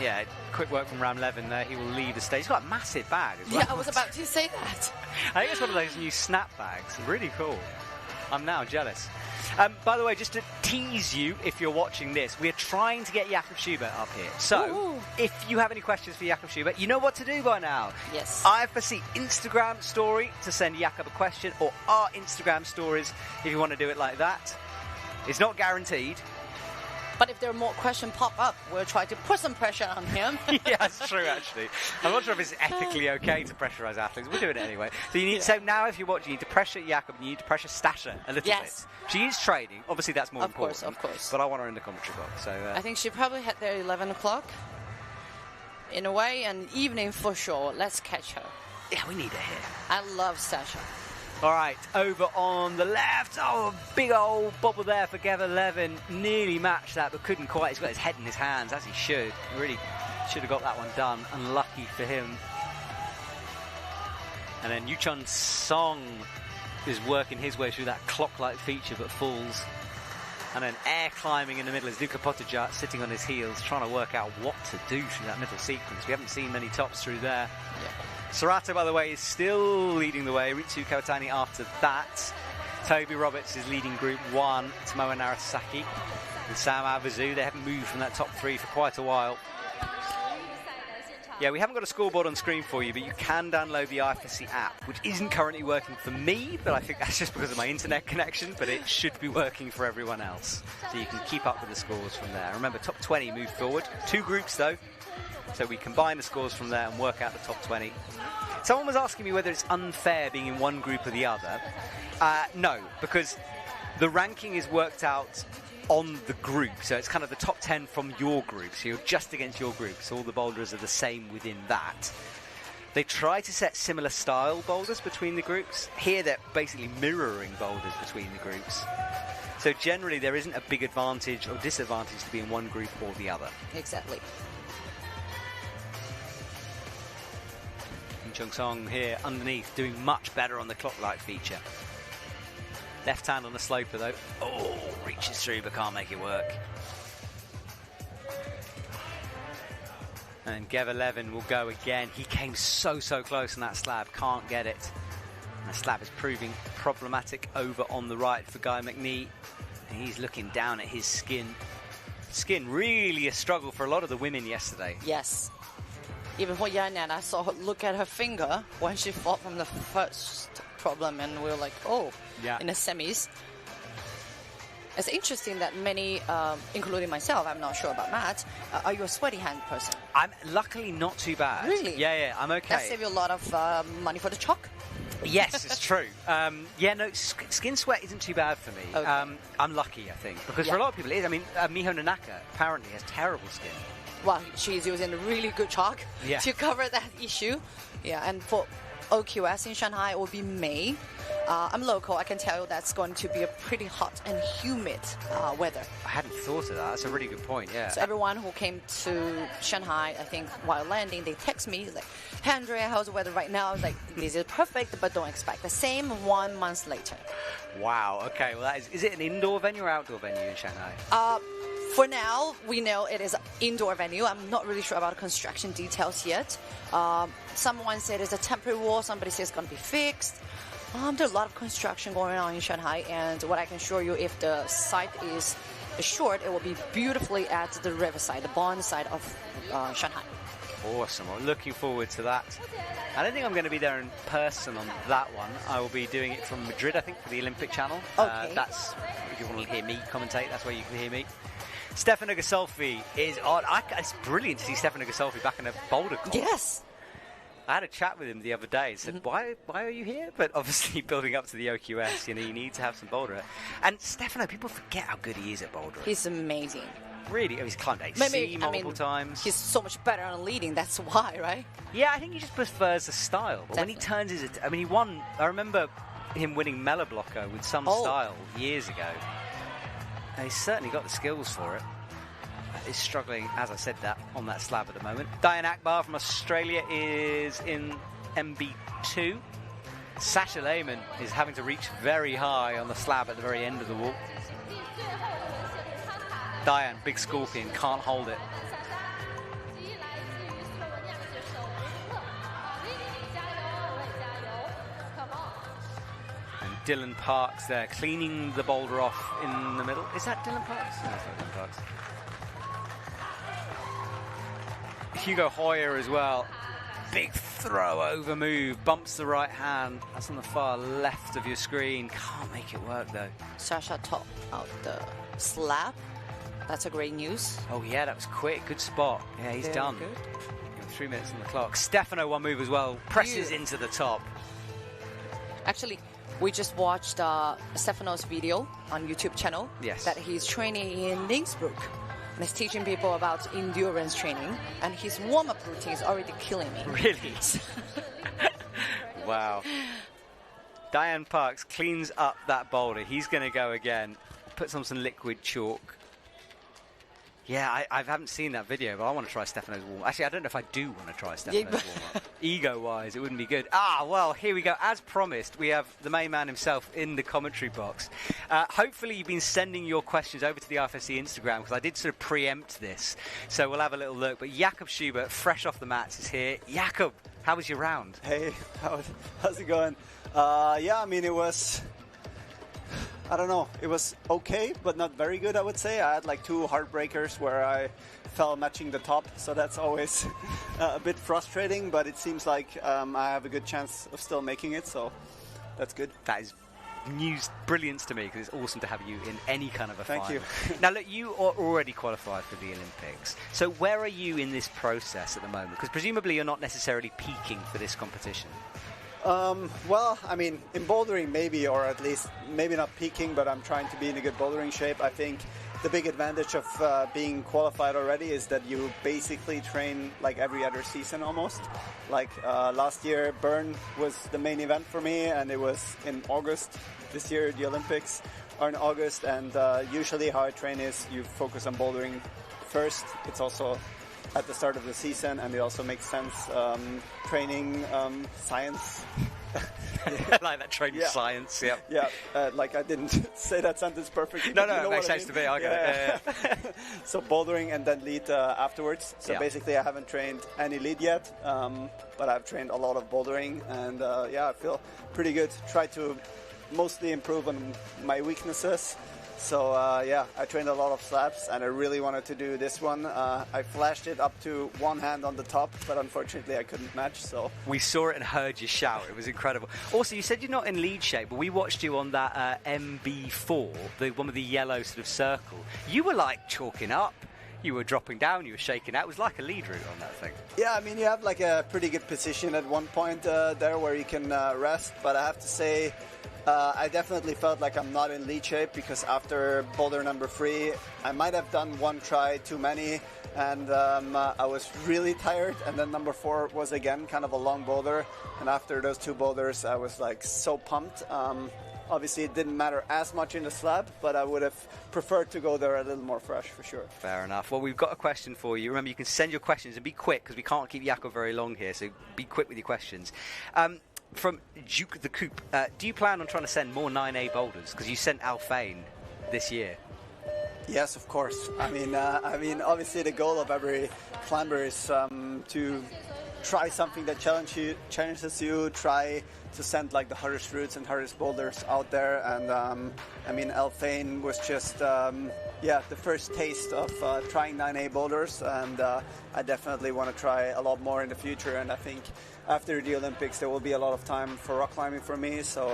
Yeah, quick work from Ram Levin there. He will lead the stage. He's got a massive bag as well. Yeah, I was about to say that. I think it's one of those new snap bags. Really cool. I'm now jealous. By the way, just to tease you, if you're watching this, we're trying to get Jakob Schubert up here. So, if you have any questions for Jakob Schubert, you know what to do by now. Yes. IFSC Instagram story to send Jakob a question, or our Instagram stories if you want to do it like that. It's not guaranteed. But if there are more questions pop up, we'll try to put some pressure on him. Yeah, that's true, actually. I'm not sure if it's ethically okay to pressurise athletes. We're doing it anyway. So you need. So now, if you watch, you need to pressure Jakob. You need to pressure Stasha a little bit. She is training. Obviously, that's more important. Of course. But I want her in the commentary box. So I think she probably had there 11 o'clock. In a way, an evening for sure. Let's catch her. Yeah, we need her here. I love Stasha. All right, over on the left. Oh, big old bobble there for Gavin Levin. Nearly matched that, but couldn't quite. He's got his head in his hands, as he should. Really should have got that one done. Unlucky for him. And then Yuchun Song is working his way through that clock-like feature, but falls. And then air climbing in the middle is Luka Potajat sitting on his heels, trying to work out what to do through that middle sequence. We haven't seen many tops through there. Yeah. Serato, by the way, is still leading the way. Ritsu Kawatani after that. Toby Roberts is leading Group 1. Tomoe Narasaki and Sam Abazu. They haven't moved from that top three for quite a while. Yeah, we haven't got a scoreboard on screen for you, but you can download the IFSC app, which isn't currently working for me, but I think that's just because of my internet connection, but it should be working for everyone else. So you can keep up with the scores from there. Remember, top 20 move forward. 2 groups, though, so we combine the scores from there and work out the top 20. Someone was asking me whether it's unfair being in one group or the other. No, because the ranking is worked out on the group, so it's kind of the top 10 from your group, so you're just against your group, so all the boulders are the same within that. They try to set similar style boulders between the groups. Here they're basically mirroring boulders between the groups. So generally there isn't a big advantage or disadvantage to be in one group or the other. Exactly. And Chung Song here underneath doing much better on the clock light feature. Left hand on the sloper though. Oh, reaches through but can't make it work. And Gev 11 will go again. He came so close on that slab, can't get it. And the slab is proving problematic over on the right for Guy McNee. And he's looking down at his skin. Skin really a struggle for a lot of the women yesterday. Yes. Even for Yan, I saw her look at her finger when she fought from the first problem, and we were like, oh, yeah. In the semis. It's interesting that many, including myself, I'm not sure about Matt, are you a sweaty hand person? I'm luckily not too bad. Really? Yeah, I'm okay. That save you a lot of money for the chalk? Yes, it's true. Yeah, no, skin sweat isn't too bad for me. Okay. I'm lucky, I think, because for a lot of people it is. I mean, Miho Nanaka apparently has terrible skin. Well, she's using a really good chalk to cover that issue. Yeah, and for OQS in Shanghai, it will be May. I'm local. I can tell you that's going to be a pretty hot and humid weather. I hadn't thought of that. That's a really good point, yeah. So everyone who came to Shanghai, I think, while landing, they text me, like, hey, Andrea, how's the weather right now? I was like, this is perfect, but don't expect the same 1 month later. Wow, okay. Well, that is it an indoor venue or outdoor venue in Shanghai? For now, we know it is an indoor venue. I'm not really sure about construction details yet. Someone said it's a temporary wall. Somebody says it's going to be fixed. There's a lot of construction going on in Shanghai, and what I can assure you, if the site is short, it will be beautifully at the riverside, the Bond side of Shanghai. Awesome. I'm looking forward to that. I don't think I'm going to be there in person on that one. I will be doing it from Madrid, I think, for the Olympic channel. Okay. That's, if you want to hear me commentate, that's where you can hear me. Stefano Gasolfi is on. It's brilliant to see Stefano Gasolfi back in a boulder course. Yes. I had a chat with him the other day and said, why are you here? But obviously building up to the OQS, you need to have some boulder. And Stefano, people forget how good he is at bouldering. He's amazing. Really? Oh, he's climbed AC multiple times. He's so much better on leading, that's why, right? Yeah, I think he just prefers the style. But when he turns his... I mean, he won... I remember him winning Melablocker with some style years ago. And he's certainly got the skills for it. Is struggling, as I said, that on that slab at the moment. Diane Akbar from Australia is in MB2. Sasha Lehman is having to reach very high on the slab at the very end of the wall. Diane, big scorpion, can't hold it. And Dylan Parks there, cleaning the boulder off in the middle. Is that Dylan Parks? No, it's not Dylan Parks. Hugo Hoyer as well. Big throw over move, bumps the right hand. That's on the far left of your screen. Can't make it work though. Sasha top out the slab. That's a great news. Oh yeah, that was quick. Good spot. Yeah, he's done. Good. 3 minutes on the clock. Stefano one move as well. Presses into the top. Actually, we just watched Stefano's video on YouTube channel. Yes. That he's training in Innsbruck. And he's teaching people about endurance training. And his warm-up routine is already killing me. Really? Wow. Diane Parks cleans up that boulder. He's going to go again. Puts on some liquid chalk. Yeah, I haven't seen that video, but I want to try Stefano's warm-up. Actually, I don't know if I do want to try Stefano's warm-up. Ego-wise, it wouldn't be good. Well, here we go. As promised, we have the main man himself in the commentary box. Hopefully, you've been sending your questions over to the IFSC Instagram, because I did sort of preempt this. So we'll have a little look. But Jakob Schubert, fresh off the mats, is here. Jakob, how was your round? Hey, how's it going? Yeah, I mean, it was I don't know. It was okay, but not very good, I would say. I had like 2 heartbreakers where I fell matching the top, so that's always a bit frustrating, but it seems like I have a good chance of still making it, so that's good. That is news brilliance to me, because it's awesome to have you in any kind of a final. Thank you. Now look, you are already qualified for the Olympics, so where are you in this process at the moment? Because presumably you're not necessarily peaking for this competition. Well, I mean, in bouldering maybe, or at least maybe not peaking, but I'm trying to be in a good bouldering shape. I think the big advantage of being qualified already is that you basically train like every other season almost. Like last year, Bern was the main event for me, and it was in August. This year, the Olympics are in August, and usually how I train is you focus on bouldering first. It's also at the start of the season, and it also makes sense training science. Like that training science, yeah. Yeah, like I didn't say that sentence perfectly. No, you know it makes sense to me. I get it. Yeah. So bouldering and then lead afterwards. So basically I haven't trained any lead yet, but I've trained a lot of bouldering, and I feel pretty good. Try to mostly improve on my weaknesses. So I trained a lot of slabs, and I really wanted to do this one. I flashed it up to one hand on the top, but unfortunately I couldn't match. So we saw it and heard you shout. It was incredible. Also, you said you're not in lead shape, but we watched you on that MB4, the one with the yellow sort of circle. You were like chalking up. You were dropping down. You were shaking out. It was like a lead route on that thing. Yeah, I mean, you have like a pretty good position at one point there where you can rest, but I have to say, I definitely felt like I'm not in lead shape, because after boulder number 3, I might have done one try too many, and I was really tired. And then number 4 was again kind of a long boulder, and after those 2 boulders, I was like so pumped. Obviously, it didn't matter as much in the slab, but I would have preferred to go there a little more fresh, for sure. Fair enough. Well, we've got a question for you. Remember, you can send your questions, and be quick, because we can't keep Jakob very long here, so be quick with your questions. From Duke the Coop, do you plan on trying to send more 9A boulders? Because you sent Alphane this year. Yes, of course. I mean, obviously the goal of every climber is to try something that challenges you, try to send like the hardest routes and hardest boulders out there. And I mean, Alphane was just the first taste of trying 9A boulders, and I definitely want to try a lot more in the future. And I think after the Olympics there will be a lot of time for rock climbing for me, so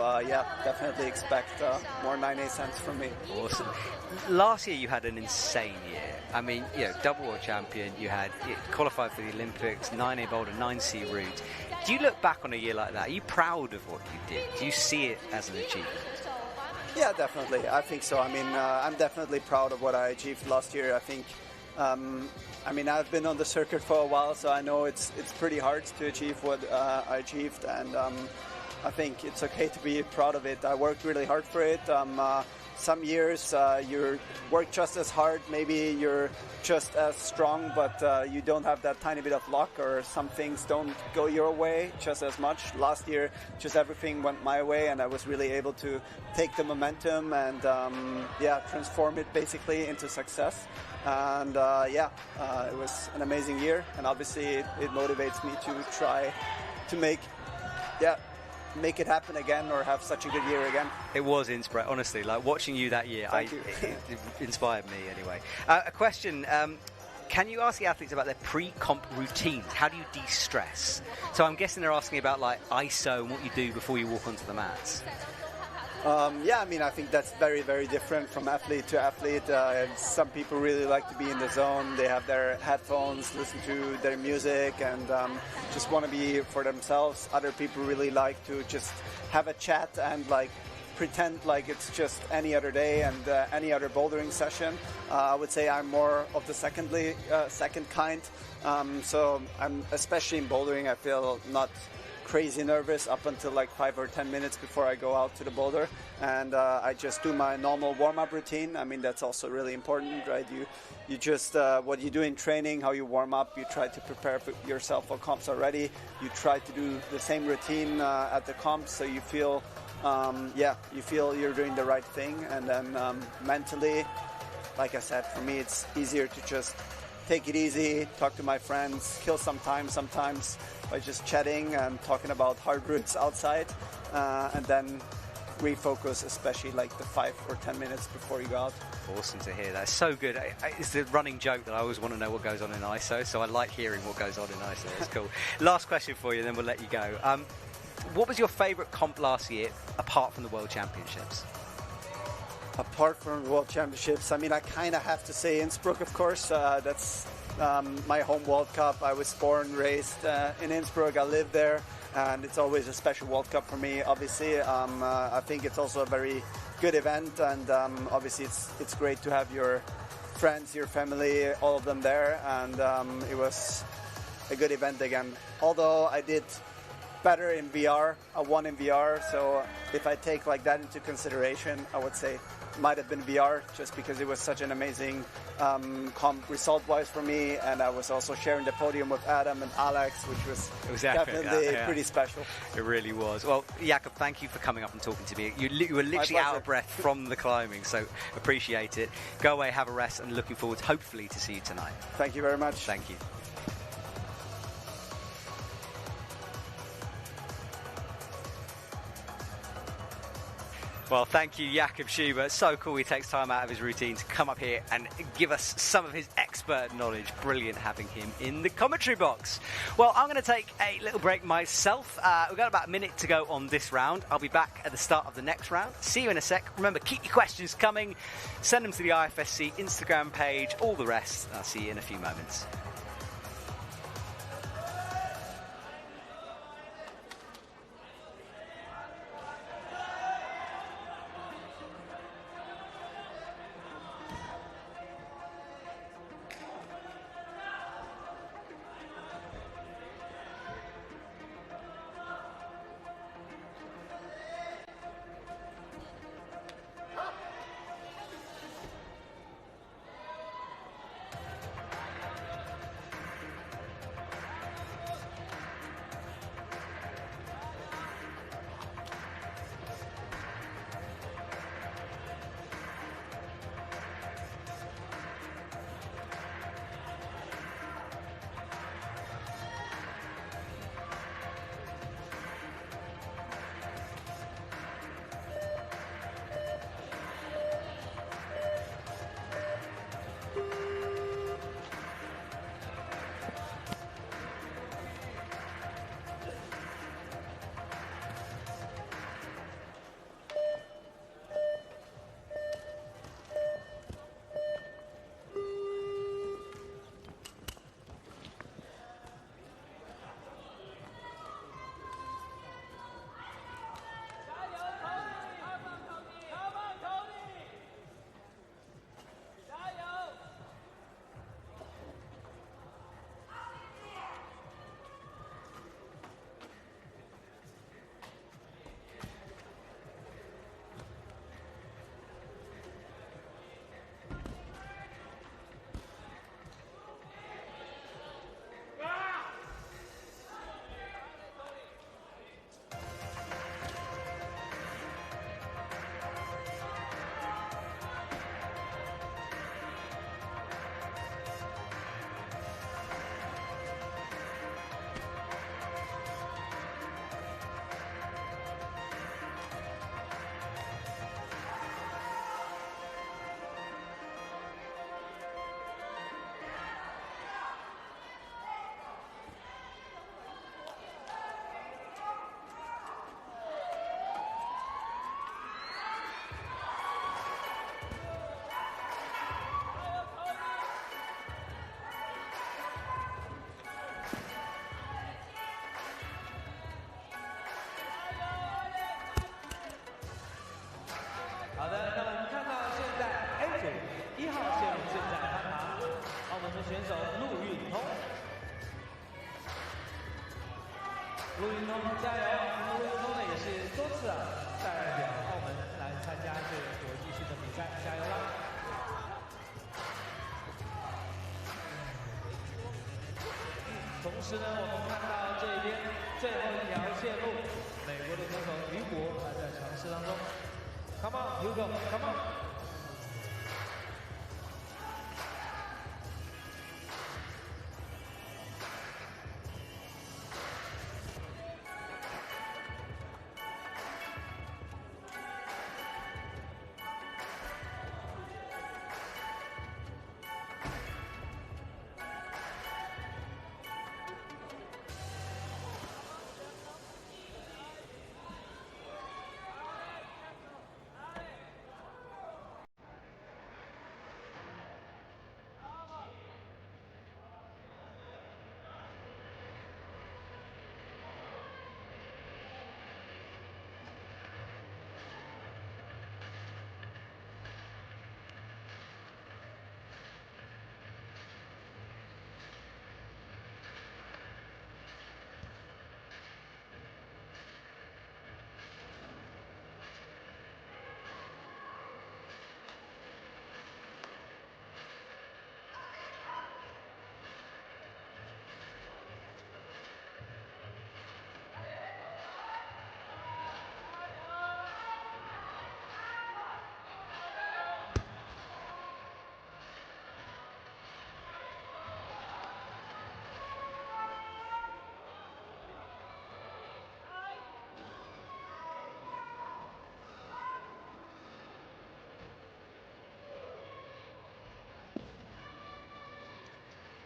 definitely expect more 9A sends from me. Awesome. Last year you had an insane year. I mean, double world champion, you qualified for the Olympics, 9A boulder, 9C route. Do you look back on a year like that? Are you proud of what you did? Do you see it as an achievement? Yeah, definitely. I think so. I mean, I'm definitely proud of what I achieved last year. I think, I mean, I've been on the circuit for a while, so I know it's pretty hard to achieve what I achieved, and I think it's okay to be proud of it. I worked really hard for it. Some years you work just as hard, maybe you're just as strong, but you don't have that tiny bit of luck, or some things don't go your way just as much. Last year, just everything went my way, and I was really able to take the momentum and transform it basically into success. And it was an amazing year, and obviously it motivates me to try to make it happen again, or have such a good year again. It was inspiring, honestly. Like watching you that year, it inspired me anyway. A question: can you ask the athletes about their pre-comp routines? How do you de-stress? So I'm guessing they're asking about like ISO and what you do before you walk onto the mats. I mean, I think that's very, very different from athlete to athlete. Some people really like to be in the zone. They have their headphones, listen to their music, and just want to be for themselves. Other people really like to just have a chat and like pretend like it's just any other day and any other bouldering session. I would say I'm more of the second kind. So I'm, especially in bouldering, I feel not crazy nervous up until like 5 or 10 minutes before I go out to the boulder, and I just do my normal warm-up routine. I mean, that's also really important, right? You just what you do in training, how you warm up, you try to prepare yourself for comps already. You try to do the same routine at the comps, so you feel you're doing the right thing. And then mentally, like I said, for me it's easier to just take it easy, talk to my friends, kill some time sometimes by just chatting and talking about hard routes outside, and then refocus, especially like the 5 or 10 minutes before you go out. Awesome to hear. That's so good. It's the running joke that I always want to know what goes on in ISO, so I like hearing what goes on in ISO. That's cool. Last question for you, then we'll let you go. What was your favourite comp last year, apart from the World Championships? Apart from the World Championships, I mean, I kind of have to say Innsbruck, of course. That's my home World Cup. I was born, raised in Innsbruck. I live there, and it's always a special World Cup for me, obviously. I think it's also a very good event, and obviously it's great to have your friends, your family, all of them there, and it was a good event again. Although I did better in VR, I won in VR, so if I take like that into consideration, I would say it might have been VR, just because it was such an amazing comp result-wise for me, and I was also sharing the podium with Adam and Alex, which was definitely pretty special. It really was. Well, Jakob, thank you for coming up and talking to me. You were literally out of breath from the climbing, so appreciate it. Go away, have a rest, and looking forward, hopefully, to see you tonight. Thank you very much. Thank you. Well, thank you, Jakob Schubert. So cool he takes time out of his routine to come up here and give us some of his expert knowledge. Brilliant having him in the commentary box. Well, I'm going to take a little break myself. We've got about a minute to go on this round. I'll be back at the start of the next round. See you in a sec. Remember, keep your questions coming. Send them to the IFSC Instagram page, all the rest. I'll see you in a few moments.好的，那我们看到现在 A 组1号线路正在攀爬，澳门的选手陆运通。陆运通加油！陆运通呢也是多次代表澳门来参加这个国际性的比赛，加油啦！同时呢，我们看到这边最后一条线路，美国的选手雨果还在尝试当中。Come on, Hugo, come on.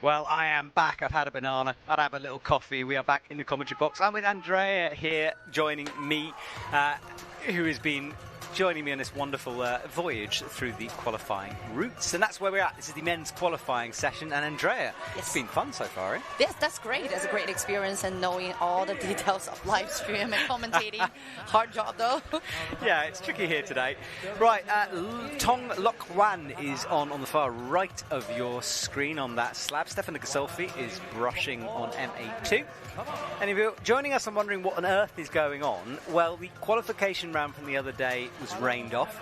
Well, I am back. I've had a banana. I'd have a little coffee. We are back in the commentary box. I'm with Andrea here, joining me, who has been joining me on this wonderful voyage through the qualifying routes. And that's where we're at. This is the men's qualifying session. And Andrea, it's been fun so far, eh? Yes, that's great. It's a great experience, and knowing all the details of live stream and commentating. Hard job, though. Yeah, it's tricky here today. Right, Tong Lok Wan is on the far right of your screen on that slab. Stefan Gasolfi is brushing on M82. And if you're joining us and wondering what on earth is going on, well, the qualification round from the other day was rained off.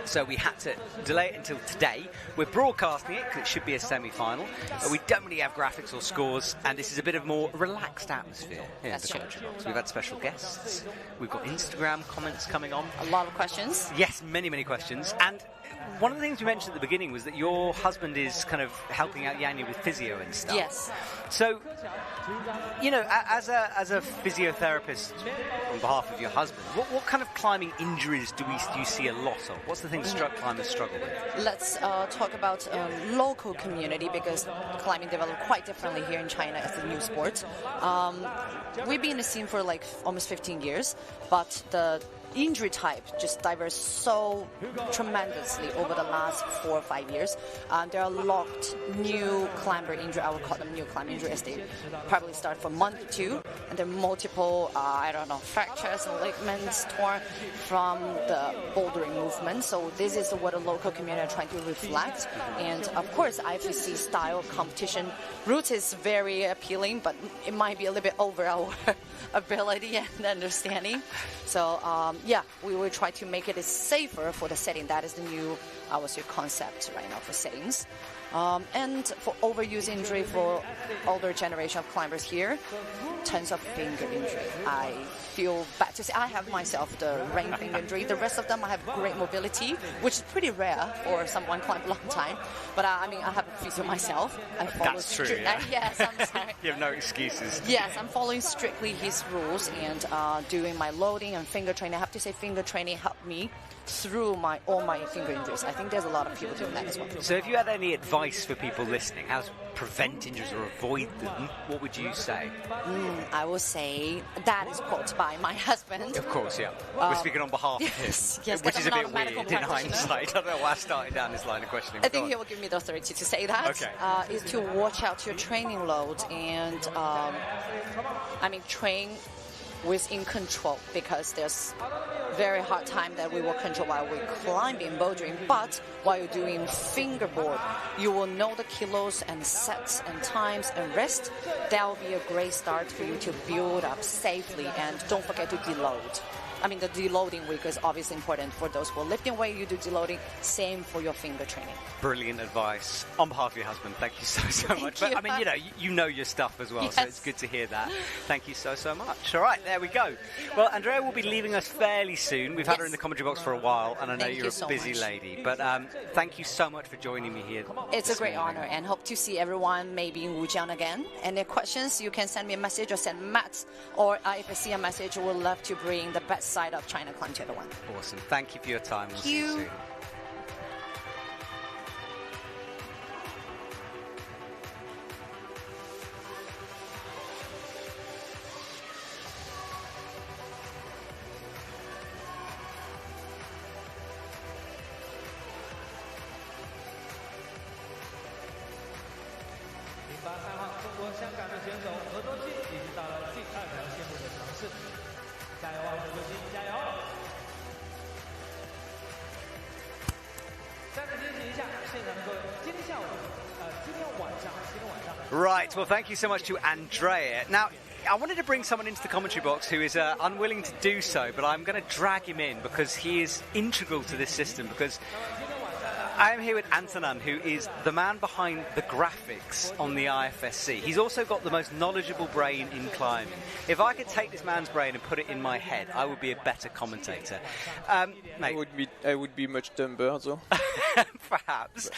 So we had to delay it until today. We're broadcasting it because it should be a semi-final. But we don't really have graphics or scores, and this is a bit of more relaxed atmosphere. That's true. So we've had special guests. We've got Instagram comments coming on. A lot of questions. Yes, many, many questions. And one of the things you mentioned at the beginning was that your husband is kind of helping out Yanya with physio and stuff. Yes. So, you know, as a physiotherapist on behalf of your husband, what kind of climbing injuries do you see a lot of? What's the thing climbers struggle with? Let's talk about local community, because climbing developed quite differently here in China as a new sport. We've been in the scene for like almost 15 years, but the injury type just diverged so tremendously over the last 4 or 5 years. There are a lot new climber injury. I would call them new climber injury, as they probably start from month 2, and there are multiple, fractures and ligaments torn from the bouldering movement. So this is what a local community are trying to reflect. And of course, IFSC style competition route is very appealing, but it might be a little bit over our ability and understanding. So we will try to make it safer for the setting. That is the new, I would say, concept right now for settings. And for overuse injury for older generation of climbers here, tons of finger injury. I feel bad to say I have myself the ring finger injury. The rest of them I have great mobility, which is pretty rare for someone climb a long time. But I have a physio myself. I follow That's true. Yeah. Yes, I'm sorry. You have no excuses. Yes, I'm following strictly his rules and doing my loading and finger training. I have to say, finger training helped me through all my finger injuries. I think there's a lot of people doing that as well. So if you had any advice for people listening, how to prevent injuries or avoid them, what would you say? I would say that is quoted by my husband. Of course, yeah. We're speaking on behalf of him, yes, which is a bit weird in practitioner. hindsight. I don't know why I started down this line of questioning. I think he will give me the authority to say that. Okay. Is to watch out your training load and, train within control, because there's very hard time that we will control while we're climbing, bouldering, but while you're doing fingerboard, you will know the kilos and sets and times and rest. That will be a great start for you to build up safely, and don't forget to deload. The deloading week is obviously important for those who are lifting weight. You do deloading, same for your finger training. Brilliant advice on behalf of your husband. Thank you so much. But you know your stuff as well, yes. So it's good to hear that. Thank you so much. All right, there we go. Well, Andrea will be leaving us fairly soon. We've had her in the commentary box for a while, and I know you're a busy lady. But thank you so much for joining me here. It's a great honor, and hope to see everyone maybe in Wujiang again. Any questions, you can send me a message or send Matt or IFSC a message. We'd love to bring the best side of China climb to everyone. Awesome. Thank you for your time. We'll see you soon. Right, well, thank you so much to Andrea. Now, I wanted to bring someone into the commentary box who is unwilling to do so, but I'm going to drag him in because he is integral to this system, because I am here with Antonin, who is the man behind the graphics on the IFSC. He's also got the most knowledgeable brain in climbing. If I could take this man's brain and put it in my head, I would be a better commentator. Mate. I would be much dumber, though. Perhaps.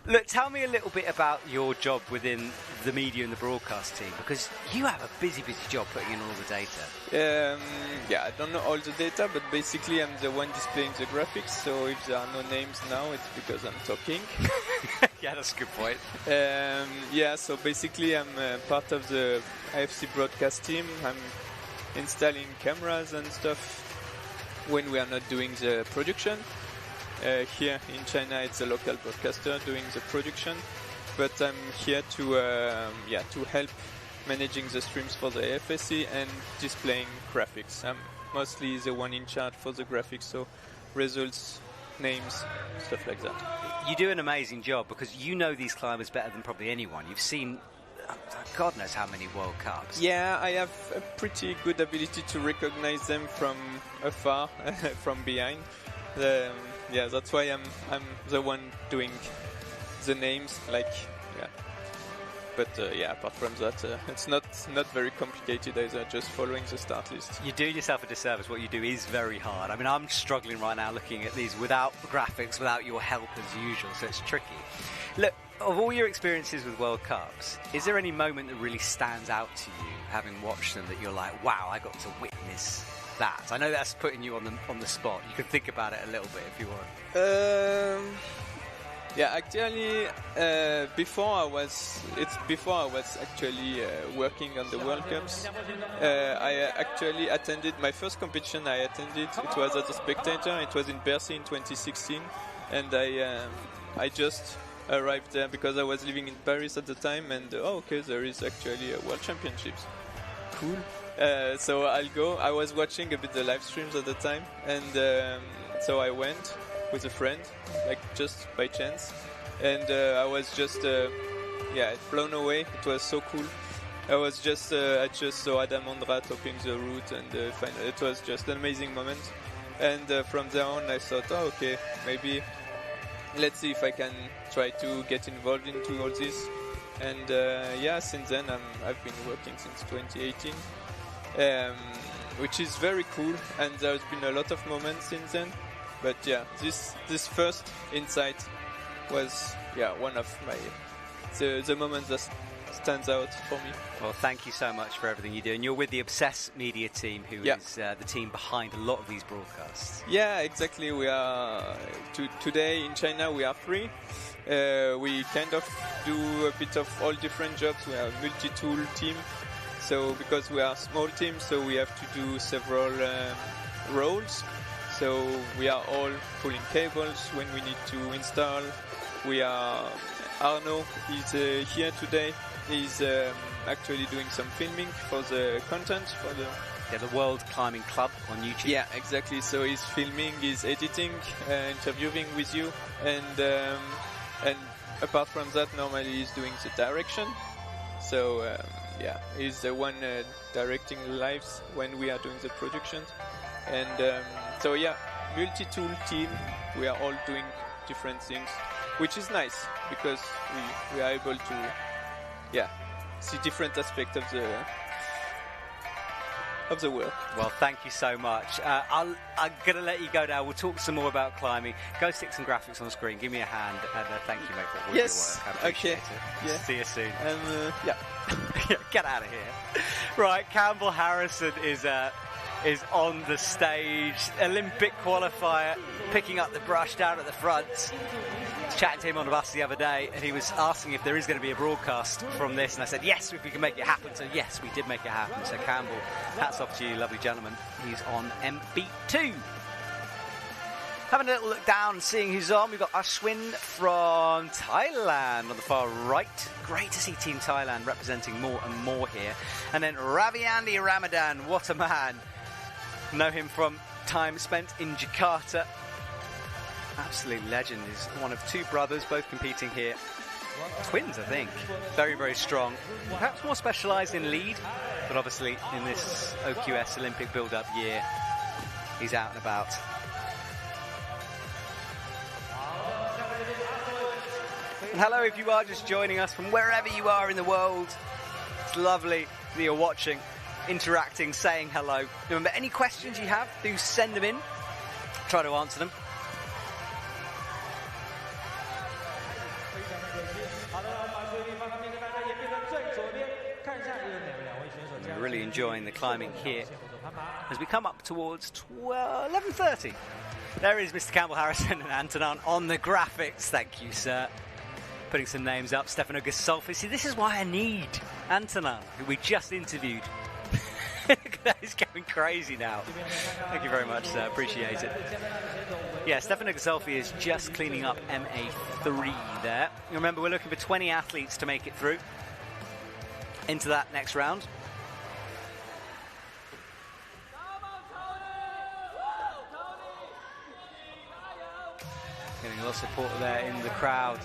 Look, tell me a little bit about your job within the media and the broadcast team, because you have a busy job putting in all the data. I don't know all the data, but basically I'm the one displaying the graphics, so if there are no names now, it's because than talking. Yeah, that's a good point. Yeah, so basically I'm part of the IFSC broadcast team. I'm installing cameras and stuff when we are not doing the production. Here in China, it's a local broadcaster doing the production, but I'm here to help managing the streams for the IFSC and displaying graphics. I'm mostly the one in charge for the graphics, so results, names, stuff like that. You do an amazing job because you know these climbers better than probably anyone. You've seen God knows how many World Cups. Yeah, I have a pretty good ability to recognize them from afar, from behind. Yeah, that's why I'm the one doing the names, like, yeah. But yeah, apart from that, it's not very complicated either, just following the start list. You're doing yourself a disservice. What you do is very hard. I mean, I'm struggling right now looking at these without graphics, without your help as usual, so it's tricky. Look, of all your experiences with World Cups, is there any moment that really stands out to you, having watched them, that you're like, wow, I got to witness that? I know that's putting you on the spot. You can think about it a little bit if you want. Yeah, actually, before I was actually working on the World Cups, I actually attended my first competition. I attended. It was as a spectator. It was in Bercy in 2016, and I just arrived there because I was living in Paris at the time. And okay, there is actually a World Championships. Cool. So I'll go. I was watching a bit the live streams at the time, and so I went with a friend, like just by chance, and I was just blown away. It was so cool. I just saw Adam Ondra topping the route, and it was just an amazing moment. And from there on, I thought, oh, okay, maybe let's see if I can try to get involved into all this. And yeah, since then I've been working since 2018, which is very cool. And there's been a lot of moments since then. But yeah, this first insight was one of my the moments that stands out for me. Well, thank you so much for everything you do. And you're with the IFSC media team, who is the team behind a lot of these broadcasts. Yeah, exactly. We are today in China. We are 3. We kind of do a bit of all different jobs. We are a multi-tool team. So because we are a small team, so we have to do several roles. So we are all pulling cables when we need to install. Arno is here today. He's actually doing some filming for the content for the World Climbing Club on YouTube. Yeah, exactly. So he's filming, he's editing, interviewing with you, and apart from that, normally he's doing the direction. So he's the one directing lives when we are doing the productions. And so yeah, multi-tool team. We are all doing different things, which is nice because we are able to see different aspects of the work. Well, thank you so much. I'm going to let you go now. We'll talk some more about climbing. Go stick some graphics on the screen. Give me a hand, and thank you, mate, for all your work. I appreciate it. Yeah. See you soon. Get out of here. Right, Campbell Harrison is on the stage. Olympic qualifier, picking up the brush down at the front. I was chatting to him on the bus the other day, and he was asking if there is going to be a broadcast from this, and I said yes, if we can make it happen. So yes, we did make it happen. So Campbell, hats off to you, lovely gentleman. He's on MP2. Having a little look down, seeing who's on. We've got Ashwin from Thailand on the far right. Great to see Team Thailand representing more and more here. And then Raviandi Ramadan, what a man. Know him from time spent in Jakarta. Absolute legend. He's one of 2 brothers, both competing here. Twins, I think. Very, very strong. Perhaps more specialised in lead, but obviously in this OQS Olympic build-up year, he's out and about. And hello if you are just joining us from wherever you are in the world. It's lovely that you're watching, interacting, saying hello. Remember, any questions you have, do send them in. Try to answer them. We're really enjoying the climbing here as we come up towards 11:30. There is Mr. Campbell Harrison and Antonin on the graphics. Thank you, sir. Putting some names up. Stefano Ghisolfi. See, this is why I need Antonin, who we just interviewed. Look at that, he's going crazy now. Thank you very much, sir. Appreciate it. Yeah, Stefano Ghisolfi is just cleaning up MA3 there. Remember, we're looking for 20 athletes to make it through into that next round. Getting a lot of support there in the crowd.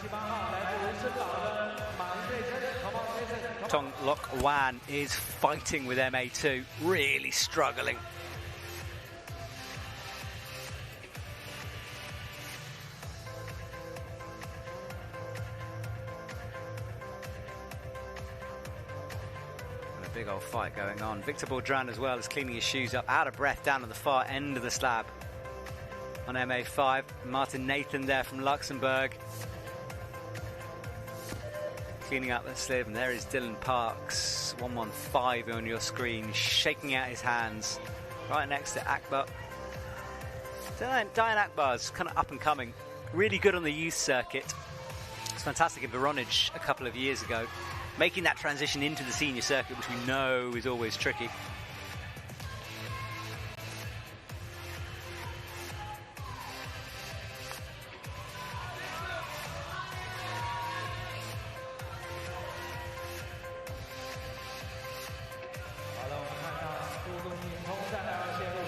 Tong Lok Wan is fighting with MA2, really struggling. And a big old fight going on. Victor Bourdran as well is cleaning his shoes up, out of breath down on the far end of the slab. On MA5, Martin Nathan there from Luxembourg. Cleaning up the slip, and there is Dylan Parks, 115 on your screen, shaking out his hands, right next to Akbar. Diane Akbar's kind of up and coming, really good on the youth circuit. It's fantastic in Voronezh a couple of years ago, making that transition into the senior circuit, which we know is always tricky.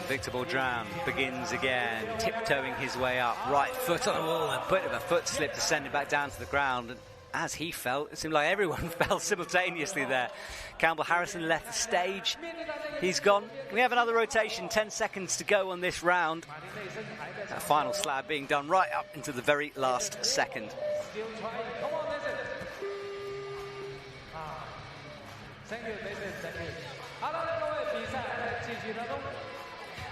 Victor Bourdran begins again, tiptoeing his way up, right foot on the wall, a bit of a foot slip to send it back down to the ground. And as he fell, it seemed like everyone fell simultaneously there. Campbell Harrison left the stage. He's gone. We have another rotation, 10 seconds to go on this round. That final slab being done right up into the very last second.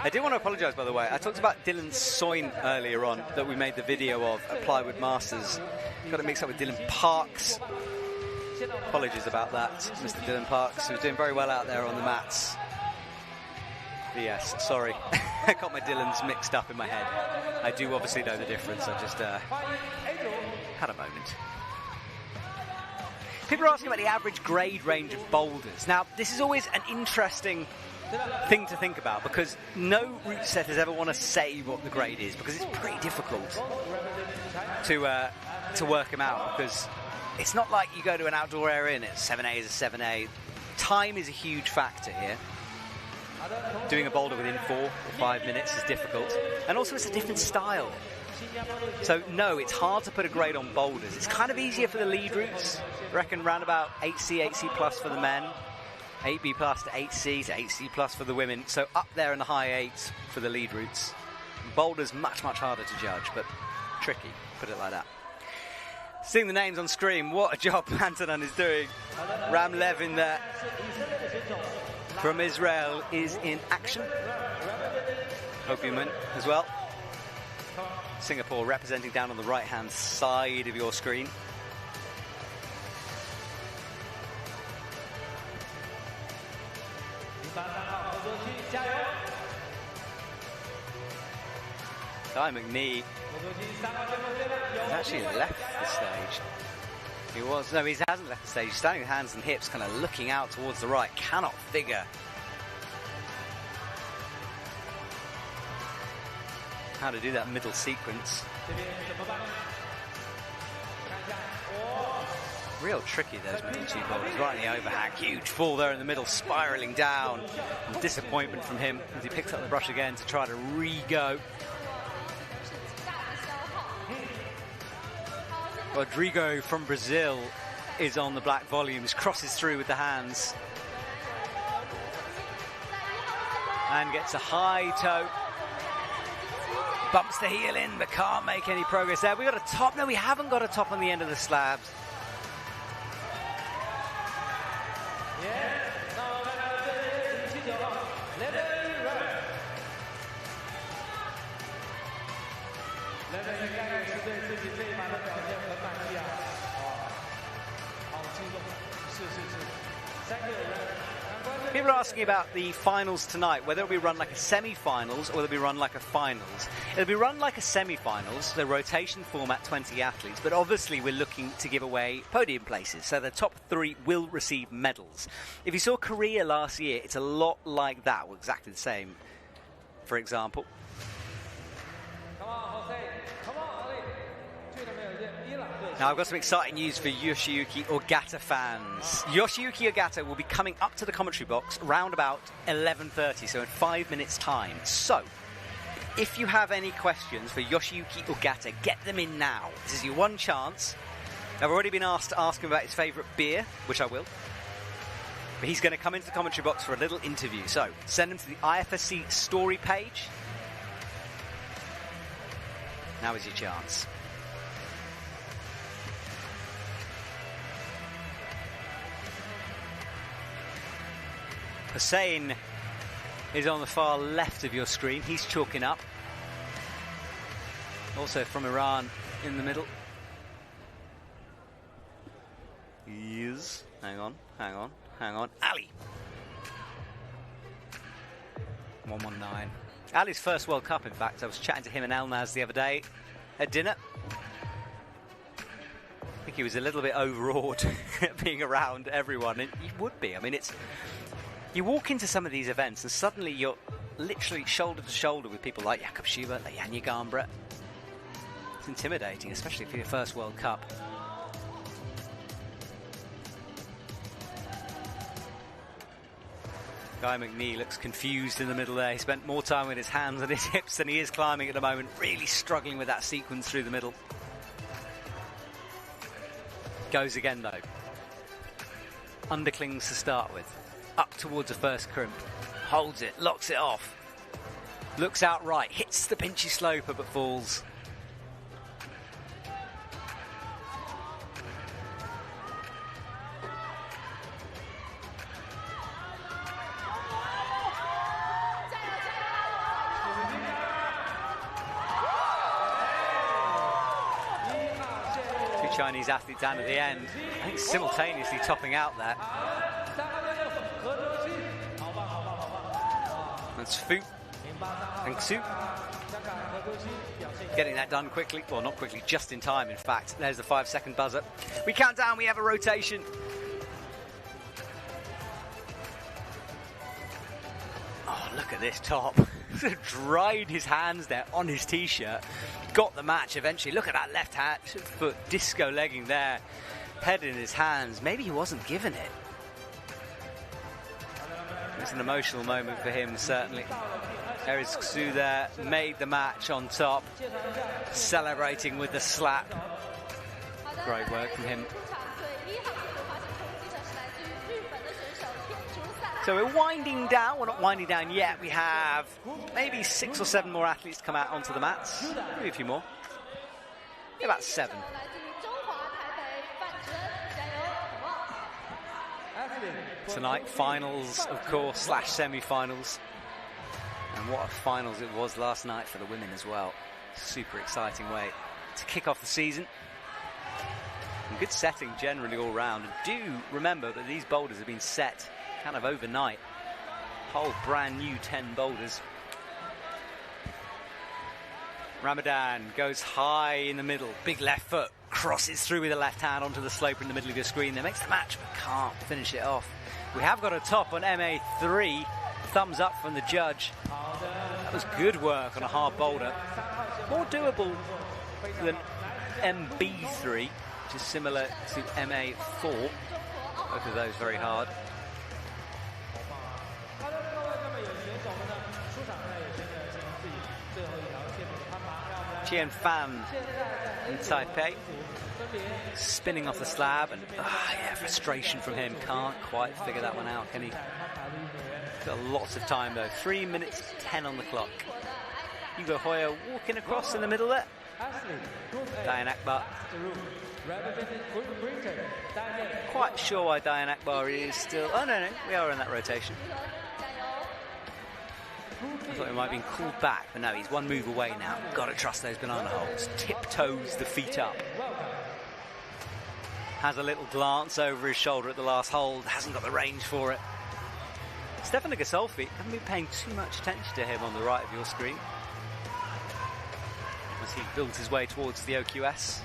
I do want to apologise, by the way. I talked about Dylan Soin earlier on that we made the video of at Plywood Masters. Got it mixed up with Dylan Parks. Apologies about that, Mr. Dylan Parks, who's doing very well out there on the mats. But yes, sorry. I got my Dylans mixed up in my head. I do obviously know the difference. I just had a moment. People are asking about the average grade range of boulders. Now, this is always an interesting thing to think about, because no route setters ever want to say what the grade is, because it's pretty difficult to work them out, because it's not like you go to an outdoor area and it's 7A is a 7A. Time is a huge factor here. Doing a boulder within 4 or 5 minutes is difficult, and also it's a different style. So no, it's hard to put a grade on boulders. It's kind of easier for the lead routes. I reckon round about 8C, 8C plus for the men, 8B plus to 8C to 8C plus for the women. So up there in the high 8s for the lead routes. Boulders much, much harder to judge, but tricky, put it like that. Seeing the names on screen, what a job Antonin is doing. Ram Levin there from Israel is in action. Opiuman as well. Singapore representing down on the right-hand side of your screen. Guy McNee has actually left the stage. He was, no, he hasn't left the stage. He's standing with hands and hips, kind of looking out towards the right. Cannot figure how to do that middle sequence. Real tricky, those middle two boulders, right in the overhang. Huge fall there in the middle, spiralling down. And disappointment from him as he picks up the brush again to try to re-go. Rodrigo from Brazil is on the black volumes, crosses through with the hands. And gets a high toe. Bumps the heel in, but can't make any progress there. We got a top. No, we haven't got a top on the end of the slabs. People are asking about the finals tonight, whether it'll be run like a semi-finals or whether it'll be run like a finals. It'll be run like a semi-finals, the rotation format, 20 athletes, but obviously we're looking to give away podium places, so the top 3 will receive medals. If you saw Korea last year, it's a lot like that, well, exactly the same, for example. Now, I've got some exciting news for Yoshiuki Ogata fans. Yoshiuki Ogata will be coming up to the commentary box around about 11:30, so in 5 minutes' time. So, if you have any questions for Yoshiuki Ogata, get them in now. This is your one chance. I've already been asked to ask him about his favourite beer, which I will. But he's going to come into the commentary box for a little interview. So, send him to the IFSC story page. Now is your chance. Hussein is on the far left of your screen. He's chalking up. Also from Iran in the middle. He is. Hang on. Ali. 119. Ali's first World Cup, in fact. I was chatting to him and Elnaz the other day at dinner. I think he was a little bit overawed being around everyone. And he would be. I mean, you walk into some of these events and suddenly you're literally shoulder to shoulder with people like Jakob Schubert, like Janja Garnbret. It's intimidating, especially for your first World Cup. Guy McNee looks confused in the middle there. He spent more time with his hands and his hips than he is climbing at the moment. Really struggling with that sequence through the middle. Goes again though. Underclings to start with. Up towards the first crimp, holds it, locks it off, looks out right, hits the pinchy sloper but falls. Two Chinese athletes down at the end, I think simultaneously topping out there. That's Fu and Xu. Getting that done quickly. Well, not quickly, just in time, in fact. There's the 5-second buzzer. We count down, we have a rotation. Oh, look at this top. Dried his hands there on his t-shirt. Got the match eventually. Look at that left foot disco legging there. Head in his hands. Maybe he wasn't given it. It's an emotional moment for him, certainly. There is Xu there, made the match on top, celebrating with the slap. Great work from him. So we're winding down. We're not winding down yet. We have maybe 6 or 7 more athletes to come out onto the mats. Maybe a few more. Yeah, about 7. Tonight, finals, of course, / semi-finals. And what a finals it was last night for the women as well. Super exciting way to kick off the season. And good setting generally all round. And do remember that these boulders have been set kind of overnight. Whole brand new 10 boulders. Ramadan goes high in the middle, big left foot, crosses through with the left hand onto the slope in the middle of your screen. That makes the match, but can't finish it off. We have got a top on MA3. Thumbs up from the judge. That was good work on a hard boulder. More doable than MB3, which is similar to MA4. Both of those very hard. Qian Fan in Taipei, spinning off the slab, and yeah, frustration from him. Can't quite figure that one out, can he? Got lots of time though. 3 minutes 10 on the clock. Hugo Hoyer walking across in the middle there. Diane Akbar. Quite sure why Diane Akbar is still. Oh no, we are in that rotation. I thought he might have been called back, but no, he's one move away now. Got to trust those banana holds. Tiptoes the feet up. Has a little glance over his shoulder at the last hold. Hasn't got the range for it. Stefano Gasolfi, haven't been paying too much attention to him on the right of your screen as he builds his way towards the OQS.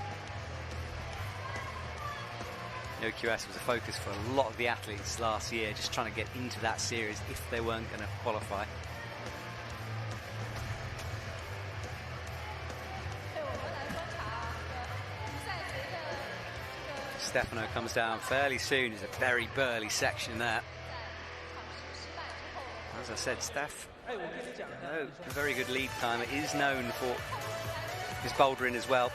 The OQS was a focus for a lot of the athletes last year, just trying to get into that series if they weren't going to qualify. Stefano comes down fairly soon. It's a very burly section there. As I said, Steph, a very good lead timer, is known for his bouldering as well.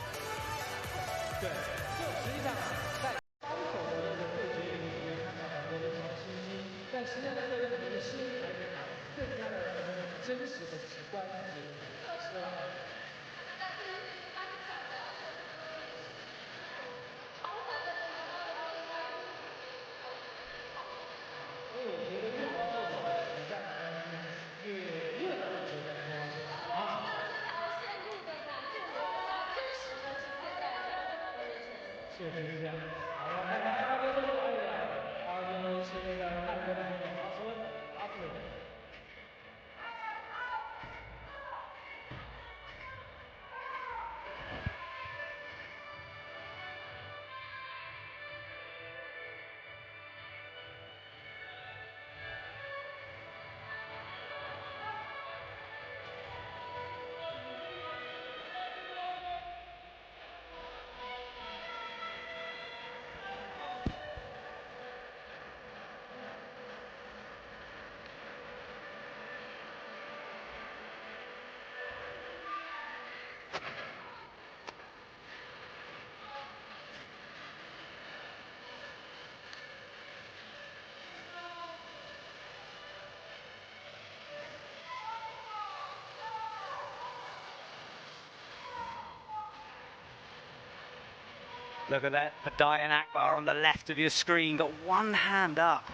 Look at that, Diane Akbar on the left of your screen, got one hand up.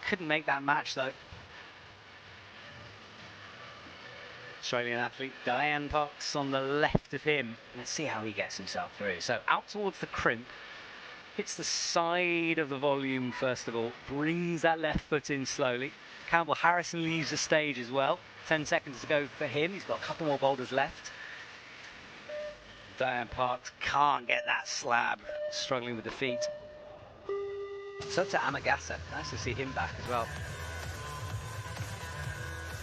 Couldn't make that match though. Australian athlete Diane Parks on the left of him. Let's see how he gets himself through. So out towards the crimp, hits the side of the volume first of all, brings that left foot in slowly. Campbell Harrison leaves the stage as well. 10 seconds to go for him, he's got a couple more boulders left. Diane Parks can't get that slab, struggling with the feet. So to Amagata, nice to see him back as well.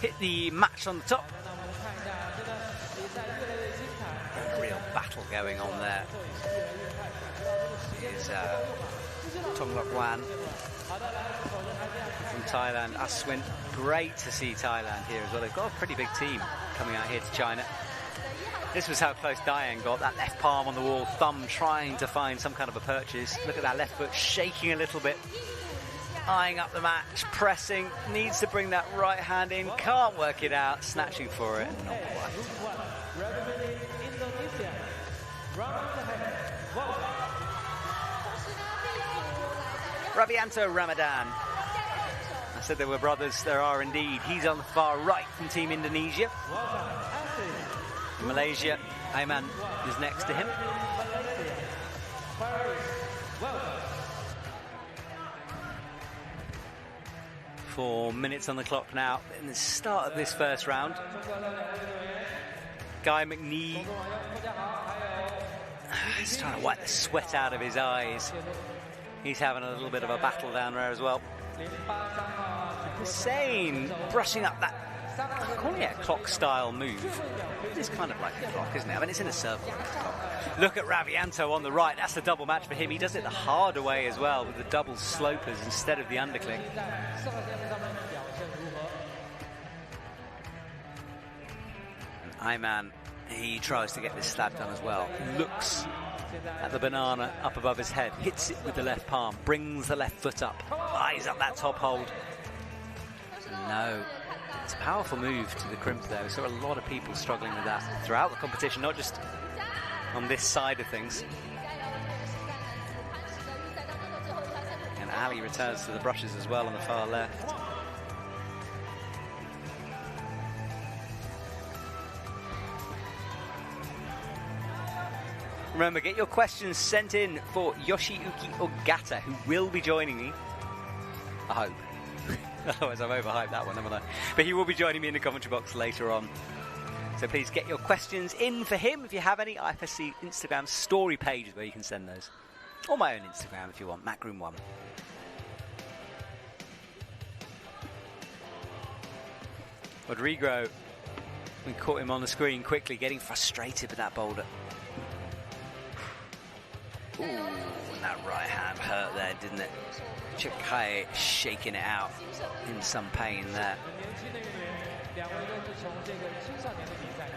Hit the match on the top. A real battle going on there. Is Thonglok Wan from Thailand. Aswin, great to see Thailand here as well. They've got a pretty big team coming out here to China. This was how close Diane got, that left palm on the wall, thumb trying to find some kind of a purchase. Look at that left foot shaking a little bit, eyeing up the match, pressing, needs to bring that right hand in, can't work it out, snatching for it, not quite. Rabianto Ramadan. I said there were brothers, there are indeed. He's on the far right from Team Indonesia. Malaysia, Ayman is next to him. Four minutes on the clock now in the start of this first round. Guy McNee is trying to wipe the sweat out of his eyes. He's having a little bit of a battle down there as well. Hussein brushing up that, I'm calling it a clock style move. It is kind of like a clock, isn't it? I mean, it's in a circle like a clock. Look at Ravianto on the right. That's the double match for him. He does it the harder way as well, with the double slopers instead of the underclick. And Ayman, he tries to get this slab done as well. Looks at the banana up above his head, hits it with the left palm, brings the left foot up, eyes up that top hold. No. It's a powerful move to the crimp there. We saw a lot of people struggling with that throughout the competition, not just on this side of things. And Ali returns to the brushes as well on the far left. Remember, get your questions sent in for Yoshiuki Ogata, who will be joining me, I hope, Otherwise, I've overhyped that one, haven't I? But he will be joining me in the commentary box later on. So please get your questions in for him if you have any. IFSC Instagram story pages where you can send those. Or my own Instagram if you want, MacRoom1. Rodrigo, we caught him on the screen quickly, getting frustrated with that boulder. Ooh, and that right hand hurt there, didn't it? Keqiao shaking it out in some pain there.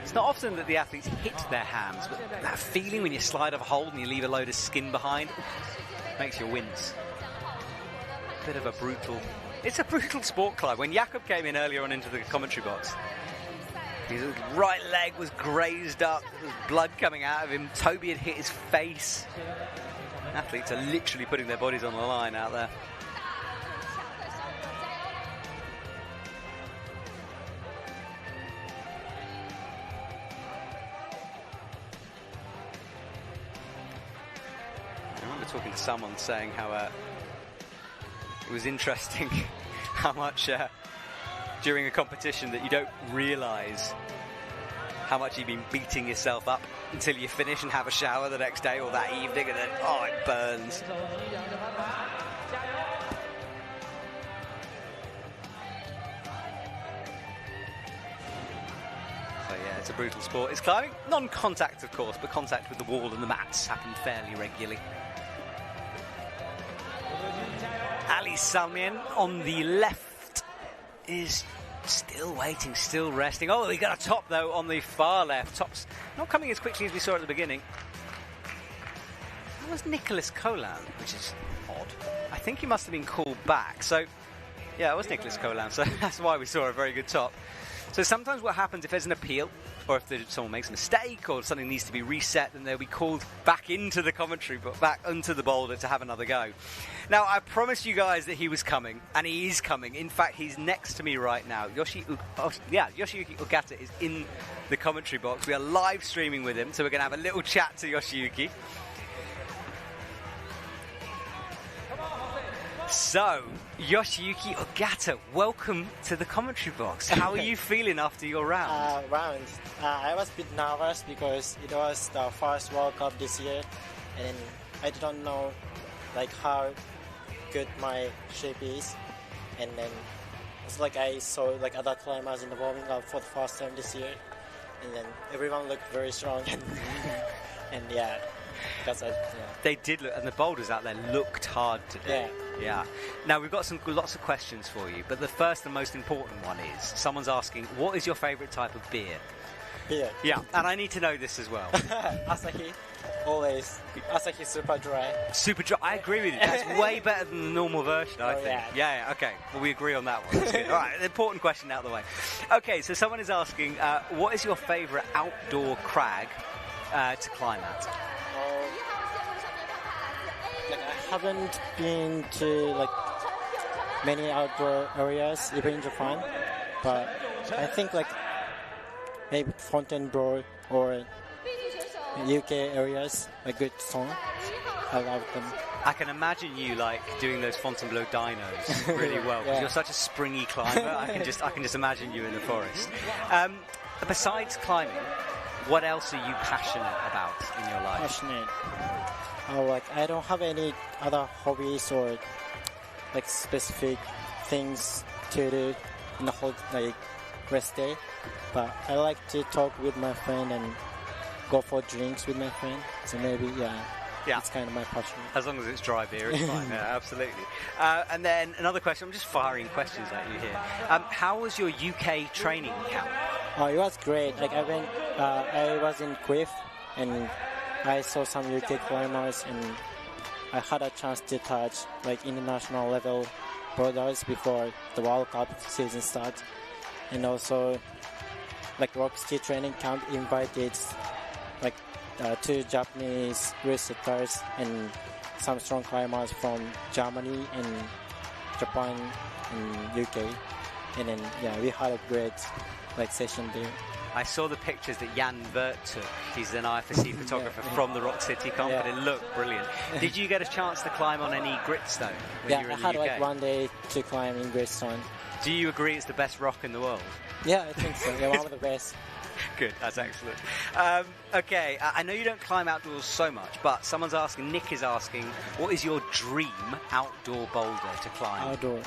It's not often that the athletes hit their hands, but that feeling when you slide off a hold and you leave a load of skin behind makes you wince. Bit of a brutal... It's a brutal sport, Clive. When Jakob came in earlier on into the commentary box, his right leg was grazed up, there was blood coming out of him, Toby had hit his face. Athletes are literally putting their bodies on the line out there. I remember talking to someone saying how it was interesting how much during a competition that you don't realise how much you've been beating yourself up until you finish and have a shower the next day or that evening, and then, oh, it burns. So yeah, it's a brutal sport. It's climbing, non-contact of course, but contact with the wall and the mats happen fairly regularly. Ali Salmian on the left is still waiting, still resting. Oh, he got a top though on the far left. Top's not coming as quickly as we saw at the beginning. That was Nicholas Colan, which is odd. I think he must have been called back. So, yeah, it was Nicholas Colan. So that's why we saw a very good top. So sometimes what happens if there's an appeal, or if someone makes a mistake, or something needs to be reset, then they'll be called back into the commentary, but back onto the boulder to have another go. Now, I promised you guys that he was coming, and he is coming. In fact, he's next to me right now. Yoshiuki Ogata is in the commentary box. We are live streaming with him, so we're going to have a little chat to Yoshiuki. So, Yoshiuki Ogata, welcome to the commentary box. How are you feeling after your round? I was a bit nervous because it was the first World Cup this year, and I didn't know how good my shape is. And then it's like I saw other climbers in the warming up for the first time this year, and then everyone looked very strong. And yeah. They did look, and the boulders out there looked hard today. Yeah. Now we've got lots of questions for you, but the first and most important one is someone's asking, what is your favourite type of beer? Beer. Yeah, and I need to know this as well. Asahi, always. Asahi Super Dry. Super Dry. I agree with you. That's way better than the normal version, I think. Yeah. Okay. Well, we agree on that one. That's good. All right. The important question out of the way. Okay. So someone is asking, what is your favourite outdoor crag to climb at? I haven't been to many outdoor areas, even in Japan, but I think maybe Fontainebleau or UK areas a good song. I love them. I can imagine you doing those Fontainebleau dinos really well because you're such a springy climber. I can just imagine you in the forest. Besides climbing, what else are you passionate about in your life? Passionate. I don't have any other hobbies or specific things to do in the whole rest day, but I like to talk with my friend and go for drinks with my friend. So maybe it's kind of my passion. As long as it's dry beer, it's fine. Yeah, absolutely. And then another question. I'm just firing questions at you here. How was your UK training camp? Oh, it was great. I was in Quiff and I saw some UK climbers, and I had a chance to touch international level boulders before the World Cup season starts. And also, Rock Ski Training Camp invited 2 Japanese resetters and some strong climbers from Germany and Japan and UK. And then we had a great session there. I saw the pictures that Jan Vert took. He's an IFSC photographer from the Rock City comp, and it looked brilliant. Did you get a chance to climb on any gritstone when you were in the UK? I had like one day to climb in gritstone. Do you agree it's the best rock in the world? Yeah, I think so. Yeah, one of the best. Good, that's excellent. Okay, I know you don't climb outdoors so much, but someone's asking, Nick is asking, what is your dream outdoor boulder to climb? Outdoor.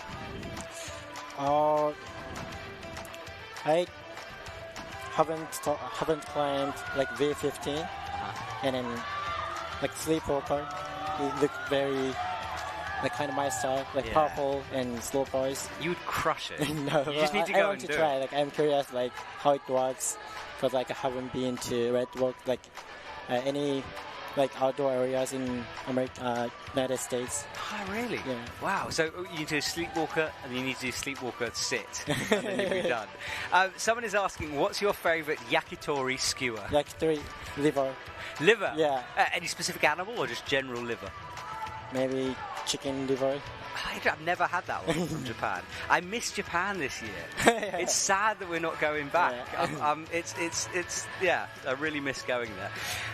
I haven't climbed like V15, and then like Sleepwalker. It looked very like kind of my style, like purple and slow boys. You would crush it. No, you just need to I go want and to do try. it. Like I'm curious, like how it works, because like I haven't been to Red Rock, like any like outdoor areas in United States. Oh, really? Yeah. Wow. So you need to do Sleepwalker, and you need to do Sleepwalker sit, and then you'll be done. Someone is asking, what's your favourite yakitori skewer? Yakitori liver. Liver? Yeah. Any specific animal or just general liver? Maybe chicken liver. I've never had that one from Japan. I miss Japan this year. It's sad that we're not going back. I really miss going there.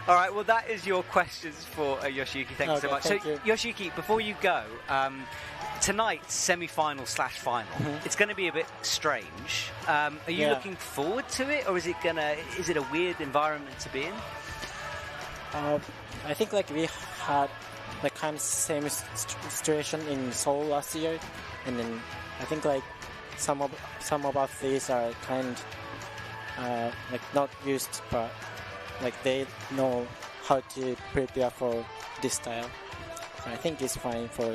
All right, well, that is your questions for Yoshiuki. Thank you so much. So, Yoshiuki, before you go, tonight's semi-final / final, it's going to be a bit strange. Are you looking forward to it, or is it a weird environment to be in? I think like we had like kind of same situation in Seoul last year, and then I think like some of athletes are kind like not used, but like they know how to prepare for this style. So I think it's fine for.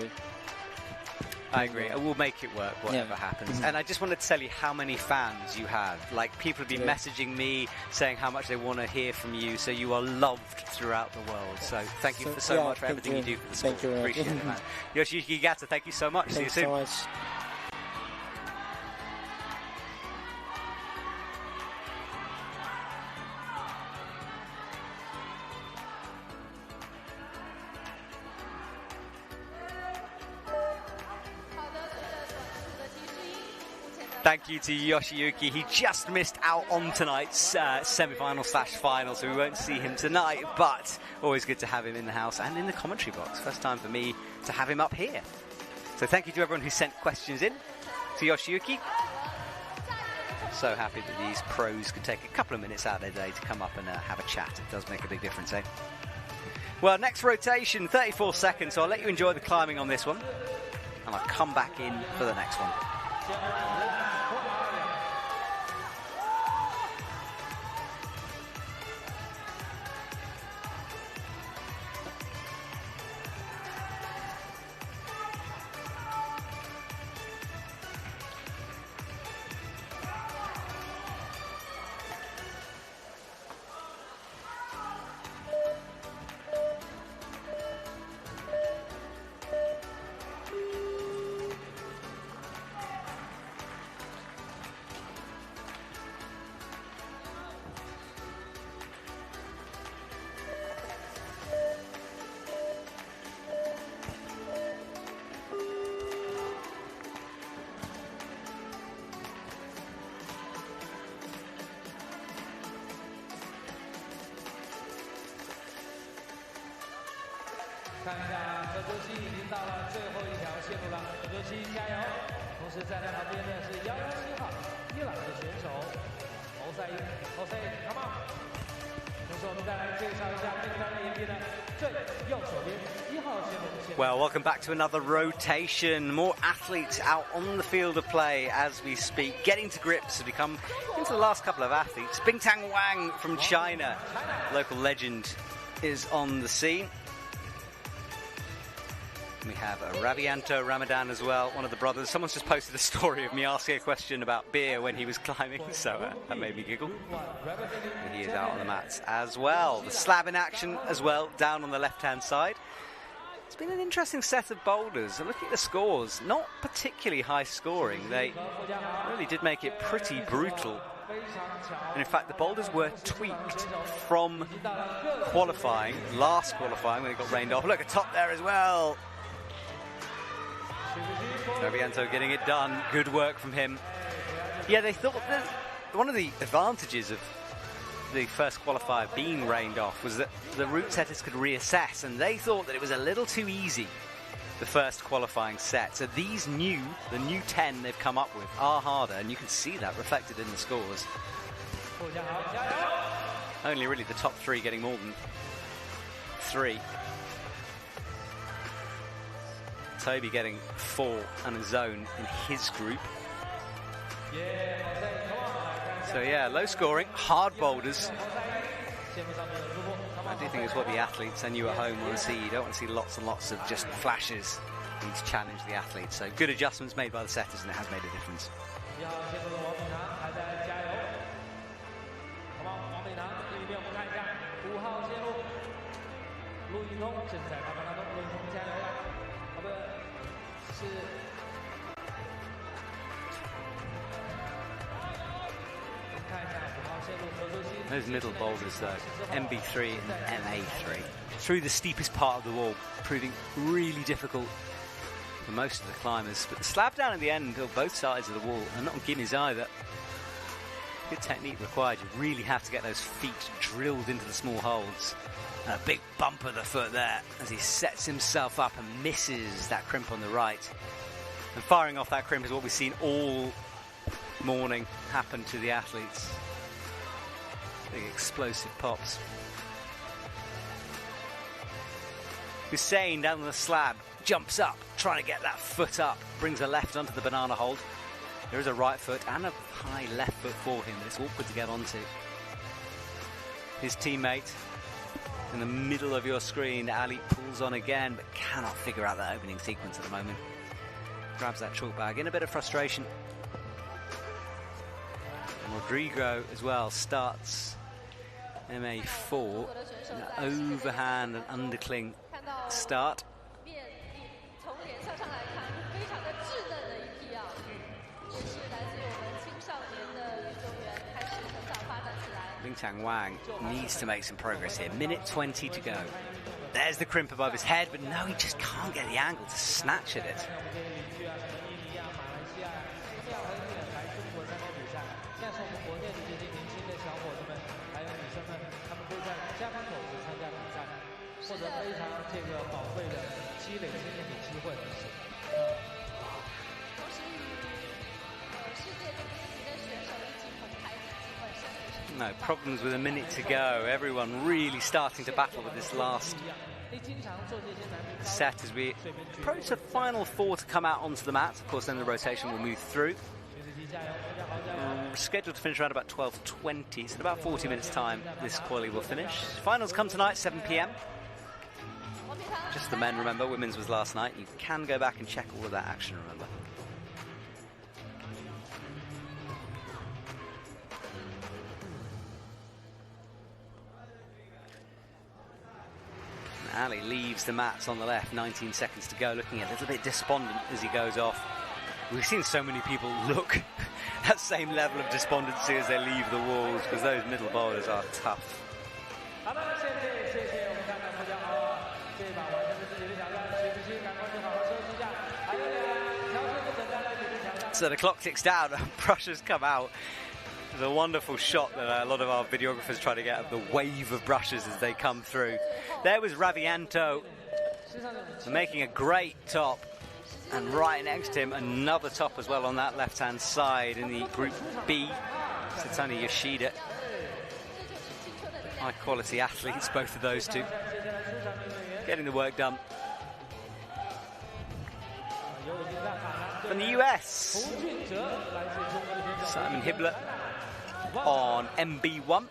I agree. We'll make it work, whatever happens. And I just wanted to tell you how many fans you have. Like, people have been messaging me saying how much they want to hear from you. So you are loved throughout the world. So thank you so much for everything you do for the sport. Thank you very much. Appreciate it, man. Yoshiuki Ogata, thank you so much. See you soon. Thank you so much. Thank you to Yoshiuki. He just missed out on tonight's semi-final / final, so we won't see him tonight, but always good to have him in the house and in the commentary box. First time for me to have him up here. So thank you to everyone who sent questions in to Yoshiuki. So happy that these pros could take a couple of minutes out of their day to come up and have a chat. It does make a big difference, eh? Well, next rotation, 34 seconds, so I'll let you enjoy the climbing on this one, and I'll come back in for the next one.看一下何周期已经到了最后一条线路了，何周期加油！同时站在旁边的是117号伊朗的选手欧塞，come on！ 同时我们再来介绍一下名单里面的最右手边1号线路。Well, welcome back to another rotation. More athletes out on the field of play as we speak. Getting to grips has become into the last couple of athletes. Bingtang Wang from China, local legend, is on the scene. We have Ravianto Ramadan as well, one of the brothers. Someone's just posted a story of me asking a question about beer when he was climbing, so that made me giggle. And he is out on the mats as well. The slab in action as well, down on the left-hand side. It's been an interesting set of boulders. Looking at the scores, not particularly high scoring. They really did make it pretty brutal. And in fact, the boulders were tweaked from qualifying, last qualifying, when it got rained off. Look, a top there as well. Ravianto getting it done. Good work from him. Yeah, they thought that one of the advantages of the first qualifier being rained off was that the route setters could reassess, and they thought that it was a little too easy, the first qualifying set. So the new 10 they've come up with are harder, and you can see that reflected in the scores. Only really the top 3 getting more than 3. Toby getting 4 and a zone in his group. So yeah, low scoring, hard boulders. I do think it's what the athletes and you at home want to see. You don't want to see lots and lots of just flashes. You need to challenge the athletes. So good adjustments made by the setters, and it has made a difference. Those middle boulders though, MB3 and MA3, through the steepest part of the wall, proving really difficult for most of the climbers. But the slab down at the end, on both sides of the wall, and not on gimmies either. Good technique required. You really have to get those feet drilled into the small holes. And a big bump of the foot there as he sets himself up and misses that crimp on the right. And firing off that crimp is what we've seen all morning happen to the athletes. Big explosive pops. Hussein down on the slab, jumps up, trying to get that foot up, brings a left onto the banana hold. There is a right foot and a high left foot for him, but it's awkward to get onto. His teammate in the middle of your screen, Ali, pulls on again, but cannot figure out that opening sequence at the moment. Grabs that chalk bag in a bit of frustration. And Rodrigo as well starts MA4, an overhand and undercling start. Lingtang Wang needs to make some progress here. Minute 20 to go. There's the crimp above his head, but no, he just can't get the angle to snatch at it. No problems with a minute to go. Everyone really starting to battle with this last set as we approach the final 4 to come out onto the mat. Of course, then the rotation will move through. Scheduled to finish around about 12:20, so in about 40 minutes time this quali will finish. Finals come tonight, 7 p.m. Just the men, remember, women's was last night. You can go back and check all of that action, remember. Ali leaves the mats on the left, 19 seconds to go, looking a little bit despondent as he goes off. We've seen so many people look that same level of despondency as they leave the walls, because those middle boulders are tough. So the clock ticks down and brushes come out. There's a wonderful shot that a lot of our videographers try to get of the wave of brushes as they come through. There was Ravianto making a great top, and right next to him another top as well on that left-hand side in the Group B. Satsani Yoshida. High quality athletes, both of those two. Getting the work done. From the US, Simon Hibbler on MB1.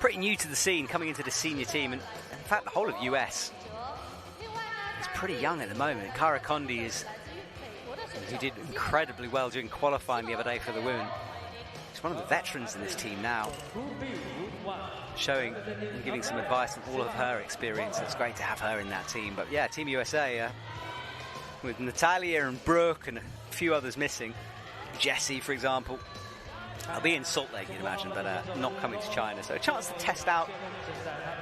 Pretty new to the scene, coming into the senior team, and in fact the whole of US is pretty young at the moment. Kara Kondi who did incredibly well during qualifying the other day for the women. She's one of the veterans in this team now, showing and giving some advice on all of her experience. It's great to have her in that team. But yeah, Team USA with Natalia and Brooke and a few others missing. Jessie, for example. I'll be in Salt Lake, you'd imagine, but not coming to China. So a chance to test out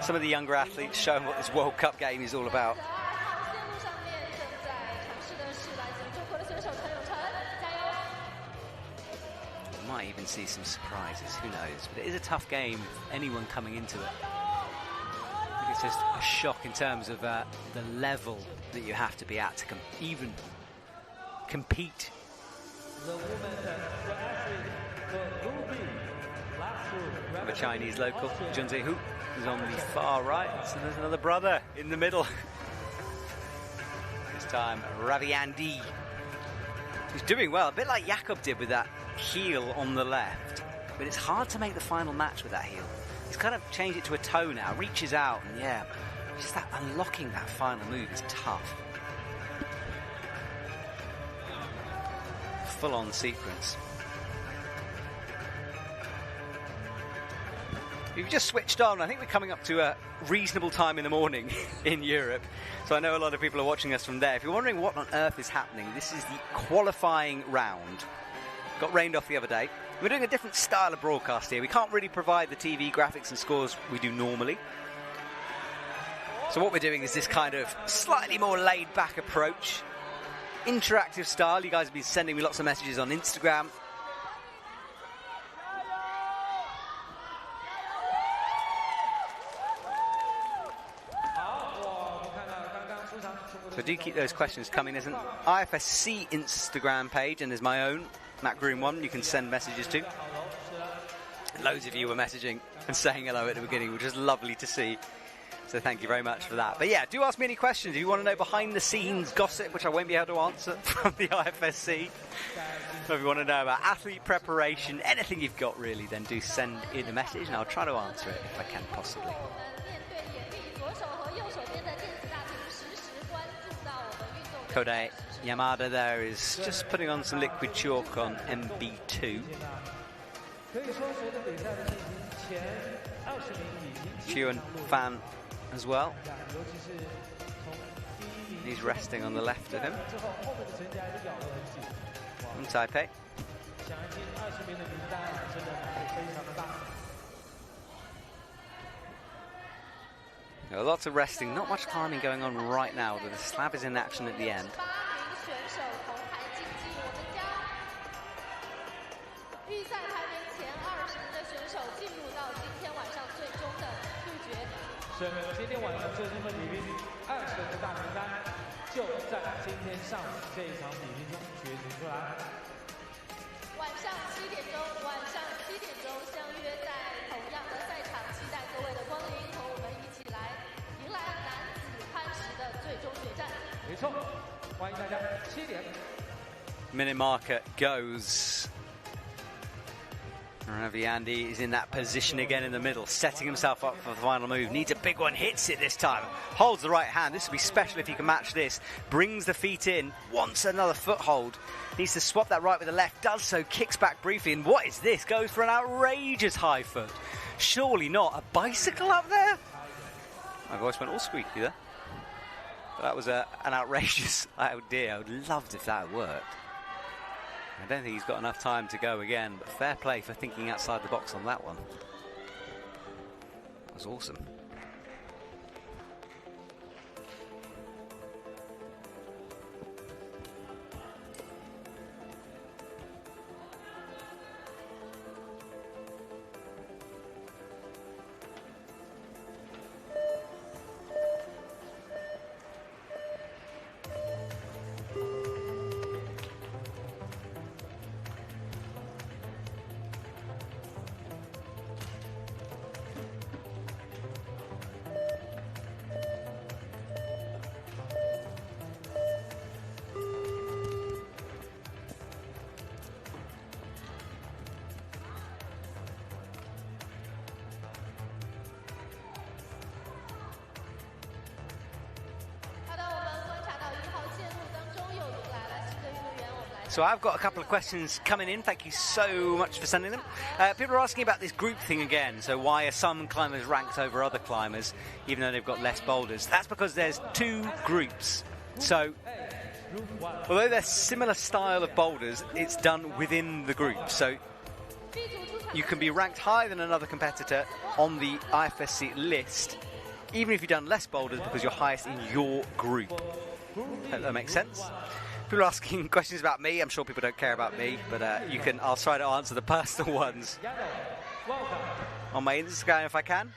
some of the younger athletes, show them what this World Cup game is all about. might even see some surprises, who knows. But it is a tough game, anyone coming into it. I think it's just a shock in terms of the level that you have to be at to even compete. The Chinese local, Junzi Hu, is on the far right. So there's another brother in the middle. This time, Raviandi, who's doing well, a bit like Jakob did with that heel on the left. But it's hard to make the final match with that heel. He's kind of changed it to a toe now, reaches out, and yeah, just that unlocking that final move is tough. Full-on sequence. We've just switched on. I think we're coming up to a reasonable time in the morning in Europe. So I know a lot of people are watching us from there. If you're wondering what on earth is happening, this is the qualifying round. Got rained off the other day. We're doing a different style of broadcast here. We can't really provide the TV graphics and scores we do normally. So what we're doing is this kind of slightly more laid-back approach. Interactive style. You guys have been sending me lots of messages on Instagram. So do keep those questions coming. There's an IFSC Instagram page, and there's my own, Matt Groom 1, you can send messages to. Loads of you were messaging and saying hello at the beginning, which is lovely to see. So thank you very much for that. But yeah, do ask me any questions. If you want to know behind the scenes gossip, which I won't be able to answer from the IFSC, or if you want to know about athlete preparation, anything you've got really, then do send in a message and I'll try to answer it if I can possibly. Kodai Yamada there is just putting on some liquid chalk on MB2. Chuan Fan as well. He's resting on the left of him. And Taipei. Lots of resting, not much climbing going on right now, but the slab is in action at the end. Minute marker goes. Raviandi is in that position again in the middle, setting himself up for the final move. Needs a big one, hits it this time. Holds the right hand. This will be special if he can match this. Brings the feet in, wants another foothold. Needs to swap that right with the left. Does so, kicks back briefly. And what is this? Goes for an outrageous high foot. Surely not. A bicycle up there? My voice went all squeaky there. But that was an outrageous idea. I would love if that had worked. I don't think he's got enough time to go again, but fair play for thinking outside the box on that one. That was awesome. So I've got a couple of questions coming in. Thank you so much for sending them. People are asking about this group thing again. So why are some climbers ranked over other climbers, even though they've got less boulders? That's because there's two groups. So although they're similar style of boulders, it's done within the group. So you can be ranked higher than another competitor on the IFSC list, even if you've done less boulders, because you're highest in your group. Hope that makes sense. People are asking questions about me. I'm sure people don't care about me, but I'll try to answer the personal ones on my Instagram if I can.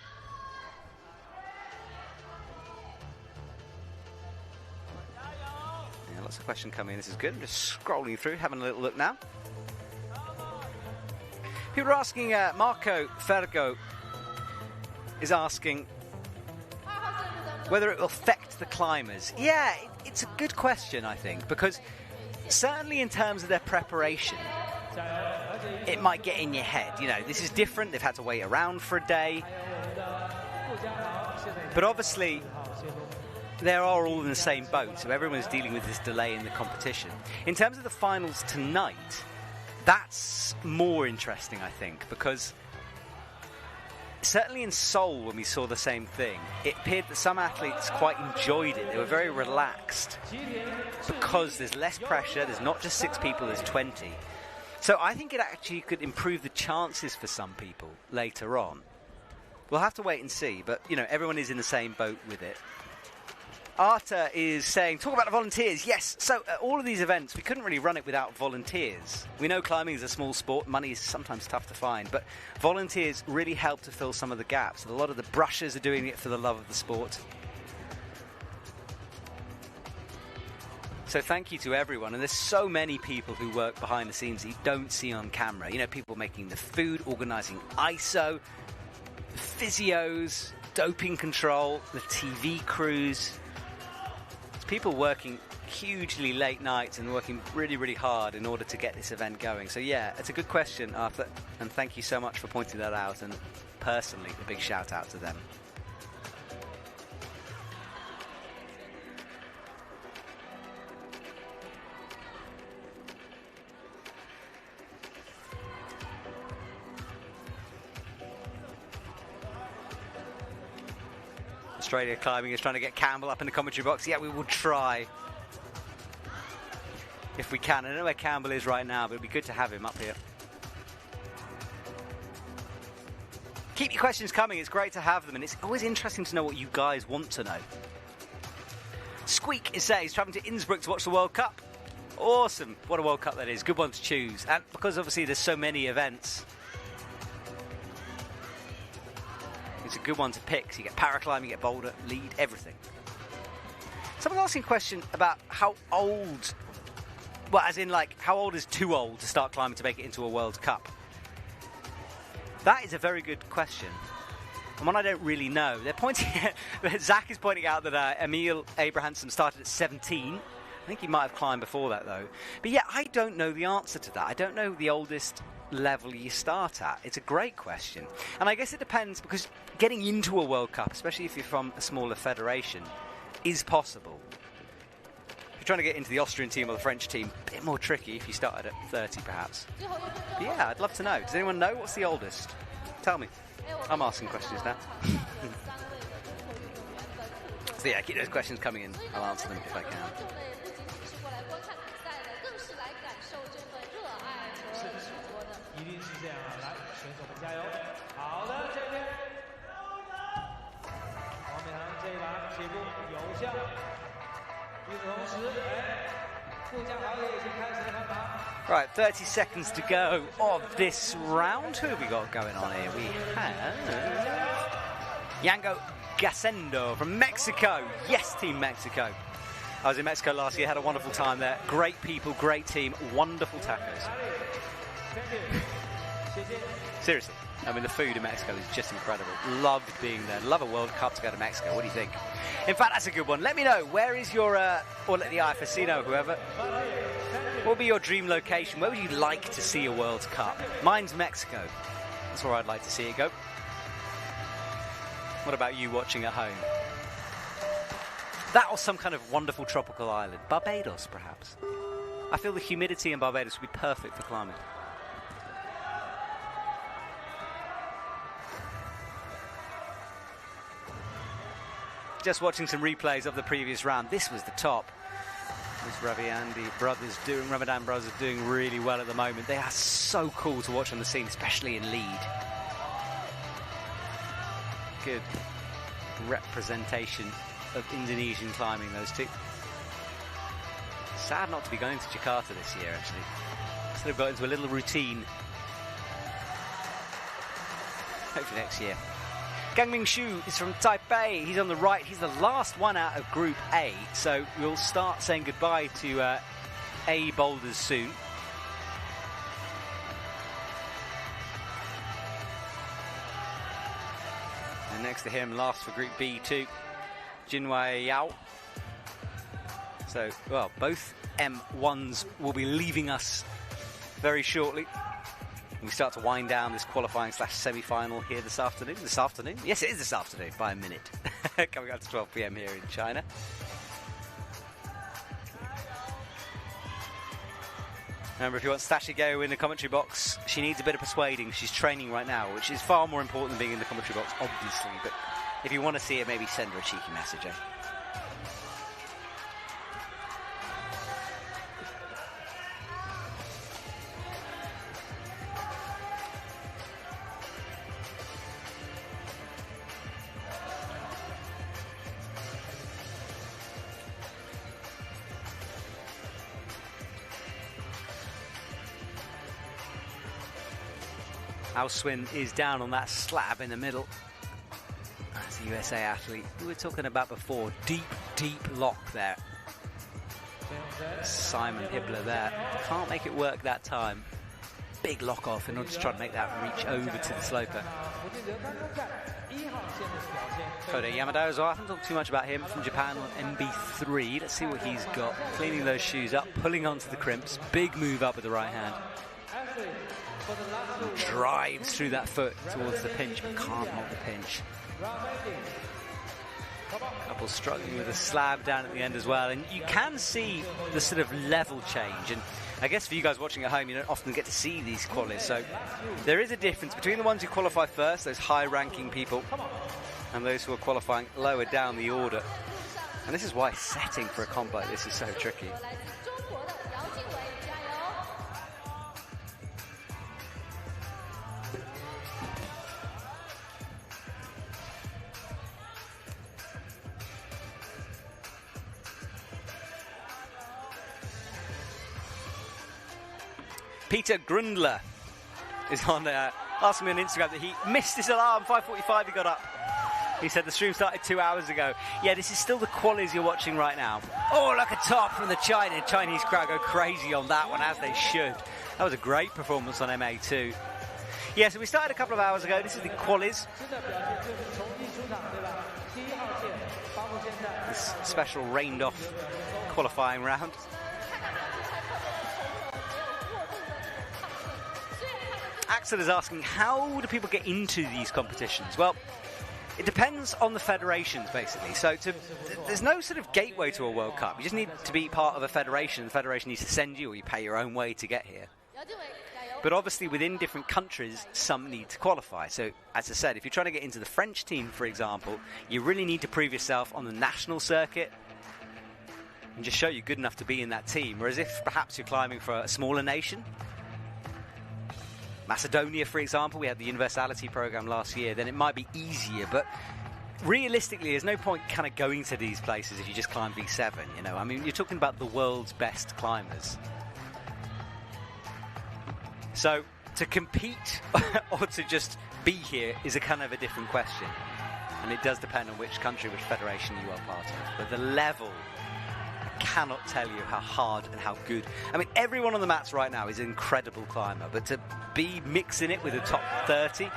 Yeah, lots of questions coming in. This is good. I'm just scrolling through, having a little look now. People are asking, Marco Fergo is asking whether it will affect the climbers. Yeah, it's a good question, I think, because certainly in terms of their preparation, it might get in your head. You know, this is different. They've had to wait around for a day. But obviously, they are all in the same boat, so everyone's dealing with this delay in the competition. In terms of the finals tonight, that's more interesting, I think, because certainly in Seoul, when we saw the same thing, it appeared that some athletes quite enjoyed it. They were very relaxed because there's less pressure. There's not just 6 people, there's 20. So I think it actually could improve the chances for some people later on. We'll have to wait and see, but, you know, everyone is in the same boat with it. Arta is saying, talk about the volunteers. Yes, so all of these events, we couldn't really run it without volunteers. We know climbing is a small sport. Money is sometimes tough to find, but volunteers really help to fill some of the gaps. A lot of the brushers are doing it for the love of the sport. So thank you to everyone. And there's so many people who work behind the scenes that you don't see on camera. You know, people making the food, organising ISO, physios, doping control, the TV crews. People working hugely late nights and working really, really hard in order to get this event going. So yeah, it's a good question, Arthur, and thank you so much for pointing that out, and personally, a big shout out to them. Australia Climbing is trying to get Campbell up in the commentary box. Yeah, we will try if we can. I don't know where Campbell is right now, but it'd be good to have him up here. Keep your questions coming. It's great to have them, and it's always interesting to know what you guys want to know. Squeak is saying he's travelling to Innsbruck to watch the World Cup. Awesome. What a World Cup that is. Good one to choose. And because obviously there's so many events, it's a good one to pick. So you get paraclimb, you get boulder, lead, everything. Someone's asking a question about how old, well, as in like, how old is too old to start climbing to make it into a World Cup? That is a very good question, and one I don't really know. They're pointing at, Zach is pointing out that Emil Abrahamson started at 17. I think he might have climbed before that, though. But yeah, I don't know the answer to that. I don't know the oldest level you start at. It's a great question. And I guess it depends, because getting into a World Cup, especially if you're from a smaller federation, is possible. If you're trying to get into the Austrian team or the French team, a bit more tricky if you started at 30 perhaps. But yeah, I'd love to know. Does anyone know what's the oldest? Tell me. I'm asking questions now. So yeah, keep those questions coming in. I'll answer them if I can. Right, 30 seconds to go of this round. Who have we got going on here? We have Yango Gasendo from Mexico. Yes, Team Mexico. I was in Mexico last year, had a wonderful time there. Great people, great team, wonderful tacos. Seriously, I mean, the food in Mexico is just incredible. Loved being there. Love a World Cup to go to Mexico. What do you think? In fact, that's a good one. Let me know. Where is your, or let the IFSC know, whoever. What would be your dream location? Where would you like to see a World Cup? Mine's Mexico. That's where I'd like to see it go. What about you watching at home? That or some kind of wonderful tropical island. Barbados, perhaps. I feel the humidity in Barbados would be perfect for climbing. Just watching some replays of the previous round. This was the top. This Ramadan brothers doing really well at the moment. They are so cool to watch on the scene, especially in lead. Good representation of Indonesian climbing, those two. Sad not to be going to Jakarta this year, actually. Sort of got into a little routine. Hopefully next year. Gangming Shu is from Taipei. He's on the right. He's the last one out of Group A. So we'll start saying goodbye to A boulders soon. And next to him, last for Group B2, Jinwei Yao. So, well, both M1s will be leaving us very shortly. We start to wind down this qualifying / semi-final here this afternoon. This afternoon? Yes, it is this afternoon, by a minute. Coming up to 12 p.m. here in China. Remember, if you want Keqiao in the commentary box, she needs a bit of persuading. She's training right now, which is far more important than being in the commentary box, obviously. But if you want to see her, maybe send her a cheeky message, eh? Al Swin is down on that slab in the middle. That's the USA athlete we were talking about before. Deep, deep lock there. Simon Hibbler there. Can't make it work that time. Big lock off in order to try to make that reach over to the sloper. Koda Yamada as well. I haven't talked too much about him, from Japan on MB3. Let's see what he's got. Cleaning those shoes up, pulling onto the crimps. Big move up with the right hand. Drives through that foot towards the pinch, but can't hold the pinch. Couple struggling with a slab down at the end as well, and you can see the sort of level change. And I guess for you guys watching at home, you don't often get to see these qualies, so there is a difference between the ones who qualify first, those high-ranking people, and those who are qualifying lower down the order. And this is why setting for a comp like this is so tricky. Peter Grundler is on asking me on Instagram that he missed his alarm. 5:45 he got up. He said the stream started 2 hours ago. Yeah, this is still the qualies you're watching right now. Oh, look at top from the Chinese crowd go crazy on that one, as they should. That was a great performance on MA2. Yeah, so we started a couple of hours ago. This is the qualies. This special rained off qualifying round. Axel is asking, how do people get into these competitions? Well, it depends on the federations, basically. So there's no sort of gateway to a World Cup. You just need to be part of a federation. The federation needs to send you, or you pay your own way to get here. But obviously, within different countries, some need to qualify. So, as I said, if you're trying to get into the French team, for example, you really need to prove yourself on the national circuit and just show you're good enough to be in that team. Whereas if perhaps you're climbing for a smaller nation, Macedonia, for example, we had the universality program last year, then it might be easier. But realistically, there's no point kind of going to these places if you just climb V7, you know. I mean, you're talking about the world's best climbers. So to compete or to just be here is a kind of a different question. And it does depend on which country, which federation you are part of. But the level, I cannot tell you how hard and how good. I mean, everyone on the mats right now is an incredible climber. But to be mixing it with the top 30,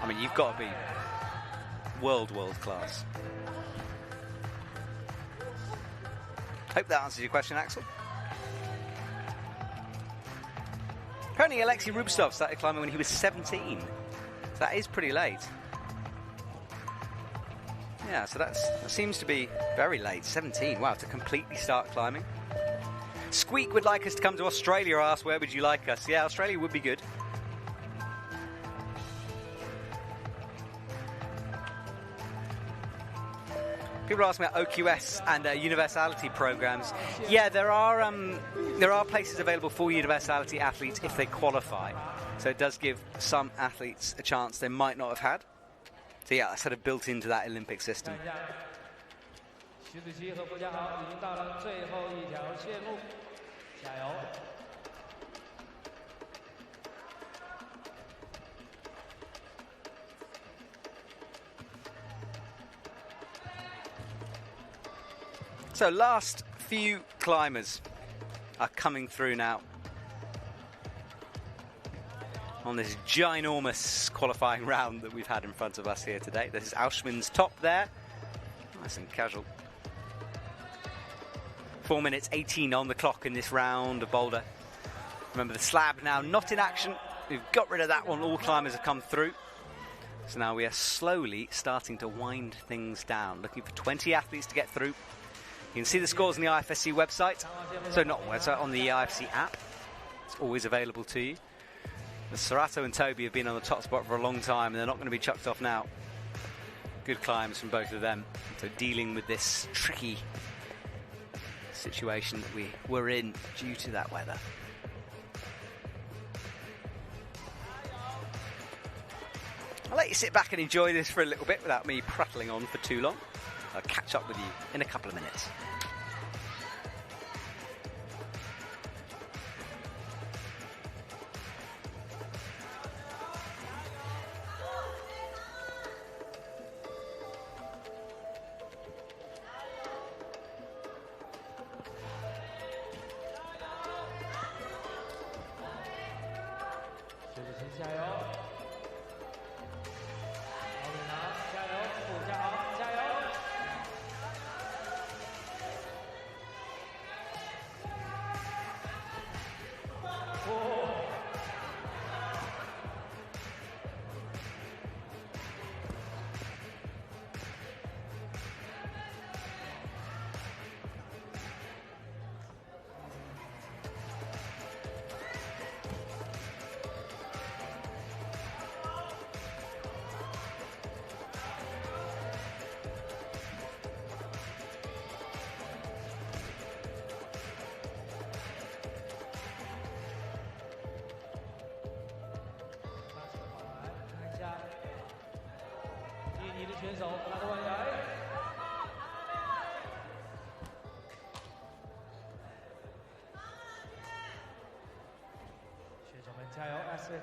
I mean, you've got to be world class. Hope that answers your question, Axel. Apparently, Alexei Rubtsov started climbing when he was 17. So that is pretty late. Yeah, so that seems to be very late. 17, wow, to completely start climbing. Squeak would like us to come to Australia. Asked, where would you like us? Yeah, Australia would be good. People are asking about OQS and universality programs. Yeah, there are places available for universality athletes if they qualify. So it does give some athletes a chance they might not have had. So yeah, that's sort of built into that Olympic system. 徐子淇和郭嘉豪已经到了最后一条线路，加油！ So last few climbers are coming through now on this ginormous qualifying round that we've had in front of us here today. This is Auschwin's top there. Nice and casual. 4 minutes 18 on the clock in this round of Boulder. Remember, the slab now not in action. We've got rid of that one. All climbers have come through. So now we are slowly starting to wind things down, looking for 20 athletes to get through. You can see the scores on the IFSC website. So not website, on the IFSC app. It's always available to you. The Serato and Toby have been on the top spot for a long time, and they're not going to be chucked off now. Good climbs from both of them. So dealing with this tricky situation that we were in due to that weather. I'll let you sit back and enjoy this for a little bit without me prattling on for too long. I'll catch up with you in a couple of minutes.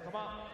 Come on.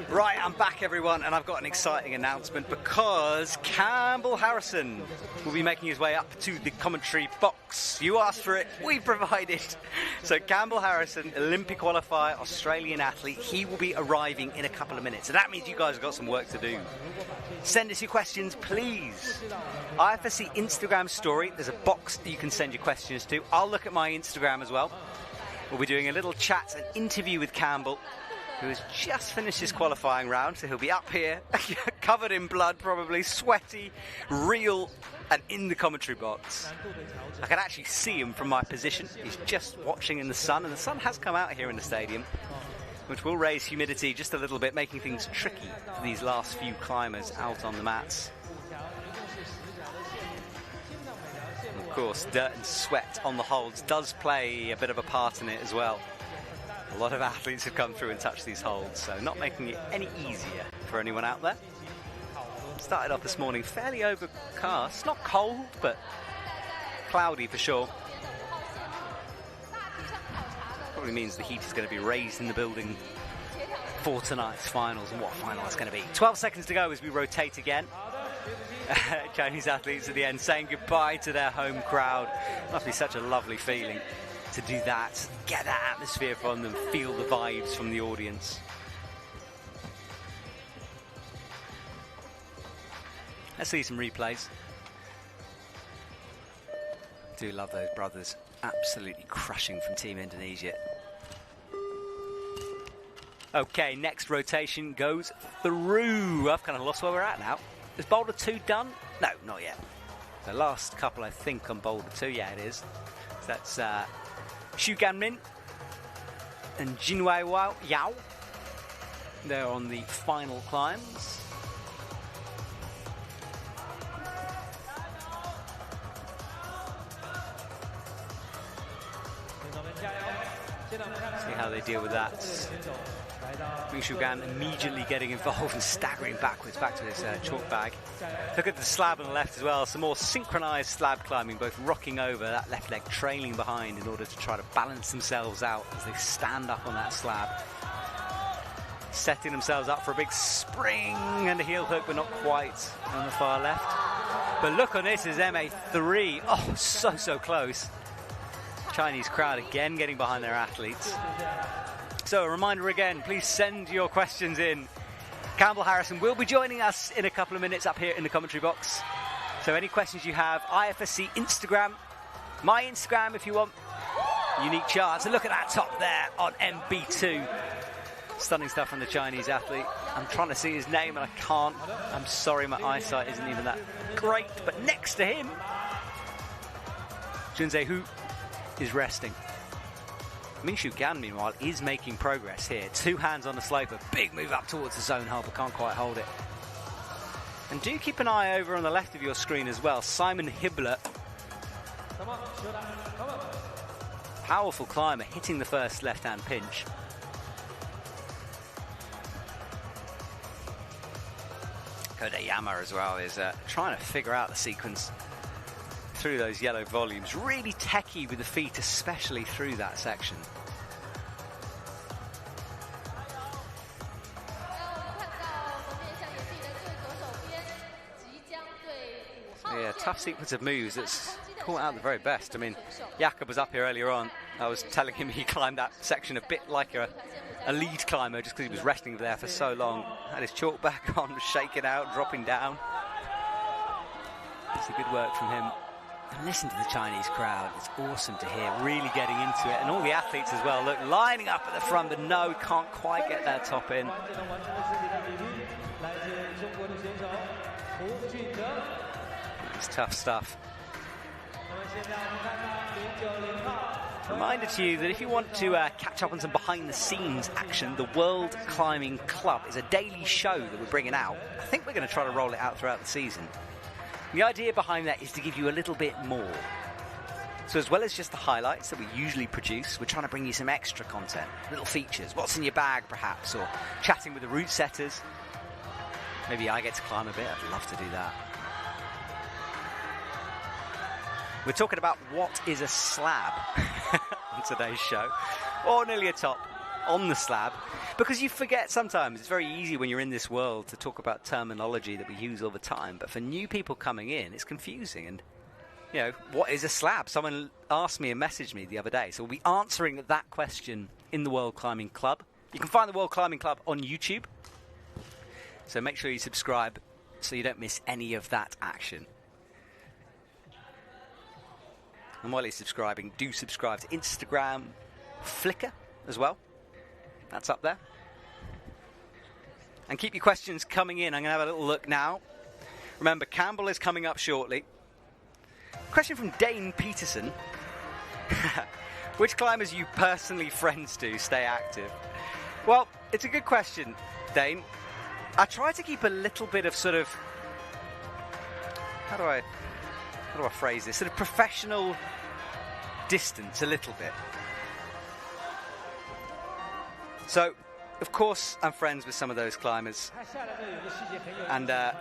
Right, I'm back, everyone, and I've got an exciting announcement because Campbell Harrison will be making his way up to the commentary box. You asked for it, we provided. So Campbell Harrison, Olympic qualifier, Australian athlete, he will be arriving in a couple of minutes. So that means you guys have got some work to do. Send us your questions, please. IFSC Instagram story, there's a box that you can send your questions to. I'll look at my Instagram as well. We'll be doing a little chat and interview with Campbell, who has just finished his qualifying round, so he'll be up here, covered in blood probably, sweaty, real, and in the commentary box. I can actually see him from my position. He's just watching in the sun, and the sun has come out here in the stadium, which will raise humidity just a little bit, making things tricky for these last few climbers out on the mats. And of course, dirt and sweat on the holds does play a bit of a part in it as well. A lot of athletes have come through and touched these holds, so not making it any easier for anyone out there. Started off this morning fairly overcast, not cold, but cloudy for sure. Probably means the heat is going to be raised in the building for tonight's finals, and what final it's going to be. 12 seconds to go as we rotate again. Chinese athletes at the end saying goodbye to their home crowd. Must be such a lovely feeling to do that, get that atmosphere from them, feel the vibes from the audience. Let's see some replays. Do love those brothers. Absolutely crushing from Team Indonesia. Okay, next rotation goes through. I've kind of lost where we're at now. Is Boulder 2 done? No, not yet. The last couple, I think, on Boulder 2. Yeah, it is. So that's Xu Ganmin and Jinwei Yao. They're on the final climbs. See how they deal with that. Xu Gan immediately getting involved and staggering backwards back to his chalk bag. Look at the slab on the left as well. Some more synchronized slab climbing, both rocking over, that left leg trailing behind in order to try to balance themselves out as they stand up on that slab. Setting themselves up for a big spring and a heel hook, but not quite on the far left. But look on this, is MA3. Oh, so close. Chinese crowd again getting behind their athletes. So a reminder again, please send your questions in. Campbell Harrison will be joining us in a couple of minutes up here in the commentary box. So any questions you have, IFSC Instagram, my Instagram if you want. Unique charts. And look at that top there on MB2. Stunning stuff from the Chinese athlete. I'm trying to see his name and I can't. I'm sorry, my eyesight isn't even that great. But next to him, Junze Hu is resting. Xu Gan, meanwhile, is making progress here. 2 hands on the slope, a big move up towards the zone hole, but can't quite hold it. And do keep an eye over on the left of your screen as well. Simon Hibbler, powerful climber, hitting the first left-hand pinch. Kodayama as well is trying to figure out the sequence through those yellow volumes. Really techie with the feet, especially through that section. Yeah, tough sequence of moves that's caught out the very best. I mean, Jakob was up here earlier on. I was telling him he climbed that section a bit like a lead climber just because he was resting there for so long. Had his chalk back on, shaking out, dropping down. That's a good work from him. And listen to the Chinese crowd. It's awesome to hear, really getting into it. And all the athletes as well, look, lining up at the front, but no, can't quite get their top in. It's tough stuff. Reminder to you that if you want to catch up on some behind-the-scenes action, the World Climbing Club is a daily show that we're bringing out. I think we're going to try to roll it out throughout the season. The idea behind that is to give you a little bit more. So as well as just the highlights that we usually produce, we're trying to bring you some extra content, little features, what's in your bag perhaps, or chatting with the route setters. Maybe I get to climb a bit, I'd love to do that. We're talking about what is a slab on today's show, or nearly a top on the slab, because you forget sometimes. It's very easy when you're in this world to talk about terminology that we use all the time, but for new people coming in, it's confusing. And, you know, what is a slab? Someone asked me and messaged me the other day, so we'll be answering that question in the World Climbing Club. You can find the World Climbing Club on YouTube, so make sure you subscribe so you don't miss any of that action. And while you're subscribing, do subscribe to Instagram, Flickr as well. That's up there. And keep your questions coming in. I'm going to have a little look now. Remember, Campbell is coming up shortly. Question from Dane Peterson. Which climbers are you personally friends to stay active? Well, it's a good question, Dane. I try to keep a little bit of sort of... How do I phrase this? Sort of professional distance a little bit. So, of course, I'm friends with some of those climbers, and but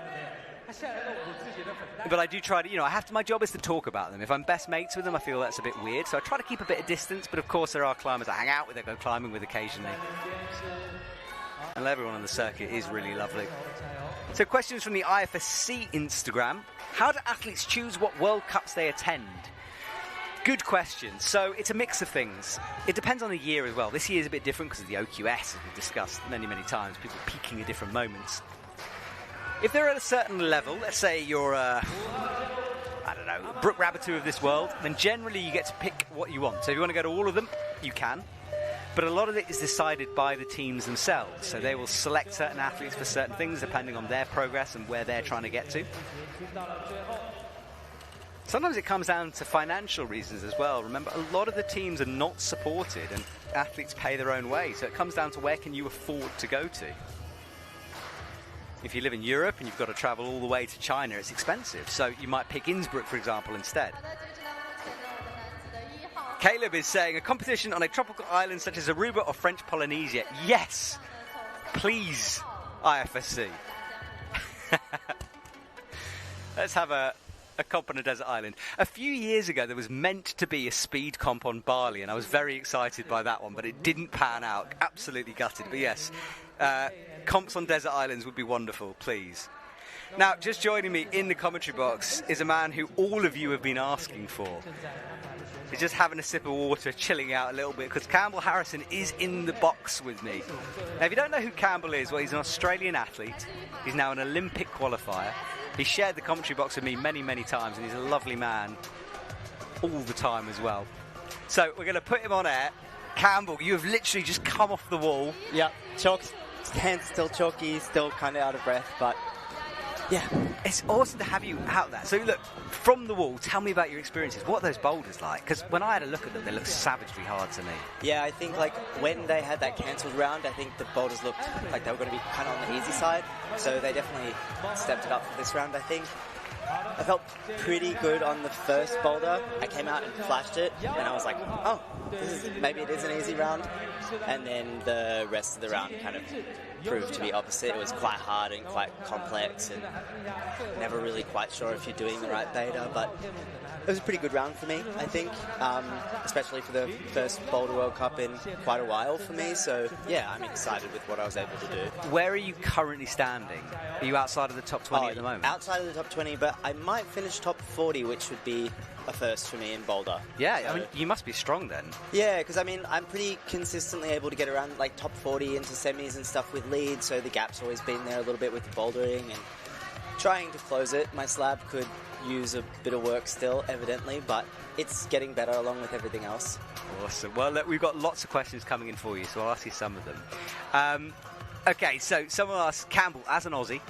I do try to, you know, my job is to talk about them. If I'm best mates with them, I feel that's a bit weird, so I try to keep a bit of distance, but of course there are climbers I hang out with, I go climbing with occasionally. And everyone on the circuit is really lovely. So questions from the IFSC Instagram. How do athletes choose what World Cups they attend? Good question. So it's a mix of things. It depends on the year as well. This year is a bit different because of the OQS, as we've discussed many times, people peaking at different moments. If they're at a certain level, let's say you're I don't know, Brook Rabbitoux of this world, then generally you get to pick what you want. So if you want to go to all of them, you can. But a lot of it is decided by the teams themselves. So they will select certain athletes for certain things depending on their progress and where they're trying to get to. Sometimes it comes down to financial reasons as well. Remember, a lot of the teams are not supported and athletes pay their own way. So it comes down to where can you afford to go to. If you live in Europe and you've got to travel all the way to China, it's expensive. So you might pick Innsbruck, for example, instead. Caleb is saying, a competition on a tropical island such as Aruba or French Polynesia. Yes, please, IFSC. Let's have a comp on a desert island. A few years ago, there was meant to be a speed comp on Bali, and I was very excited by that one, but it didn't pan out. Absolutely gutted. But yes, comps on desert islands would be wonderful, please. Now, just joining me in the commentary box is a man who all of you have been asking for. He's just having a sip of water, chilling out a little bit, because Campbell Harrison is in the box with me. Now, if you don't know who Campbell is, well, he's an Australian athlete. He's now an Olympic qualifier. He's shared the commentary box with me many, many times, and he's a lovely man all the time as well. So we're going to put him on air. Campbell, you have literally just come off the wall. Yeah, choked. Hands still choky, still kind of out of breath, but yeah. It's awesome to have you out there. So look, from the wall, tell me about your experiences. What are those boulders like? Because when I had a look at them, they looked savagely hard to me. Yeah, I think like when they had that cancelled round, I think the boulders looked like they were going to be kind of on the easy side. So they definitely stepped it up for this round, I think. I felt pretty good on the first boulder. I came out and flashed it, and I was like, oh, maybe it is an easy round. And then the rest of the round kind of proved to be opposite. It was quite hard and quite complex, and never really quite sure if you're doing the right beta, but it was a pretty good round for me, I think, especially for the first Boulder World Cup in quite a while for me. So, yeah, I'm excited with what I was able to do. Where are you currently standing? Are you outside of the top 20 at the moment? Outside of the top 20, but I might finish top 40, which would be a first for me in Boulder. Yeah, so, I mean, you must be strong then. Yeah, because I mean, I'm pretty consistently able to get around like top 40 into semis and stuff with lead, so the gap's always been there a little bit with the bouldering and trying to close it. My slab could use a bit of work still, evidently, but it's getting better along with everything else. Awesome. Well, look, we've got lots of questions coming in for you, so I'll ask you some of them. Okay, so someone asked, Campbell, as an Aussie,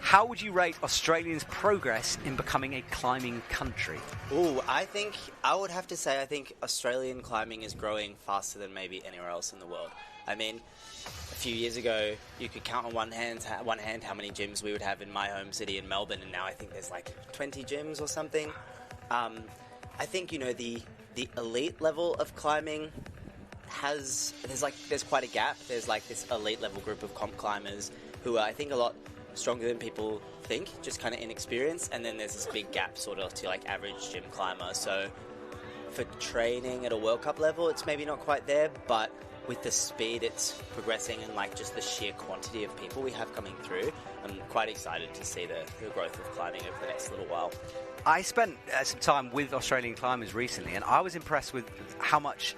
how would you rate Australians' progress in becoming a climbing country? Ooh, I think I would have to say I think Australian climbing is growing faster than maybe anywhere else in the world. I mean, a few years ago, you could count on one hand how many gyms we would have in my home city in Melbourne, and now I think there's like 20 gyms or something. I think, you know, the elite level of climbing there's quite a gap. There's like this elite level group of comp climbers who are, I think, a lot stronger than people think, just kind of inexperienced, and then there's this big gap sort of to like average gym climber. So for training at a World Cup level, it's maybe not quite there, but with the speed it's progressing and like just the sheer quantity of people we have coming through, I'm quite excited to see the growth of climbing over the next little while. I spent some time with Australian climbers recently, and I was impressed with how much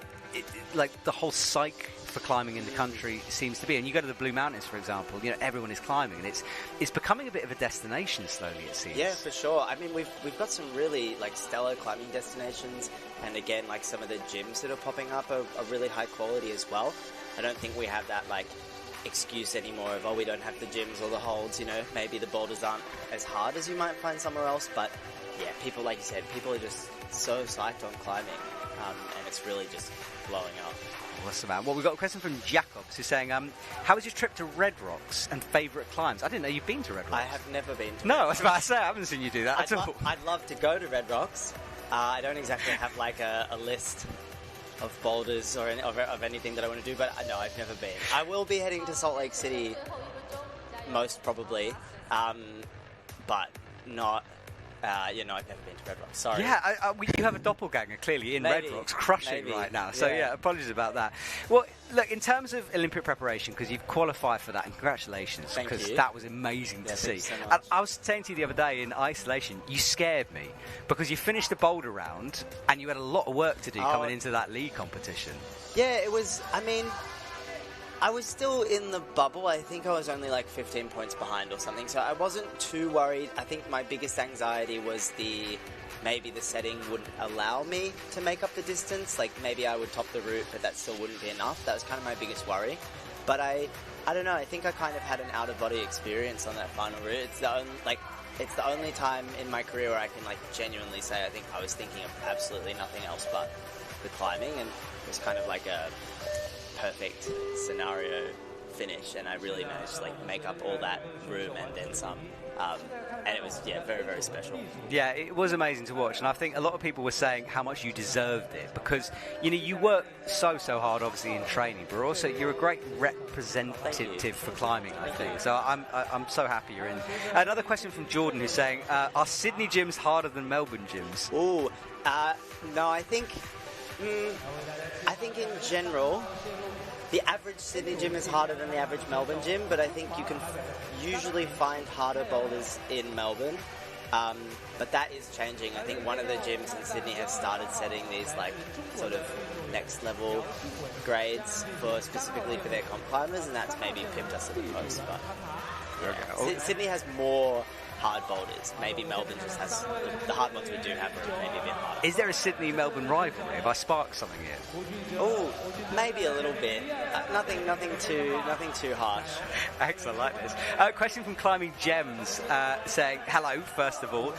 like the whole psyche for climbing in the country seems to be. And you go to the Blue Mountains, for example, you know, everyone is climbing, and it's becoming a bit of a destination slowly, it seems. Yeah, for sure. I mean, we've got some really like stellar climbing destinations, and again, like some of the gyms that are popping up are really high quality as well. I don't think we have that like excuse anymore of, oh, we don't have the gyms or the holds, you know, maybe the boulders aren't as hard as you might find somewhere else, but yeah, people, like you said, people are just so psyched on climbing, and it's really just blowing up. Awesome, man. Well, we've got a question from Jakob, who's saying, how was your trip to Red Rocks and favourite climbs? I didn't know you've been to Red Rocks. I have never been to No, Red I was about to say, I haven't seen you do that at all. I'd love to go to Red Rocks. I don't exactly have like a list of boulders or of anything that I want to do, but no, I've never been. I will be heading to Salt Lake City, most probably, but not... I've never been to Red Rocks, sorry. Yeah, you have a doppelganger, clearly, in Red Rocks, crushing right now. So, yeah, apologies about that. Well, look, in terms of Olympic preparation, because you've qualified for that, and congratulations, because that was amazing to see. So much. I was saying to you the other day in isolation, you scared me, because you finished the boulder round, and you had a lot of work to do coming into that league competition. Yeah, it was, I mean... I was still in the bubble. I think I was only like 15 points behind or something, so I wasn't too worried. I think my biggest anxiety was maybe the setting wouldn't allow me to make up the distance. Like maybe I would top the route, but that still wouldn't be enough. That was kind of my biggest worry. But I don't know. I think I kind of had an out-of-body experience on that final route. It's the only time in my career where I can like genuinely say I think I was thinking of absolutely nothing else but the climbing, and it was kind of like a perfect scenario finish, and I really managed to like make up all that room and then some. And it was, very, very special. Yeah, it was amazing to watch, and I think a lot of people were saying how much you deserved it because, you work so hard, obviously, in training, but also you're a great representative for climbing, I think. So I'm so happy you're in. Another question from Jordan who's saying, are Sydney gyms harder than Melbourne gyms? Ooh, no, I think in general, the average Sydney gym is harder than the average Melbourne gym, but I think you can usually find harder boulders in Melbourne. But that is changing. I think one of the gyms in Sydney has started setting these like sort of next level grades specifically for their comp climbers, and that's maybe pipped us at the most. But yeah. Sydney has more hard boulders. Maybe Melbourne just has the hard ones we do have are maybe a bit harder. Is there a Sydney-Melbourne rivalry? Have I sparked something here? Oh, maybe a little bit. Nothing too harsh. Excellent, I like this. Question from Climbing Gems saying, hello, first of all,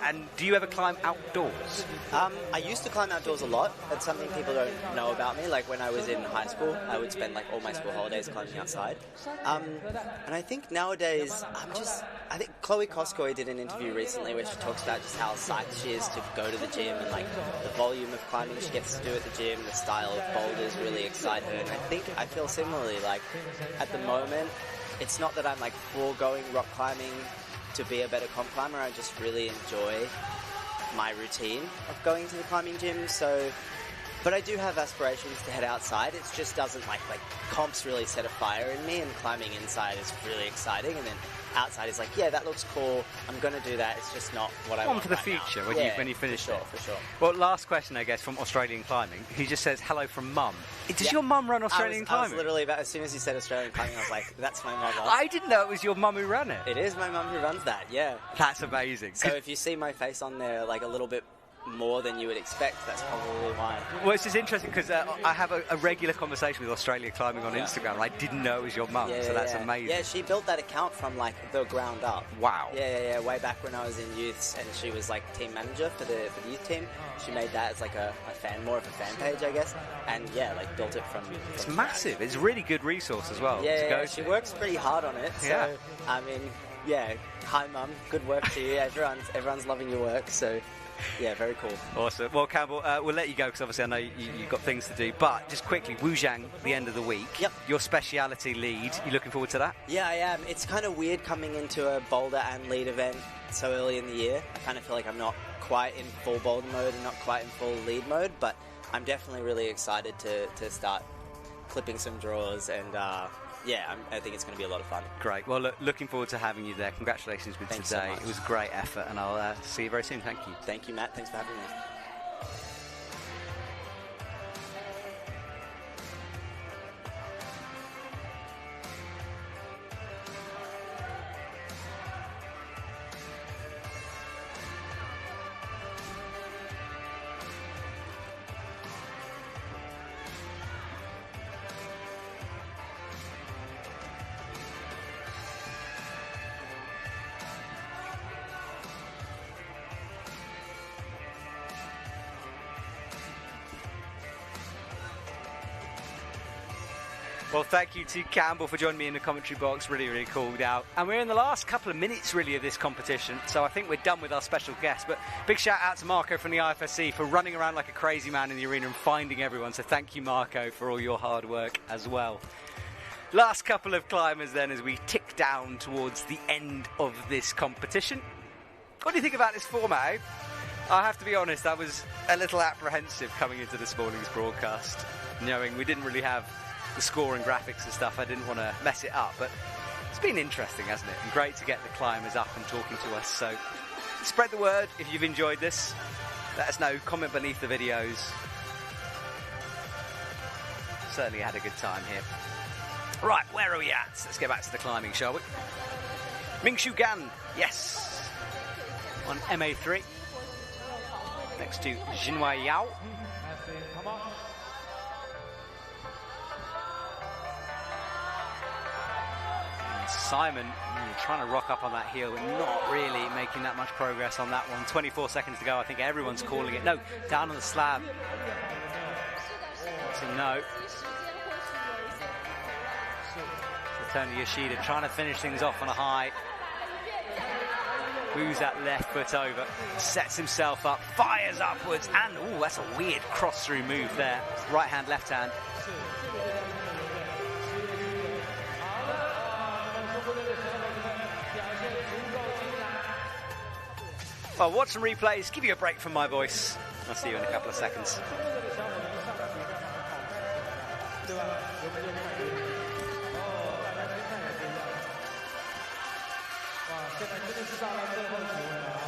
and do you ever climb outdoors? I used to climb outdoors a lot. That's something people don't know about me. Like when I was in high school, I would spend like all my school holidays climbing outside. And I think nowadays, I think Chloe Koskoi did an interview recently where she talks about just how psyched she is to go to the gym and like the volume of climbing she gets to do at the gym, the style of boulders really excite her. And I think I feel similarly. Like at the moment, it's not that I'm like foregoing rock climbing to be a better comp climber. I just really enjoy my routine of going to the climbing gym. But I do have aspirations to head outside. It just doesn't like comps really set a fire in me, and climbing inside is really exciting. And then outside is like, yeah, that looks cool. I'm going to do that. It's just not what I want for the right future now. when you finish it. For sure. Well, last question, I guess, from Australian Climbing. He just says, hello from Mum. Does your mum run Australian Climbing? I was literally about, as soon as you said Australian Climbing, I was like, that's my mother. I didn't know it was your mum who ran it. It is my mum who runs that, yeah. That's amazing. So if you see my face on there, like a little bit more than you would expect, that's probably why. Well, it's just interesting because I have a regular conversation with Australia Climbing on Instagram, and I didn't know it was your mum, so that's amazing. Yeah, she built that account from like the ground up. Wow. Yeah, way back when I was in youths, and she was like team manager for the youth team. She made that as like more of a fan page, I guess, and like built it from It's massive. It's a really good resource as well. Yeah, she works pretty hard on it. So I mean, hi mum, good work to you. Everyone's loving your work, so. Yeah, very cool. Awesome. Well, Campbell, we'll let you go because obviously I know you've got things to do. But just quickly, Wujiang, the end of the week. Yep. Your speciality lead. You looking forward to that? Yeah, I am. It's kind of weird coming into a boulder and lead event so early in the year. I kind of feel like I'm not quite in full boulder mode and not quite in full lead mode. But I'm definitely really excited to start clipping some draws and... I think it's going to be a lot of fun. Great. Well, looking forward to having you there. Congratulations with Thanks today. so much. It was a great effort, and I'll see you very soon. Thank you. Thank you, Matt. Thanks for having me. Well, thank you to Campbell for joining me in the commentary box. Really, really cool now. And we're in the last couple of minutes, really, of this competition. So I think we're done with our special guest. But big shout out to Marco from the IFSC for running around like a crazy man in the arena and finding everyone. So thank you, Marco, for all your hard work as well. Last couple of climbers then as we tick down towards the end of this competition. What do you think about this format, eh? I have to be honest, I was a little apprehensive coming into this morning's broadcast, knowing we didn't really have the score and graphics and stuff. I didn't want to mess it up, but it's been interesting, hasn't it? And great to get the climbers up and talking to us. So spread the word if you've enjoyed this. Let us know, comment beneath the videos. Certainly had a good time here. Right, where are we at? Let's get back to the climbing, shall we? Mingshu Gan, yes, on MA3. Next to Jinwei Yao. And Simon trying to rock up on that heel, but not really making that much progress on that one. 24 seconds to go. I think everyone's calling it. No, down on the slab. It's a no. Tony Yoshida trying to finish things off on a high. Moves that left foot over, sets himself up, fires upwards, and oh, that's a weird cross-through move there. Right hand, left hand. Well, watch some replays, give you a break from my voice. I'll see you in a couple of seconds. 现在真的是到了最后几位了啊！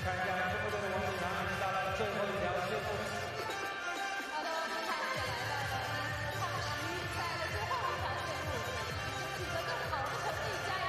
看一下中国队的王子强已经到了最后一条线路。好的，我们看起来了，他们在了最后一条线路，取得更好的成绩，加油！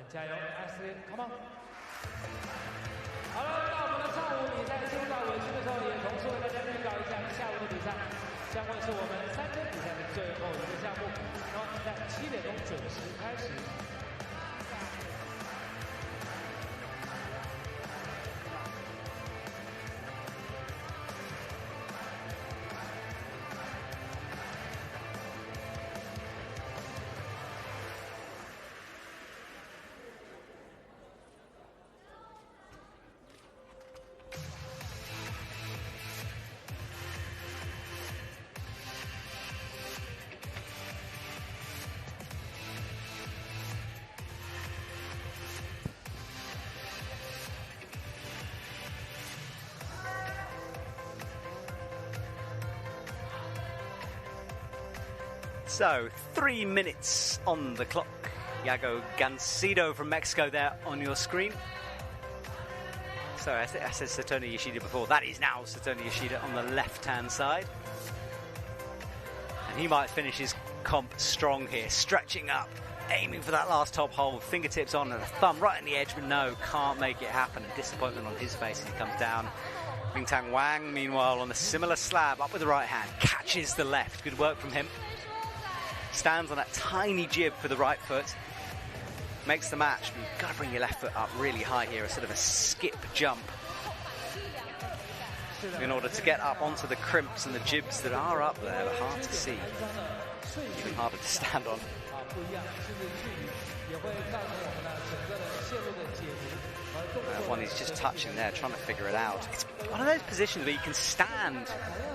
加油！ 加油 ，Come on！ 好了，那我们的上午比赛进入到尾声的时候，也同时为大家预告一下下午的比赛，将会是我们3天比赛的最后一个项目，那么在7点钟准时开始。 So, 3 minutes on the clock. Yago Gansido from Mexico there on your screen. Sorry, I said Satoshi Yoshida before. That is now Satoshi Yoshida on the left-hand side. And he might finish his comp strong here. Stretching up, aiming for that last top hold. Fingertips on and a thumb right in the edge, but no, can't make it happen. And disappointment on his face as he comes down. Bingtang Wang, meanwhile, on a similar slab, up with the right hand. Catches the left. Good work from him. Stands on that tiny jib for the right foot. Makes the match, but you've got to bring your left foot up really high here, a sort of a skip jump, in order to get up onto the crimps and the jibs that are up there, but hard to see. Even harder to stand on. One is just touching there, trying to figure it out. It's one of those positions where you can stand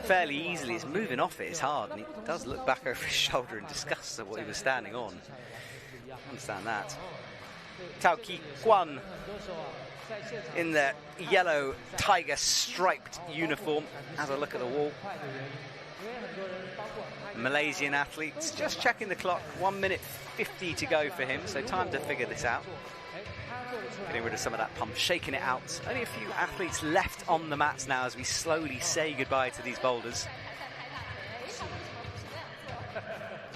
fairly easily. It's moving off it is hard, and he does look back over his shoulder in disgust at what he was standing on. I understand that. Tao Ki Guan in the yellow tiger striped uniform has a look at the wall. Malaysian athletes just checking the clock, 1 minute 50 to go for him, so time to figure this out. Getting rid of some of that pump, shaking it out. Only a few athletes left on the mats now as we slowly say goodbye to these boulders.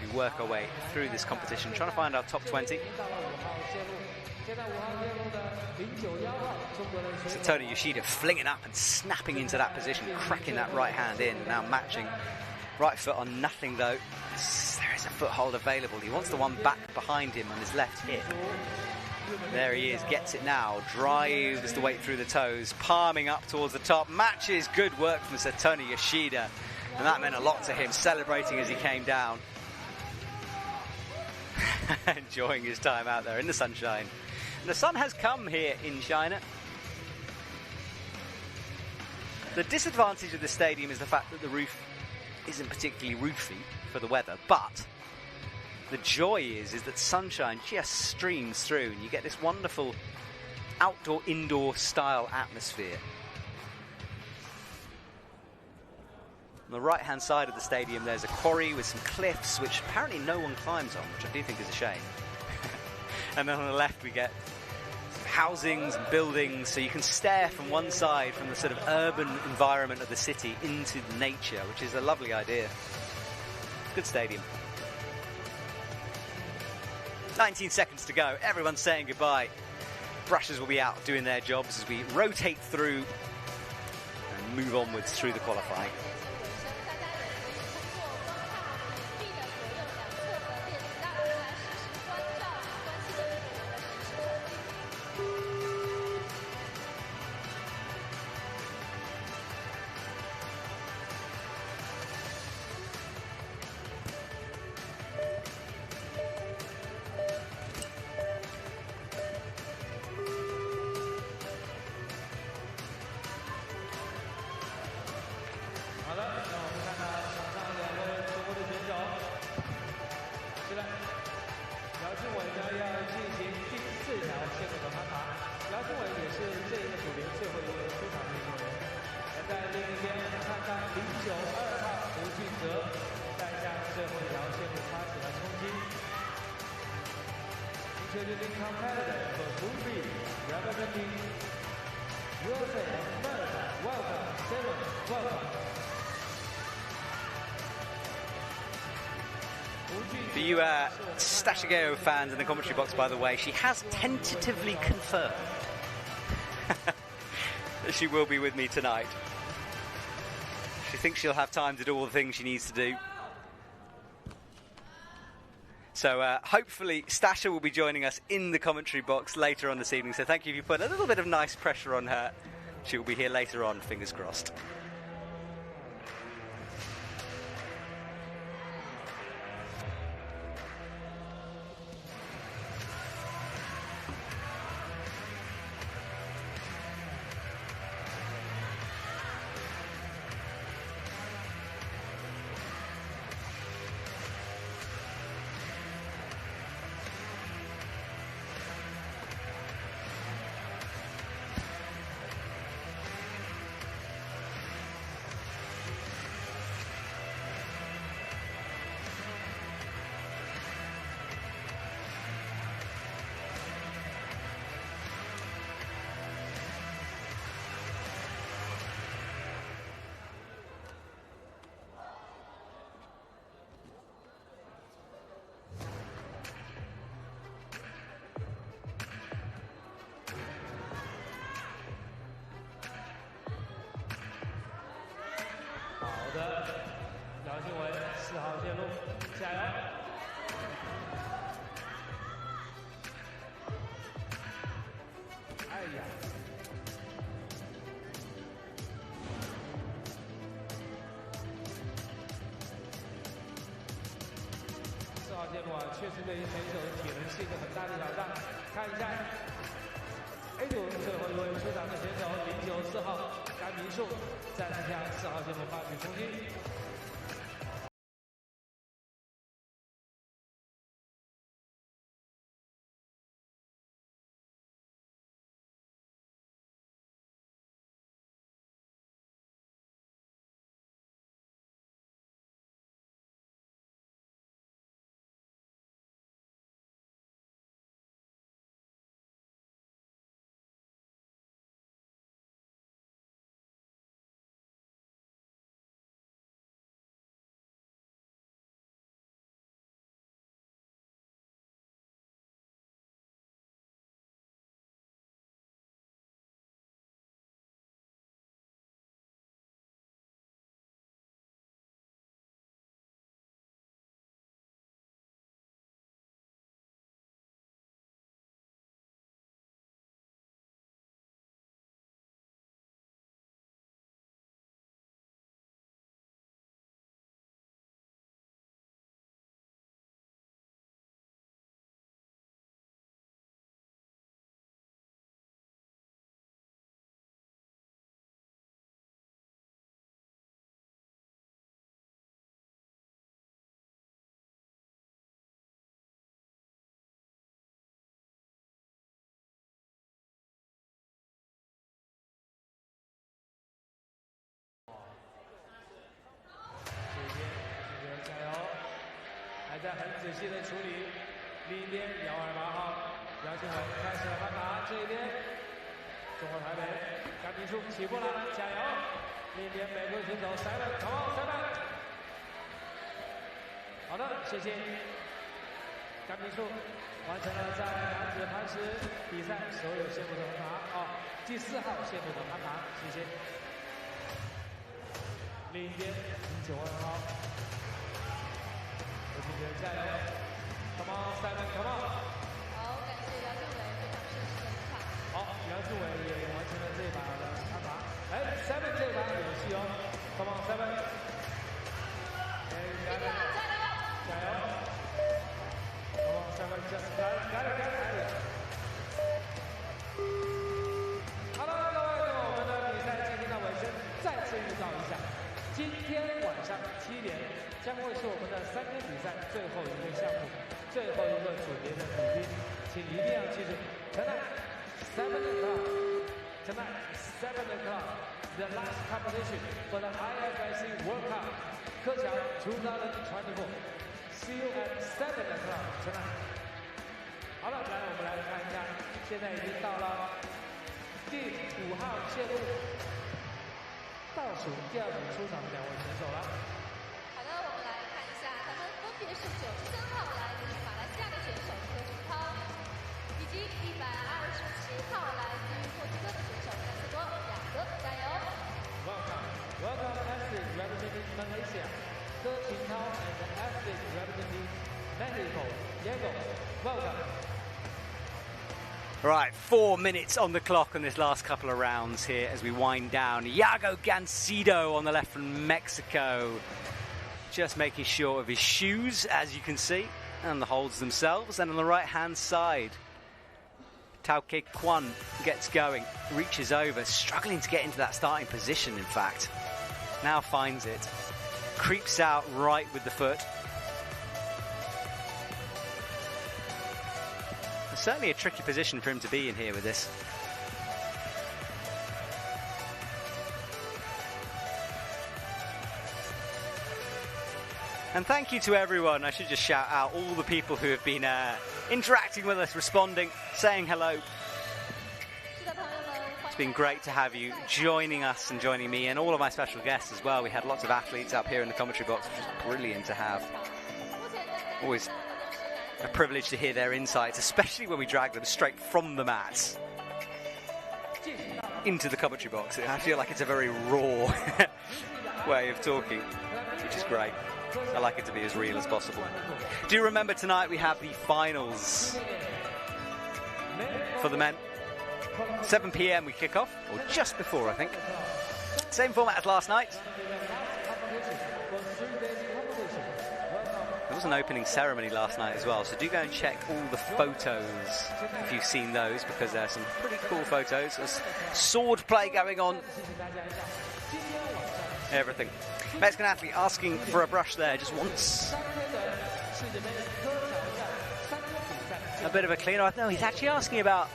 We work our way through this competition, trying to find our top 20. So Tony Yoshida flinging up and snapping into that position, cracking that right hand in, now matching. Right foot on nothing though. There is a foothold available. He wants the one back behind him on his left hip. There he is, gets it now, drives the weight through the toes, palming up towards the top, matches. Good work from Satoshi Yoshida, and that meant a lot to him, celebrating as he came down. Enjoying his time out there in the sunshine. And the sun has come here in China. The disadvantage of the stadium is the fact that the roof isn't particularly roofy for the weather, but the joy is that sunshine just streams through and you get this wonderful outdoor-indoor style atmosphere. On the right-hand side of the stadium, there's a quarry with some cliffs, which apparently no one climbs on, which I do think is a shame. And then on the left, we get housings and buildings, so you can stare from one side, from the sort of urban environment of the city, into nature, which is a lovely idea. Good stadium. 19 seconds to go. Everyone's saying goodbye. Brushers will be out doing their jobs as we rotate through and move onwards through the qualifying. Introducing competitor for Group B, representing USA and America. Welcome, 7, welcome. For you Keqiao fans in the commentary box, by the way, she has tentatively confirmed that she will be with me tonight. She thinks she'll have time to do all the things she needs to do. So hopefully Stasha will be joining us in the commentary box later on this evening. So thank you if you put a little bit of nice pressure on her. She will be here later on, fingers crossed.确实对于选手的体能是一个很大的挑战。看一下 A 组最后一位出场的选手094号甘明树，再次向4号线路发起冲击。还在很仔细的处理。另一边128号姚庆伟开始了攀爬，这一边中国台北甘平树起步了，加油！另一边美国选手Simon，come on，Simon。好的，谢谢。甘平树完成了在男子磐石比赛所有线路的攀爬，第4号线路的攀爬，谢谢。另一边92号，有请加油 ！Come on，Simon，come on。好，感谢姚俊伟非常绅士的出场。好，姚俊伟也完成了这一把的攀爬。哎 ，Simon 这一把有戏哦 ！Come on，Simon。加油！加油！ Come on，Simon， just got it。好了，各位，我们的比赛进行到尾声，再次预告一下，今天晚上7点将会是我们的3天比赛最后一个项目，最后一个组别的比拼，请一定要记住 ，tonight 7 o'clock，the last competition for the IFSC World Cup Keqiao 2024。See you at 7 o'clock tonight。好了，来，我们来看一下，现在已经到了第5号线路，倒数第2名出场的2位选手了。好的，我们来看一下，他们分别是93号来自于马来西亚的选手柯俊涛，以及127号来自于墨西哥的选手甘斯多雅各，加油 Welcome athlete representing Malaysia, Ke Qintao, and the athlete representing Mexico, Diego. Welcome. Right, 4 minutes on the clock on this last couple of rounds here as we wind down. Iago Gancedo on the left from Mexico. Just making sure of his shoes, as you can see, and the holds themselves. And on the right-hand side, Tauke Kwan gets going, reaches over, struggling to get into that starting position, in fact. Now finds it. Creeps out right with the foot. Certainly a tricky position for him to be in here with this. And thank you to everyone. I should just shout out all the people who have been interacting with us, responding, saying hello. It's been great to have you joining us and joining me and all of my special guests as well. We had lots of athletes up here in the commentary box, which was brilliant to have. Always a privilege to hear their insights, especially when we drag them straight from the mats into the commentary box. I feel like it's a very raw way of talking, which is great. I like it to be as real as possible. Do remember tonight we have the finals for the men. 7 p.m. we kick off, or just before, I think. Same format as last night. There was an opening ceremony last night as well, so do go and check all the photos if you've seen those, because there are some pretty cool photos. There's sword play going on. Everything. Mexican athlete asking for a brush there just once. A bit of a cleaner. No, he's actually asking about,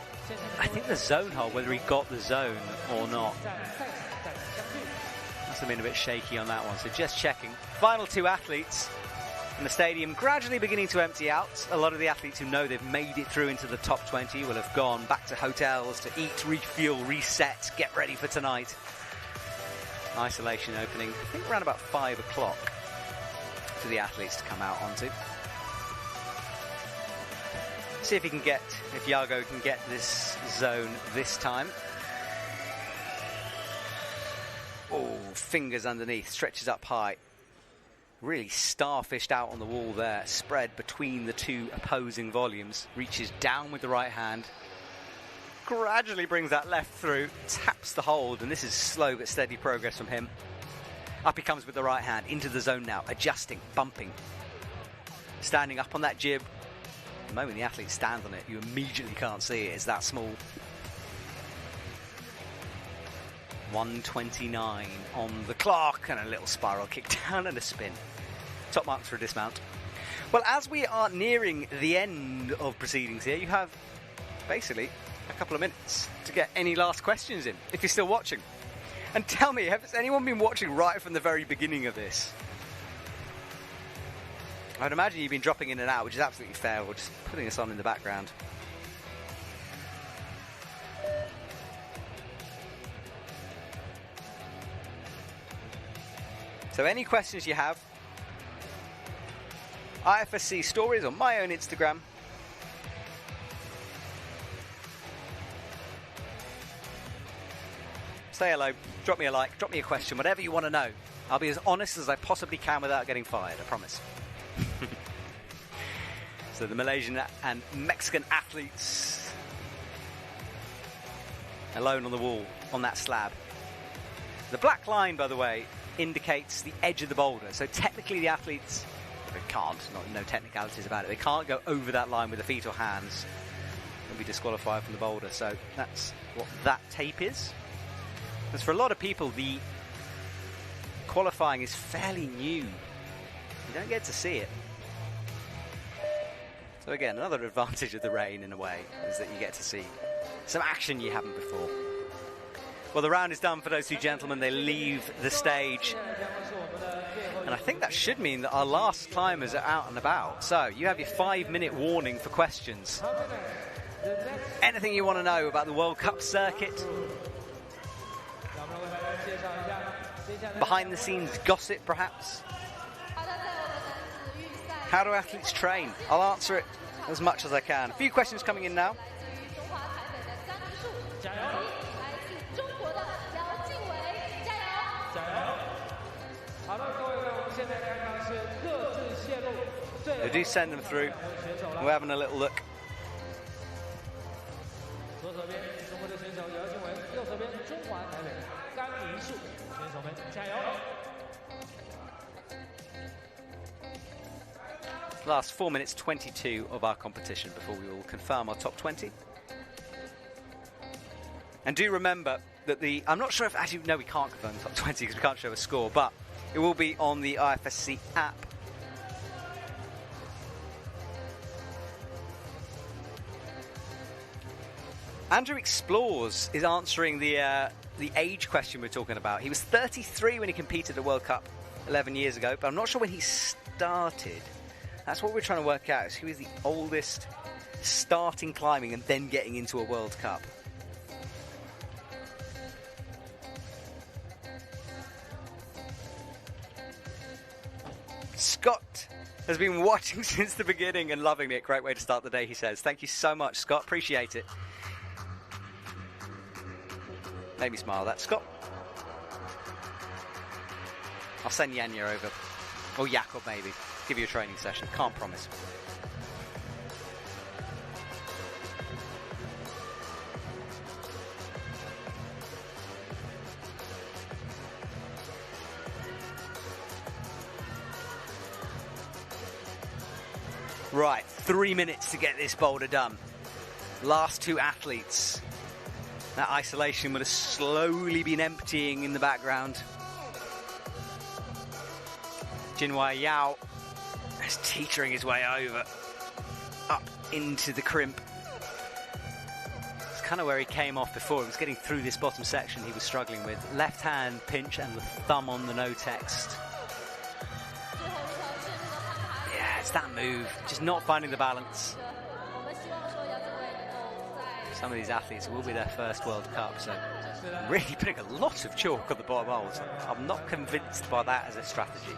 I think, the zone hold, whether he got the zone or not. Must have been a bit shaky on that one, so just checking. Final 2 athletes. And the stadium gradually beginning to empty out. A lot of the athletes who know they've made it through into the top 20 will have gone back to hotels to eat, refuel, reset, get ready for tonight. Isolation opening, I think, around about 5 o'clock for the athletes to come out onto. See if he can get, if Iago can get this zone this time. Oh, fingers underneath, stretches up high. Really starfished out on the wall there, spread between the 2 opposing volumes. Reaches down with the right hand. Gradually brings that left through, taps the hold, and this is slow but steady progress from him. Up he comes with the right hand, into the zone now, adjusting, bumping. Standing up on that jib. The moment the athlete stands on it, you immediately can't see it, it's that small. 1:29 on the clock, and a little spiral kick down and a spin. Top marks for a dismount. Well, as we are nearing the end of proceedings here, you have basically a couple of minutes to get any last questions in, if you're still watching. And tell me, has anyone been watching right from the very beginning of this? I'd imagine you've been dropping in and out, which is absolutely fair. We're just putting us on in the background. So any questions you have, IFSC stories on my own Instagram. Say hello, drop me a like, drop me a question, whatever you want to know. I'll be as honest as I possibly can without getting fired, I promise. So the Malaysian and Mexican athletes alone on the wall on that slab. The black line, by the way, indicates the edge of the boulder. So technically the athletes, they can't, no technicalities about it, they can't go over that line with their feet or hands. They'll be disqualified from the boulder. So that's what that tape is. As for a lot of people, the qualifying is fairly new. You don't get to see it. So again, another advantage of the rain in a way is that you get to see some action you haven't before. Well, the round is done for those two gentlemen. They leave the stage. And I think that should mean that our last climbers are out and about. So you have your 5-minute warning for questions. Anything you want to know about the World Cup circuit? Behind the scenes gossip, perhaps? How do athletes train? I'll answer it as much as I can. A few questions coming in now. They do send them through. We're having a little look. Last 4 minutes 22 of our competition before we will confirm our top 20. And do remember that I'm not sure if, actually, no, we can't confirm the top 20 because we can't show a score, but it will be on the IFSC app. Andrew Explores is answering the age question we're talking about. He was 33 when he competed at the World Cup 11 years ago, but I'm not sure when he started. That's what we're trying to work out, is who is the oldest starting climbing and then getting into a World Cup. Scott has been watching since the beginning and loving it. Great way to start the day, he says. Thank you so much, Scott. Appreciate it. Made me smile, that, Scott. I'll send Yanya over. Or Jakob, maybe. Give you a training session. Can't promise. Right, 3 minutes to get this boulder done. Last two athletes. That isolation would have slowly been emptying in the background. Jinwei Yao is teetering his way over, up into the crimp. It's kind of where he came off before. It was getting through this bottom section he was struggling with. Left hand pinch and the thumb on the no text. Yeah, it's that move, just not finding the balance. Some of these athletes will be their first World Cup, so really putting a lot of chalk on the bottom holes. I'm not convinced by that as a strategy.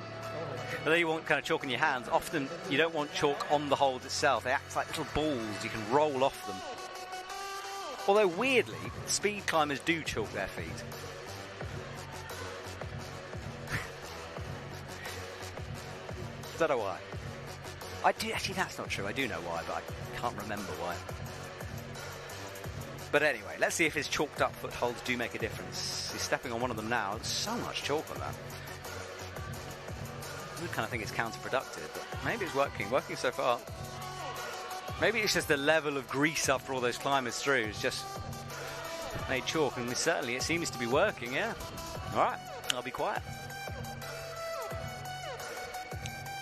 Although you want kind of chalk in your hands, often you don't want chalk on the holes itself. They act like little balls, you can roll off them. Although weirdly, speed climbers do chalk their feet. Don't know why. Actually, that's not true. I do know why, but I can't remember why. But anyway, let's see if his chalked up footholds do make a difference. He's stepping on one of them now. There's so much chalk on that. I kind of think it's counterproductive, but maybe it's working so far. Maybe it's just the level of grease after all those climbers through is just made chalk, and certainly it seems to be working, yeah. All right, I'll be quiet.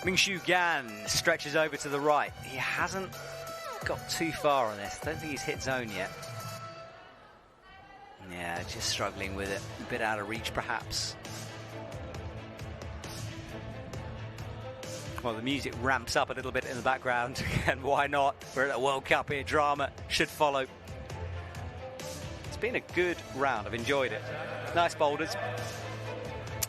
Mingshu Gan stretches over to the right. He hasn't got too far on this. I don't think he's hit zone yet. Yeah, just struggling with it. A bit out of reach, perhaps. Well, the music ramps up a little bit in the background, and why not? We're at a World Cup here. Drama should follow. It's been a good round. I've enjoyed it. Nice boulders.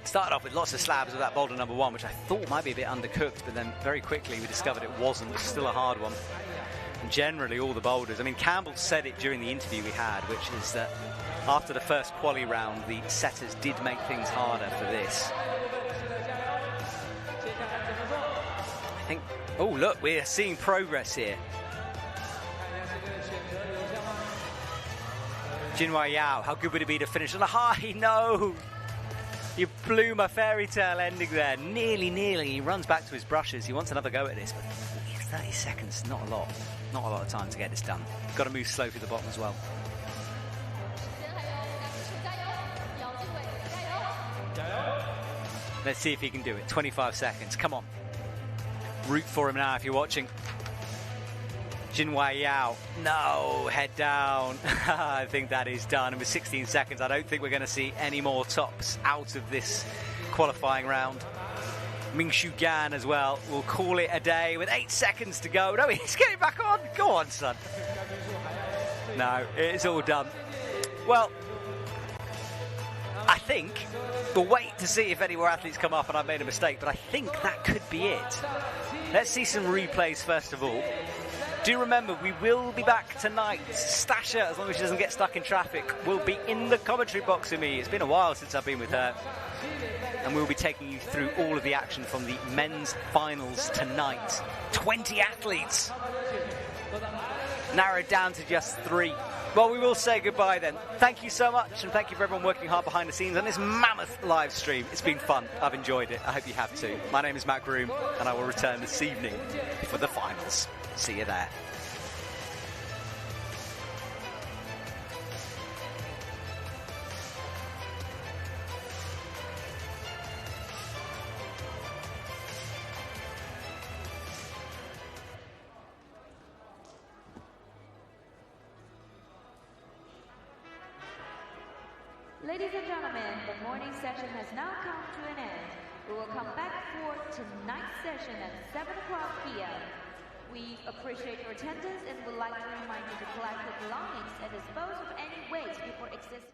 Started off with lots of slabs with that boulder number 1, which I thought might be a bit undercooked, but then very quickly we discovered it wasn't. Still a hard one. And generally all the boulders. I mean, Campbell said it during the interview we had, which is that after the first quali round, the setters did make things harder for this. I think, oh look, we're seeing progress here. Jinhua Yao, how good would it be to finish on a high? No! You blew my fairy tale ending there. Nearly. He runs back to his brushes. He wants another go at this, but 30 seconds, not a lot. Not a lot of time to get this done. Got to move slow through the bottom as well. Let's see if he can do it. 25 seconds. Come on. Root for him now if you're watching. Jinhua Yao. No, head down. I think that is done. And with 16 seconds, I don't think we're going to see any more tops out of this qualifying round. Mingshu Gan as well. We'll call it a day with 8 seconds to go. No, he's getting back on. Go on, son. No, it's all done. Well, I think we'll wait to see if any more athletes come up and I've made a mistake, but I think that could be it. Let's see some replays first of all. Do remember, we will be back tonight. Stasha, as long as she doesn't get stuck in traffic, will be in the commentary box with me. It's been a while since I've been with her. And we'll be taking you through all of the action from the men's finals tonight. 20 athletes. Narrowed down to just 3. Well, we will say goodbye then. Thank you so much, and thank you for everyone working hard behind the scenes on this mammoth live stream. It's been fun. I've enjoyed it. I hope you have too. My name is Matt Groom, and I will return this evening for the finals. See you there. Ladies and gentlemen, the morning session has now come to an end. We will come back for tonight's session at 7 o'clock p.m. We appreciate your attendance and would like to remind you to collect your belongings and dispose of any waste before exiting.